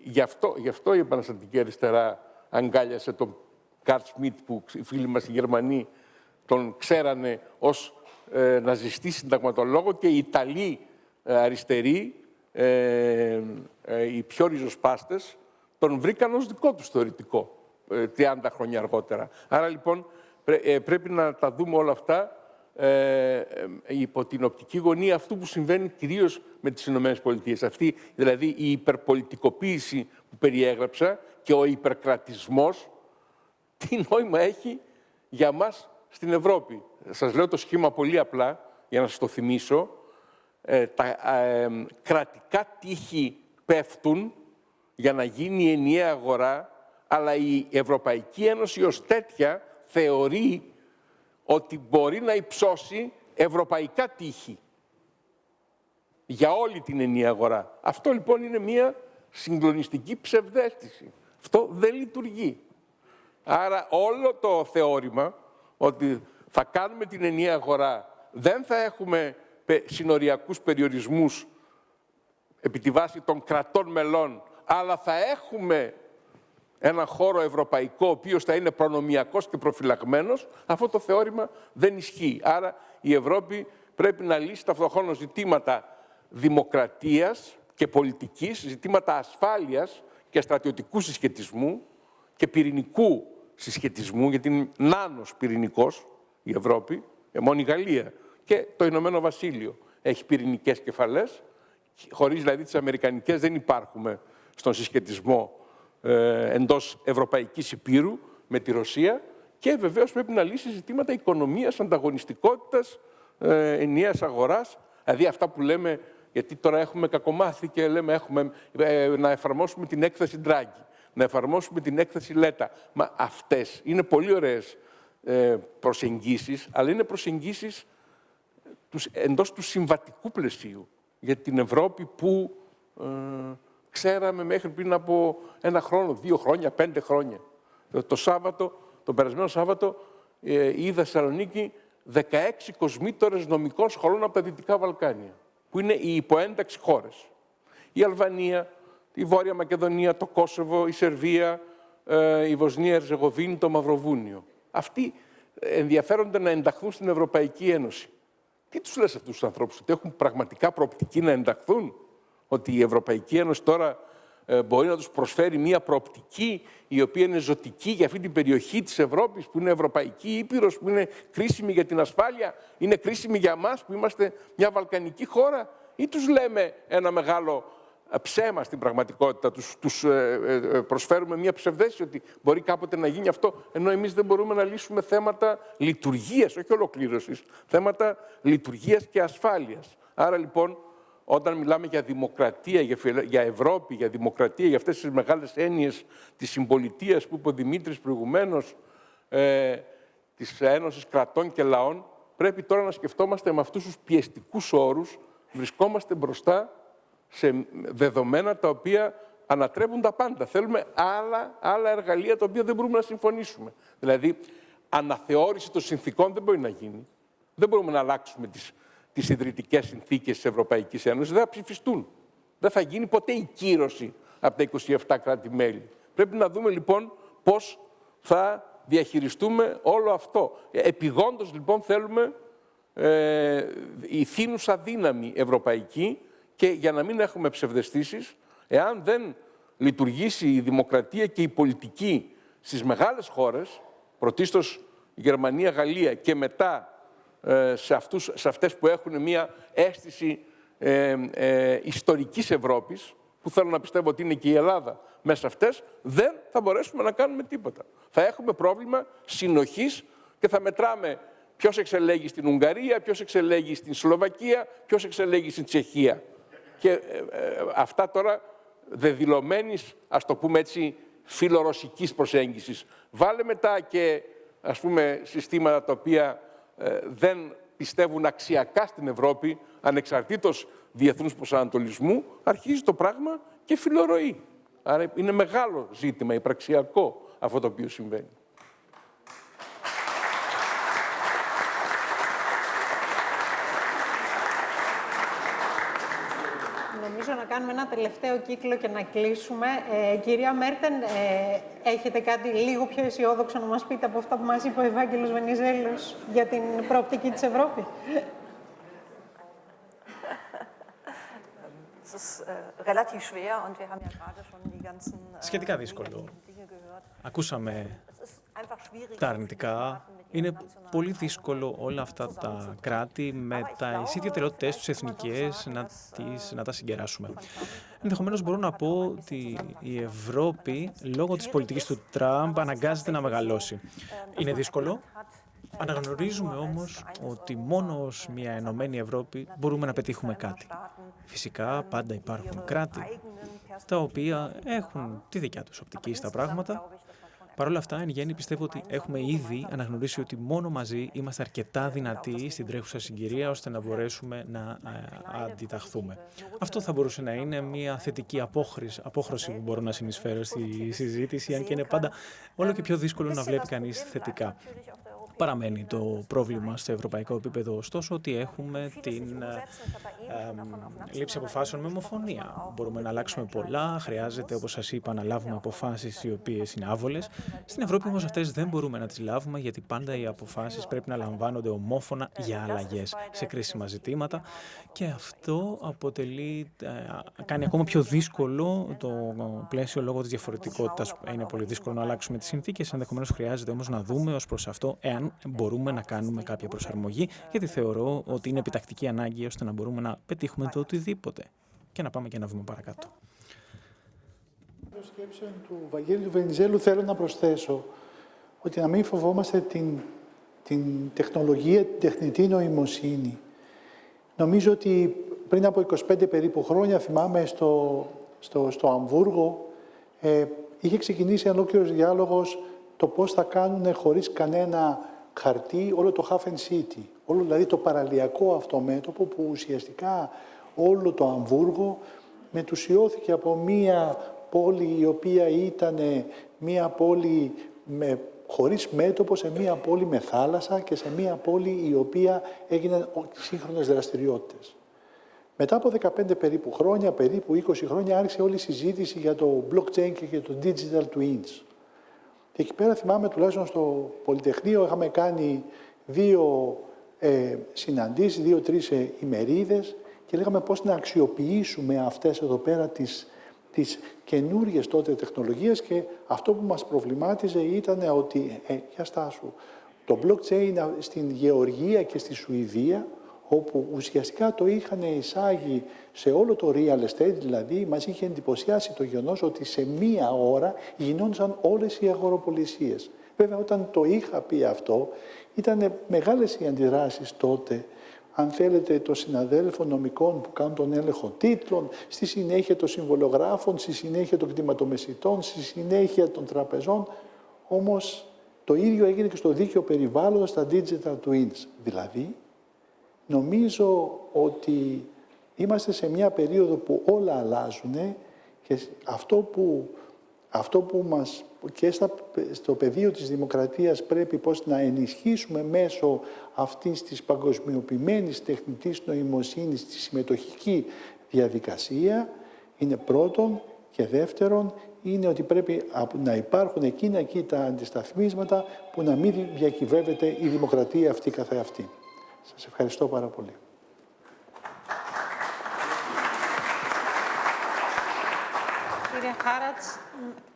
S7: Γι' αυτό η επαναστατική αριστερά αγκάλιασε τον Καρλ Σμιτ, που οι φίλοι μας οι Γερμανοί τον ξέρανε ως ναζιστή συνταγματολόγο, και οι Ιταλοί αριστεροί, οι πιο ριζοσπάστες, τον βρήκαν ως δικό τους θεωρητικό 30 χρόνια αργότερα. Άρα λοιπόν πρέπει να τα δούμε όλα αυτά υπό την οπτική γωνία αυτού που συμβαίνει κυρίως με τις ΗΠΑ. Αυτή δηλαδή η υπερπολιτικοποίηση που περιέγραψα και ο υπερκρατισμός, τι νόημα έχει για μας στην Ευρώπη. Σας λέω το σχήμα πολύ απλά, για να σας το θυμίσω. Τα κρατικά τείχη πέφτουν για να γίνει η ενιαία αγορά, αλλά η Ευρωπαϊκή Ένωση ως τέτοια θεωρεί ότι μπορεί να υψώσει ευρωπαϊκά τείχη για όλη την ενιαία αγορά. Αυτό λοιπόν είναι μια συγκλονιστική ψευδαίσθηση. Αυτό δεν λειτουργεί. Άρα όλο το θεώρημα ότι θα κάνουμε την ενιαία αγορά, δεν θα έχουμε συνοριακούς περιορισμούς επί τη βάση των κρατών μελών, αλλά θα έχουμε ένα χώρο ευρωπαϊκό, ο οποίος θα είναι προνομιακός και προφυλαγμένος, αυτό το θεώρημα δεν ισχύει. Άρα η Ευρώπη πρέπει να λύσει ταυτόχρονα ζητήματα δημοκρατίας και πολιτικής, ζητήματα ασφάλειας και στρατιωτικού συσχετισμού και πυρηνικού συσχετισμού, γιατί είναι νάνος πυρηνικός η Ευρώπη, μόνο η Γαλλία και το Ηνωμένο Βασίλειο έχει πυρηνικές κεφαλές, χωρίς δηλαδή τις αμερικανικές δεν υπάρχουμε στον συσχετισμό εντός Ευρωπαϊκής Υπήρου με τη Ρωσία, και βεβαίως πρέπει να λύσει ζητήματα οικονομίας, ανταγωνιστικότητας, ενιαίας αγοράς, δηλαδή αυτά που λέμε, γιατί τώρα έχουμε κακομάθει και λέμε να εφαρμόσουμε την έκθεση Ντράγκη, να εφαρμόσουμε την έκθεση Λέτα. Μα αυτές είναι πολύ ωραίες προσεγγίσεις, αλλά είναι προσεγγίσεις εντός του συμβατικού πλαισίου για την Ευρώπη που ξέραμε μέχρι πριν από 1 χρόνο, 2 χρόνια, 5 χρόνια. Το περασμένο Σάββατο είδα Θεσσαλονίκη 16 κοσμήτορες νομικών σχολών από τα Δυτικά Βαλκάνια, που είναι οι υποένταξη χώρες. Η Αλβανία, η Βόρεια Μακεδονία, το Κόσοβο, η Σερβία, η Βοσνία, Ερζεγοβίνη, το Μαυροβούνιο. Αυτοί ενδιαφέρονται να ενταχθούν στην Ευρωπαϊκή Ένωση. Τι τους λες αυτούς τους ανθρώπους, ότι έχουν πραγματικά προοπτική να ενταχθούν, ότι η Ευρωπαϊκή Ένωση τώρα μπορεί να τους προσφέρει μια προοπτική η οποία είναι ζωτική για αυτή την περιοχή της Ευρώπης, που είναι Ευρωπαϊκή Ήπειρος, που είναι κρίσιμη για την ασφάλεια, είναι κρίσιμη για μας που είμαστε μια βαλκανική χώρα, ή τους λέμε ένα μεγάλο ψέμα στην πραγματικότητα, τους προσφέρουμε μια ψευδαίσθηση ότι μπορεί κάποτε να γίνει αυτό, ενώ εμείς δεν μπορούμε να λύσουμε θέματα λειτουργίας, όχι ολοκλήρωσης, θέματα λειτουργίας και ασφάλειας. Άρα λοιπόν, όταν μιλάμε για δημοκρατία, για Ευρώπη, για δημοκρατία, για αυτές τις μεγάλες έννοιες της συμπολιτείας που είπε ο Δημήτρης προηγουμένως, της Ένωσης Κρατών και Λαών, πρέπει τώρα να σκεφτόμαστε με αυτούς τους πιεστικούς όρους, βρισκόμαστε μπροστά σε δεδομένα τα οποία ανατρέπουν τα πάντα. Θέλουμε άλλα εργαλεία τα οποία δεν μπορούμε να συμφωνήσουμε. Δηλαδή, αναθεώρηση των συνθήκων δεν μπορεί να γίνει. Δεν μπορούμε να αλλάξουμε τις ιδρυτικές συνθήκες της Ευρωπαϊκής Ένωσης, δεν θα ψηφιστούν. Δεν θα γίνει ποτέ η κύρωση από τα 27 κράτη-μέλη. Πρέπει να δούμε λοιπόν πώς θα διαχειριστούμε όλο αυτό. Επιγόντως λοιπόν θέλουμε η θύνουσα δύναμη ευρωπαϊκή, και για να μην έχουμε ψευδαισθήσεις, εάν δεν λειτουργήσει η δημοκρατία και η πολιτική στις μεγάλες χώρες, πρωτίστως Γερμανία, Γαλλία, και μετά σε αυτές που έχουν μια αίσθηση ιστορικής Ευρώπης, που θέλω να πιστεύω ότι είναι και η Ελλάδα μέσα σε αυτές, δεν θα μπορέσουμε να κάνουμε τίποτα. Θα έχουμε πρόβλημα συνοχής και θα μετράμε ποιος εξελέγει στην Ουγγαρία, ποιος εξελέγει στην Σλοβακία, ποιος εξελέγει στην Τσεχία. Και αυτά τώρα δεδηλωμένης, ας το πούμε έτσι, φιλορωσικής προσέγγισης. Βάλε μετά και, ας πούμε, συστήματα τα οποία δεν πιστεύουν αξιακά στην Ευρώπη, ανεξαρτήτως διεθνούς προσανατολισμού, αρχίζει το πράγμα και φιλορροεί. Άρα είναι μεγάλο ζήτημα, υπραξιακό αυτό το οποίο συμβαίνει.
S6: Νομίζω να κάνουμε ένα τελευταίο κύκλο και να κλείσουμε. Κυρία Μέρτεν, έχετε κάτι λίγο πιο αισιόδοξο να μας πείτε από αυτά που μας είπε ο Ευάγγελος Βενιζέλος για την προοπτική της Ευρώπης?
S8: Σχετικά δύσκολο. Ακούσαμε τα αρνητικά. Είναι πολύ δύσκολο όλα αυτά τα κράτη με τις ιδιαιτερότητες τους εθνικές να τα συγκεράσουμε. Ενδεχομένως μπορώ να πω ότι η Ευρώπη, λόγω της πολιτικής του Τραμπ, αναγκάζεται να μεγαλώσει. Είναι δύσκολο. Αναγνωρίζουμε όμως ότι μόνο ως μια ενωμένη Ευρώπη μπορούμε να πετύχουμε κάτι. Φυσικά πάντα υπάρχουν κράτη τα οποία έχουν τη δικιά τους οπτική στα πράγματα. Παρ' όλα αυτά, εν γέννη, πιστεύω ότι έχουμε ήδη αναγνωρίσει ότι μόνο μαζί είμαστε αρκετά δυνατοί στην τρέχουσα συγκυρία ώστε να μπορέσουμε να αντιταχθούμε. Αυτό θα μπορούσε να είναι μια θετική απόχρωση που μπορώ να συνεισφέρω στη συζήτηση, αν και είναι πάντα όλο και πιο δύσκολο να βλέπει κανείς θετικά. Παραμένει το πρόβλημα στο ευρωπαϊκό επίπεδο, ωστόσο, ότι έχουμε την λήψη αποφάσεων με ομοφωνία. Μπορούμε να αλλάξουμε πολλά, χρειάζεται, όπως σας είπα, να λάβουμε αποφάσεις οι οποίες είναι άβολες. Στην Ευρώπη όμως αυτές δεν μπορούμε να τις λάβουμε, γιατί πάντα οι αποφάσεις πρέπει να λαμβάνονται ομόφωνα για αλλαγές σε κρίσιμα ζητήματα και αυτό κάνει ακόμα πιο δύσκολο το πλαίσιο λόγω της διαφορετικότητας. Είναι πολύ δύσκολο να αλλάξουμε τις συνθήκες, ενδεχομένως χρειάζεται όμως να δούμε ως προς αυτό εάν μπορούμε να κάνουμε κάποια προσαρμογή, γιατί θεωρώ ότι είναι επιτακτική ανάγκη ώστε να μπορούμε να πετύχουμε το οτιδήποτε και να πάμε και να βούμε παρακάτω.
S9: Στο σκέψεων του Βαγγέλη του Βενιζέλου θέλω να προσθέσω ότι να μην φοβόμαστε την τεχνολογία, την τεχνητή νοημοσύνη. Νομίζω ότι πριν από 25 περίπου χρόνια, θυμάμαι στο Αμβούργο, είχε ξεκινήσει ένα ολόκληρος διάλογος το πώς θα κάνουν χωρίς κανένα χαρτί όλο το Hafen City, όλο δηλαδή το παραλιακό αυτό μέτωπο που ουσιαστικά όλο το Αμβούργο μετουσιώθηκε από μία πόλη η οποία ήταν μία πόλη χωρίς μέτωπο, σε μία πόλη με θάλασσα και σε μία πόλη η οποία έγιναν σύγχρονες δραστηριότητες. Μετά από 15 περίπου χρόνια, περίπου 20 χρόνια, άρχισε όλη η συζήτηση για το blockchain και για το digital twins. Και εκεί πέρα θυμάμαι, τουλάχιστον στο Πολυτεχνείο, είχαμε κάνει 2 συναντήσεις, 2-3 ημερίδες και λέγαμε πώς να αξιοποιήσουμε αυτές εδώ πέρα τις καινούριες τότε τεχνολογίες και αυτό που μας προβλημάτιζε ήταν ότι, για στάσου, το blockchain στην Γεωργία και στη Σουηδία, όπου ουσιαστικά το είχαν εισάγει σε όλο το real estate, δηλαδή μας είχε εντυπωσιάσει το γεγονός ότι σε μία ώρα γινόντουσαν όλες οι αγοροπολισίες. Βέβαια, όταν το είχα πει αυτό, ήταν μεγάλες οι αντιδράσεις τότε, αν θέλετε, των συναδέλφων νομικών που κάνουν τον έλεγχο τίτλων, στη συνέχεια των συμβολογράφων, στη συνέχεια των κτηματομεσητών, στη συνέχεια των τραπεζών. Όμως, το ίδιο έγινε και στο δίκαιο περιβάλλοντος, στα digital twins. Δηλαδή, νομίζω ότι είμαστε σε μια περίοδο που όλα αλλάζουν και αυτό που μας και στο πεδίο της δημοκρατίας πρέπει πώς να ενισχύσουμε μέσω αυτής της παγκοσμιοποιημένης τεχνητής νοημοσύνης τη συμμετοχική διαδικασία είναι πρώτον και δεύτερον είναι ότι πρέπει να υπάρχουν εκείνα τα αντισταθμίσματα που να μην διακυβεύεται η δημοκρατία αυτή καθεαυτή. Σας ευχαριστώ πάρα πολύ.
S6: Κύριε Χάρατς,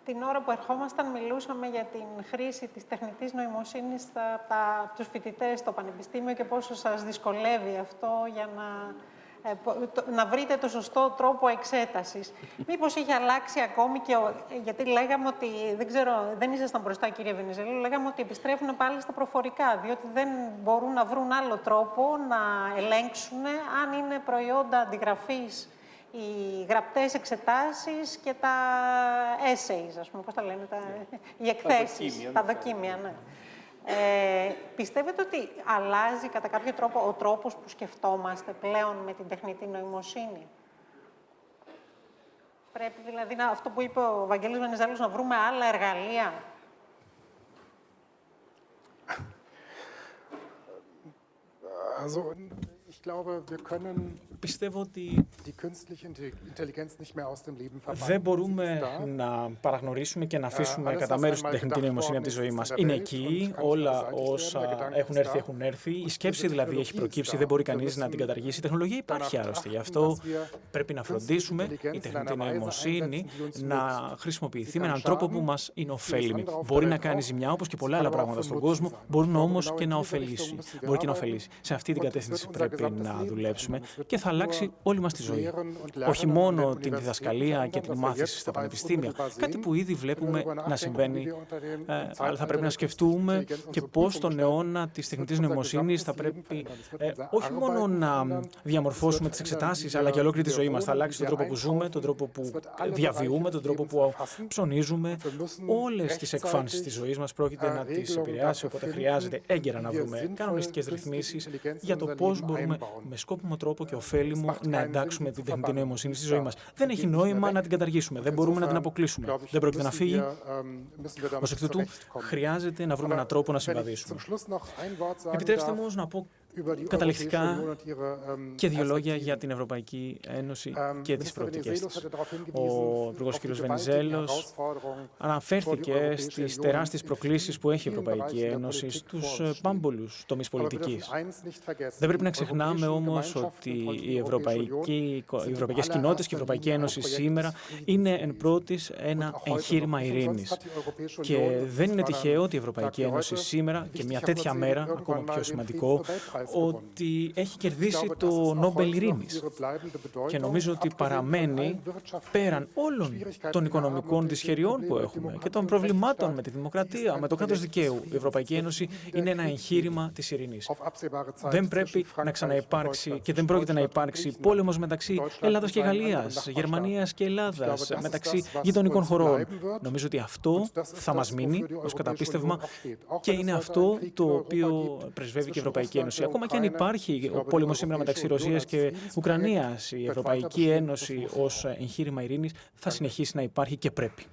S6: την ώρα που ερχόμασταν μιλούσαμε για την χρήση της τεχνητής νοημοσύνης από τους φοιτητές στο Πανεπιστήμιο και πόσο σας δυσκολεύει αυτό για να βρείτε το σωστό τρόπο εξέτασης. Μήπως είχε αλλάξει ακόμη και γιατί λέγαμε ότι, δεν ξέρω, δεν ήσασταν μπροστά κύριε Βενιζέλου, λέγαμε ότι επιστρέφουν πάλι στα προφορικά, διότι δεν μπορούν να βρουν άλλο τρόπο να ελέγξουν αν είναι προϊόντα αντιγραφής οι γραπτές εξετάσεις και τα essays, ας πούμε, πώς τα λένε, οι εκθέσεις, τα δοκίμια, ναι. Πιστεύετε ότι αλλάζει κατά κάποιο τρόπο ο τρόπος που σκεφτόμαστε πλέον με την τεχνητή νοημοσύνη? Πρέπει δηλαδή, αυτό που είπε ο Βαγγέλης Βενιζέλος, να βρούμε άλλα εργαλεία.
S8: Πιστεύω ότι δεν μπορούμε να παραγνωρίσουμε και να αφήσουμε κατά μέρος την τεχνητή νοημοσύνη από τη ζωή μας. Είναι εκεί, όλα όσα έχουν έρθει. Η σκέψη δηλαδή έχει προκύψει, δεν μπορεί κανείς να την καταργήσει. Η τεχνολογία υπάρχει άλλωστε. Γι' αυτό πρέπει να φροντίσουμε η τεχνητή νοημοσύνη να χρησιμοποιηθεί με έναν τρόπο που μας είναι ωφέλιμη. Μπορεί να κάνει ζημιά όπως και πολλά άλλα πράγματα στον κόσμο, μπορούν όμως και να ωφελήσει. Μπορεί και να ωφελήσει. Σε αυτή την κατεύθυνση πρέπει να δουλέψουμε και θα αλλάξει όλη μας τη ζωή. Όχι μόνο την διδασκαλία και την μάθηση στα πανεπιστήμια, κάτι που ήδη βλέπουμε να συμβαίνει, αλλά θα πρέπει να σκεφτούμε και πώς στον αιώνα της τεχνητής νοημοσύνης θα πρέπει όχι μόνο να διαμορφώσουμε τις εξετάσεις, αλλά και ολόκληρη τη ζωή μας. Θα αλλάξει τον τρόπο που ζούμε, τον τρόπο που διαβιούμε, τον τρόπο που ψωνίζουμε. Όλες τις εκφάνσεις της ζωής μας πρόκειται να τις επηρεάσει, οπότε χρειάζεται έγκαιρα να βρούμε κανονιστικές ρυθμίσεις για το πώς μπορούμε με σκόπιμο τρόπο και ωφέλιμο να εντάξουμε την τεχνητή νοημοσύνη στη ζωή μας. Δεν έχει νόημα να την καταργήσουμε, δεν μπορούμε να την αποκλείσουμε. Δεν πρόκειται να φύγει. Ως εκ τούτου, χρειάζεται να βρούμε έναν τρόπο να συμβαδίσουμε. Επιτρέψτε μου να πω καταληκτικά και δύο λόγια για την Ευρωπαϊκή Ένωση και τις προοπτικές της. Ο Υπουργός κ. Βενιζέλος αναφέρθηκε στις τεράστιες προκλήσεις που έχει η Ευρωπαϊκή Ένωση, στους πάμπολους τομείς πολιτικής. Δεν πρέπει να ξεχνάμε όμως ότι οι ευρωπαϊκές κοινότητες και η Ευρωπαϊκή Ένωση σήμερα είναι εν πρώτης ένα εγχείρημα ειρήνης. Και δεν είναι τυχαίο ότι η Ευρωπαϊκή Ένωση σήμερα και μια τέτοια μέρα, ακόμα πιο σημαντικό, ότι έχει κερδίσει το Νόμπελ Ειρήνης. Και νομίζω ότι παραμένει πέραν όλων των οικονομικών δυσχεριών που έχουμε και των προβλημάτων με τη δημοκρατία, με το κράτος δικαίου. Η Ευρωπαϊκή Ένωση είναι ένα εγχείρημα της ειρήνης. Δεν πρέπει να ξαναυπάρξει και δεν πρόκειται να υπάρξει πόλεμος μεταξύ Ελλάδας και Γαλλίας, Γερμανίας και Ελλάδας, μεταξύ γειτονικών χωρών. Νομίζω ότι αυτό θα μας μείνει ως καταπίστευμα και είναι αυτό το οποίο πρεσβεύει και η Ευρωπαϊκή Ένωση. Ακόμα και αν υπάρχει ο πόλεμος σήμερα μεταξύ Ρωσίας και Ουκρανίας, η Ευρωπαϊκή Ένωση ως εγχείρημα ειρήνης θα συνεχίσει να υπάρχει και πρέπει.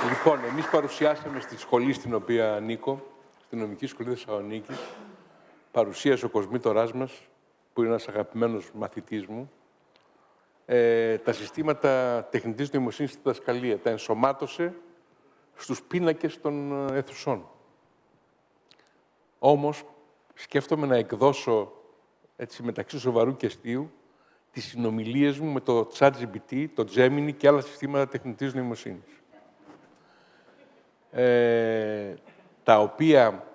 S7: Λοιπόν, εμείς παρουσιάσαμε στη σχολή στην οποία ανήκω, στην Νομική Σχολή Θεσσαλονίκης, παρουσίασε ο κοσμήτοράς μας, που είναι ένας αγαπημένος μαθητής μου, τα συστήματα τεχνητής νοημοσύνης στη διδασκαλία. Τα ενσωμάτωσε στους πίνακες των αιθουσών. Όμως, σκέφτομαι να εκδώσω, έτσι μεταξύ σοβαρού και αστείου, τις συνομιλίες μου με το ChatGPT, το Gemini και άλλα συστήματα τεχνητής νοημοσύνης. Τα οποία,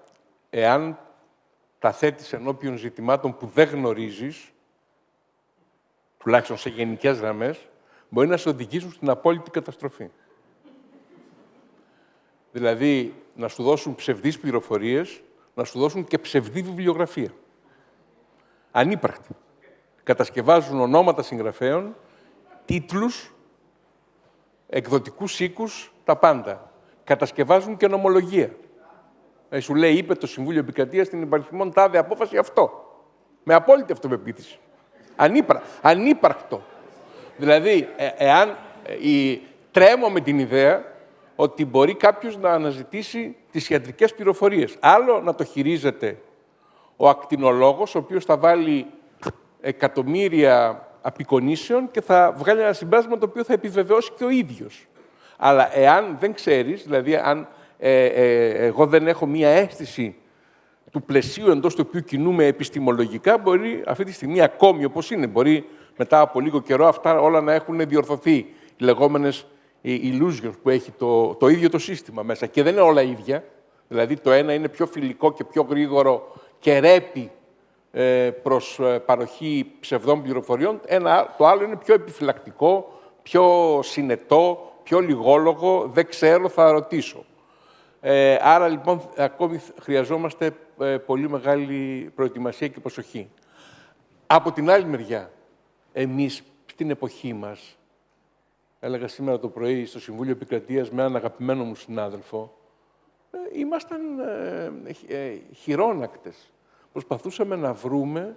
S7: εάν τα θέτεις ενώπιον ζητημάτων που δεν γνωρίζεις, τουλάχιστον σε γενικές γραμμές, μπορεί να σε οδηγήσουν στην απόλυτη καταστροφή. Δηλαδή, να σου δώσουν ψευδείς πληροφορίες, να σου δώσουν και ψευδή βιβλιογραφία. Ανύπαρκτη. Κατασκευάζουν ονόματα συγγραφέων, τίτλους, εκδοτικούς οίκους, τα πάντα. Κατασκευάζουν και νομολογία. Σου λέει, είπε το Συμβούλιο Επικρατείας στην υπαριθμόν τάδε απόφαση αυτό. Με απόλυτη αυτοπεποίθηση. Ανύπαρκτο. Δηλαδή, τρέμω με την ιδέα ότι μπορεί κάποιος να αναζητήσει τις ιατρικές πληροφορίες. Άλλο να το χειρίζεται ο ακτινολόγος, ο οποίος θα βάλει εκατομμύρια απεικονίσεων και θα βγάλει ένα συμπέρασμα το οποίο θα επιβεβαιώσει και ο ίδιος. Αλλά εάν δεν ξέρεις, δηλαδή αν εγώ δεν έχω μία αίσθηση του πλαισίου εντός του οποίου κινούμε επιστημολογικά, μπορεί αυτή τη στιγμή ακόμη όπως είναι, μπορεί μετά από λίγο καιρό αυτά όλα να έχουν διορθωθεί, οι λεγόμενες illusions που έχει το ίδιο το σύστημα μέσα. Και δεν είναι όλα ίδια. Δηλαδή το ένα είναι πιο φιλικό και πιο γρήγορο και ρέπει προς παροχή ψευδών πληροφοριών. Το άλλο είναι πιο επιφυλακτικό, πιο συνετό, πιο λιγόλογο. Δεν ξέρω, θα ρωτήσω. Άρα, λοιπόν, ακόμη χρειαζόμαστε πολύ μεγάλη προετοιμασία και προσοχή. Από την άλλη μεριά, εμείς στην εποχή μας, έλεγα σήμερα το πρωί στο Συμβούλιο Επικρατείας με έναν αγαπημένο μου συνάδελφο, ήμασταν χειρόνακτες. Προσπαθούσαμε να βρούμε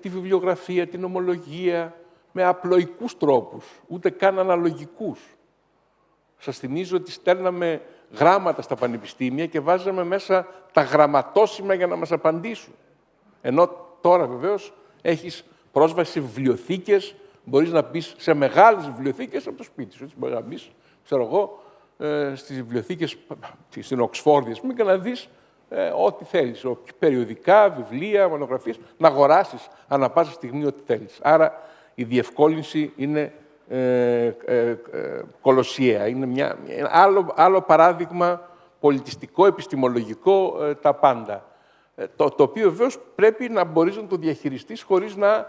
S7: τη βιβλιογραφία, την ομολογία, με απλοϊκούς τρόπους, ούτε καν αναλογικούς. Σας θυμίζω ότι στέλναμε γράμματα στα πανεπιστήμια και βάζαμε μέσα τα γραμματόσημα για να μας απαντήσουν. Ενώ τώρα βεβαίως έχεις πρόσβαση σε βιβλιοθήκες, μπορείς να μπεις σε μεγάλες βιβλιοθήκες από το σπίτι σου. Έτσι, μπορείς να μπεις, ξέρω εγώ, στις βιβλιοθήκες στην Οξφόρδη, ας πούμε, και να δεις ό,τι θέλεις. Περιοδικά, βιβλία, μονογραφίες, να αγοράσεις ανά πάσα στιγμή ό,τι θέλεις. Άρα η διευκόλυνση είναι κολοσιαία. Είναι άλλο παράδειγμα πολιτιστικό, επιστημολογικό, τα πάντα. Το οποίο βεβαίως πρέπει να μπορείς να το διαχειριστείς χωρίς να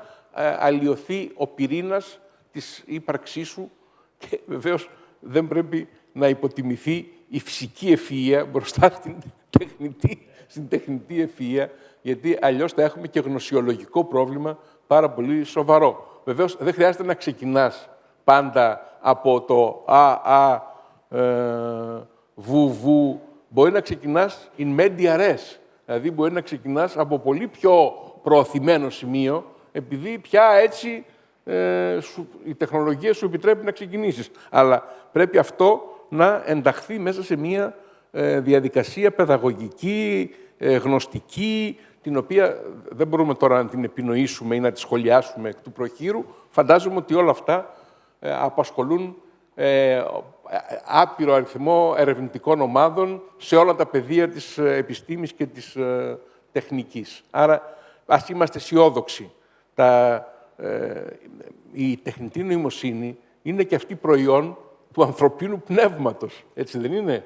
S7: αλλοιωθεί ο πυρήνας της ύπαρξής σου και βεβαίως δεν πρέπει να υποτιμηθεί η φυσική ευφυΐα μπροστά στην τεχνητή ευφυΐα, γιατί αλλιώς θα έχουμε και γνωσιολογικό πρόβλημα πάρα πολύ σοβαρό. Βεβαίως δεν χρειάζεται να ξεκινάς πάντα από το βου. Μπορεί να ξεκινάς in media res. Δηλαδή μπορεί να ξεκινάς από πολύ πιο προωθημένο σημείο, επειδή πια έτσι η τεχνολογία σου επιτρέπει να ξεκινήσεις. Αλλά πρέπει αυτό να ενταχθεί μέσα σε μια διαδικασία παιδαγωγική, γνωστική, την οποία δεν μπορούμε τώρα να την επινοήσουμε ή να τη σχολιάσουμε εκ του προχείρου. Φαντάζομαι ότι όλα αυτά απασχολούν άπειρο αριθμό ερευνητικών ομάδων σε όλα τα πεδία της επιστήμης και της τεχνικής. Άρα, ας είμαστε αισιόδοξοι. Η τεχνητή νοημοσύνη είναι και αυτή προϊόν του ανθρωπίνου πνεύματος. Έτσι δεν είναι?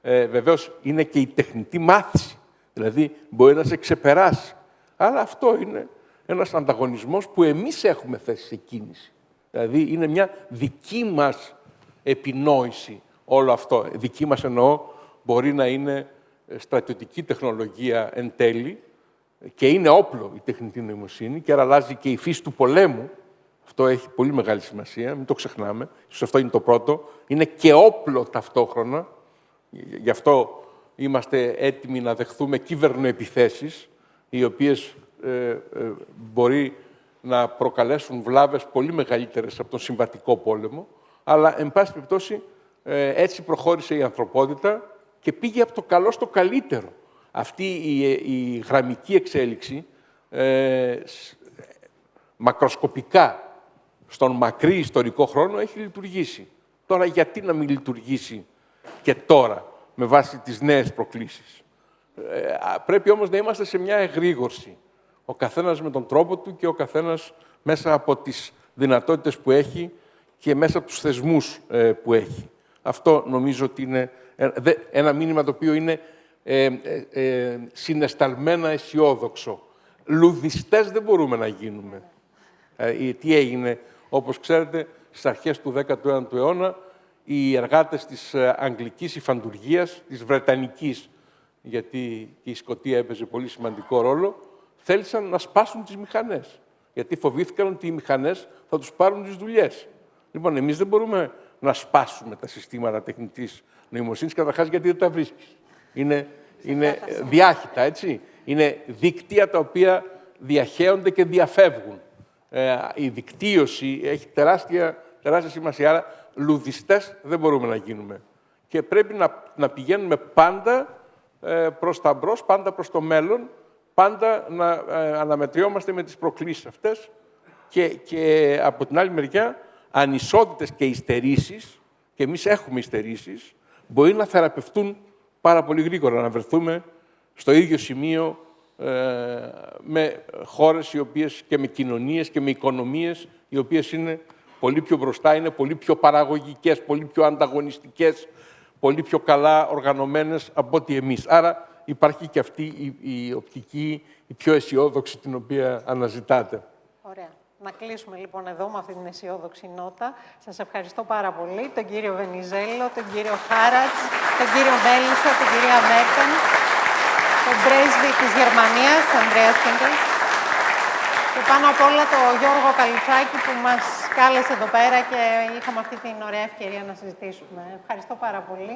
S7: Βεβαίως, είναι και η τεχνητή μάθηση. Δηλαδή, μπορεί να σε ξεπεράσει. Αλλά αυτό είναι ένας ανταγωνισμός που εμείς έχουμε θέσει σε κίνηση. Δηλαδή, είναι μια δική μας επινόηση όλο αυτό. Δική μας εννοώ, μπορεί να είναι στρατιωτική τεχνολογία εν τέλει και είναι όπλο η τεχνητή νοημοσύνη και άρα αλλάζει και η φύση του πολέμου. Αυτό έχει πολύ μεγάλη σημασία, μην το ξεχνάμε. Ίσως αυτό είναι το πρώτο. Είναι και όπλο ταυτόχρονα. Γι' αυτό είμαστε έτοιμοι να δεχθούμε κύβερνοεπιθέσεις, οι οποίες μπορεί να προκαλέσουν βλάβες πολύ μεγαλύτερες από τον συμβατικό πόλεμο. Αλλά, εν πάση περιπτώσει, έτσι προχώρησε η ανθρωπότητα και πήγε από το καλό στο καλύτερο. Αυτή η γραμμική εξέλιξη, μακροσκοπικά, στον μακρύ ιστορικό χρόνο, έχει λειτουργήσει. Τώρα, γιατί να μην λειτουργήσει και τώρα, με βάση τις νέες προκλήσεις? Πρέπει όμως να είμαστε σε μια εγρήγορση. Ο καθένας με τον τρόπο του και ο καθένας μέσα από τις δυνατότητες που έχει και μέσα από τους θεσμούς που έχει. Αυτό νομίζω ότι είναι ένα μήνυμα το οποίο είναι συναισθαλμένα αισιόδοξο. Λουδιστές δεν μπορούμε να γίνουμε. Τι έγινε? Όπως ξέρετε, στις αρχές του 19ου αιώνα, οι εργάτες της αγγλικής υφαντουργίας, της βρετανικής, γιατί και η Σκωτία έπαιζε πολύ σημαντικό ρόλο, θέλησαν να σπάσουν τις μηχανές. Γιατί φοβήθηκαν ότι οι μηχανές θα τους πάρουν τις δουλειές. Λοιπόν, εμείς δεν μπορούμε να σπάσουμε τα συστήματα τεχνητής νοημοσύνης, καταρχάς γιατί δεν τα βρίσκεις. Είναι διάχυτα, έτσι. Είναι δίκτυα τα οποία διαχέονται και διαφεύγουν. Η δικτύωση έχει τεράστια σημασία. Άρα, λουδιστές δεν μπορούμε να γίνουμε. Και πρέπει να πηγαίνουμε πάντα προς τα μπρος, πάντα προς το μέλλον, πάντα να αναμετριόμαστε με τις προκλήσεις αυτές και από την άλλη μεριά, ανισότητες και υστερήσεις, και εμείς έχουμε υστερήσεις, μπορεί να θεραπευτούν πάρα πολύ γρήγορα, να βρεθούμε στο ίδιο σημείο με χώρες οι οποίες, και με κοινωνίες και με οικονομίες οι οποίες είναι πολύ πιο μπροστά, είναι πολύ πιο παραγωγικές, πολύ πιο ανταγωνιστικές, πολύ πιο καλά οργανωμένες από ό,τι εμείς. Άρα υπάρχει και αυτή η οπτική, η πιο αισιόδοξη, την οποία αναζητάτε.
S6: Ωραία. Να κλείσουμε λοιπόν εδώ με αυτή την αισιόδοξη νότα. Σας ευχαριστώ πάρα πολύ τον κύριο Βενιζέλο, τον κύριο Χάρατς, τον κύριο Μέλισσο, την κυρία Μέρτεν, τον πρέσβη της Γερμανίας, Ανδρέας Κίγκελ, και πάνω απ' όλα τον Γιώργο Καλουτσάκη που μας κάλεσε εδώ πέρα και είχαμε αυτή την ωραία ευκαιρία να συζητήσουμε. Ευχαριστώ πάρα πολύ.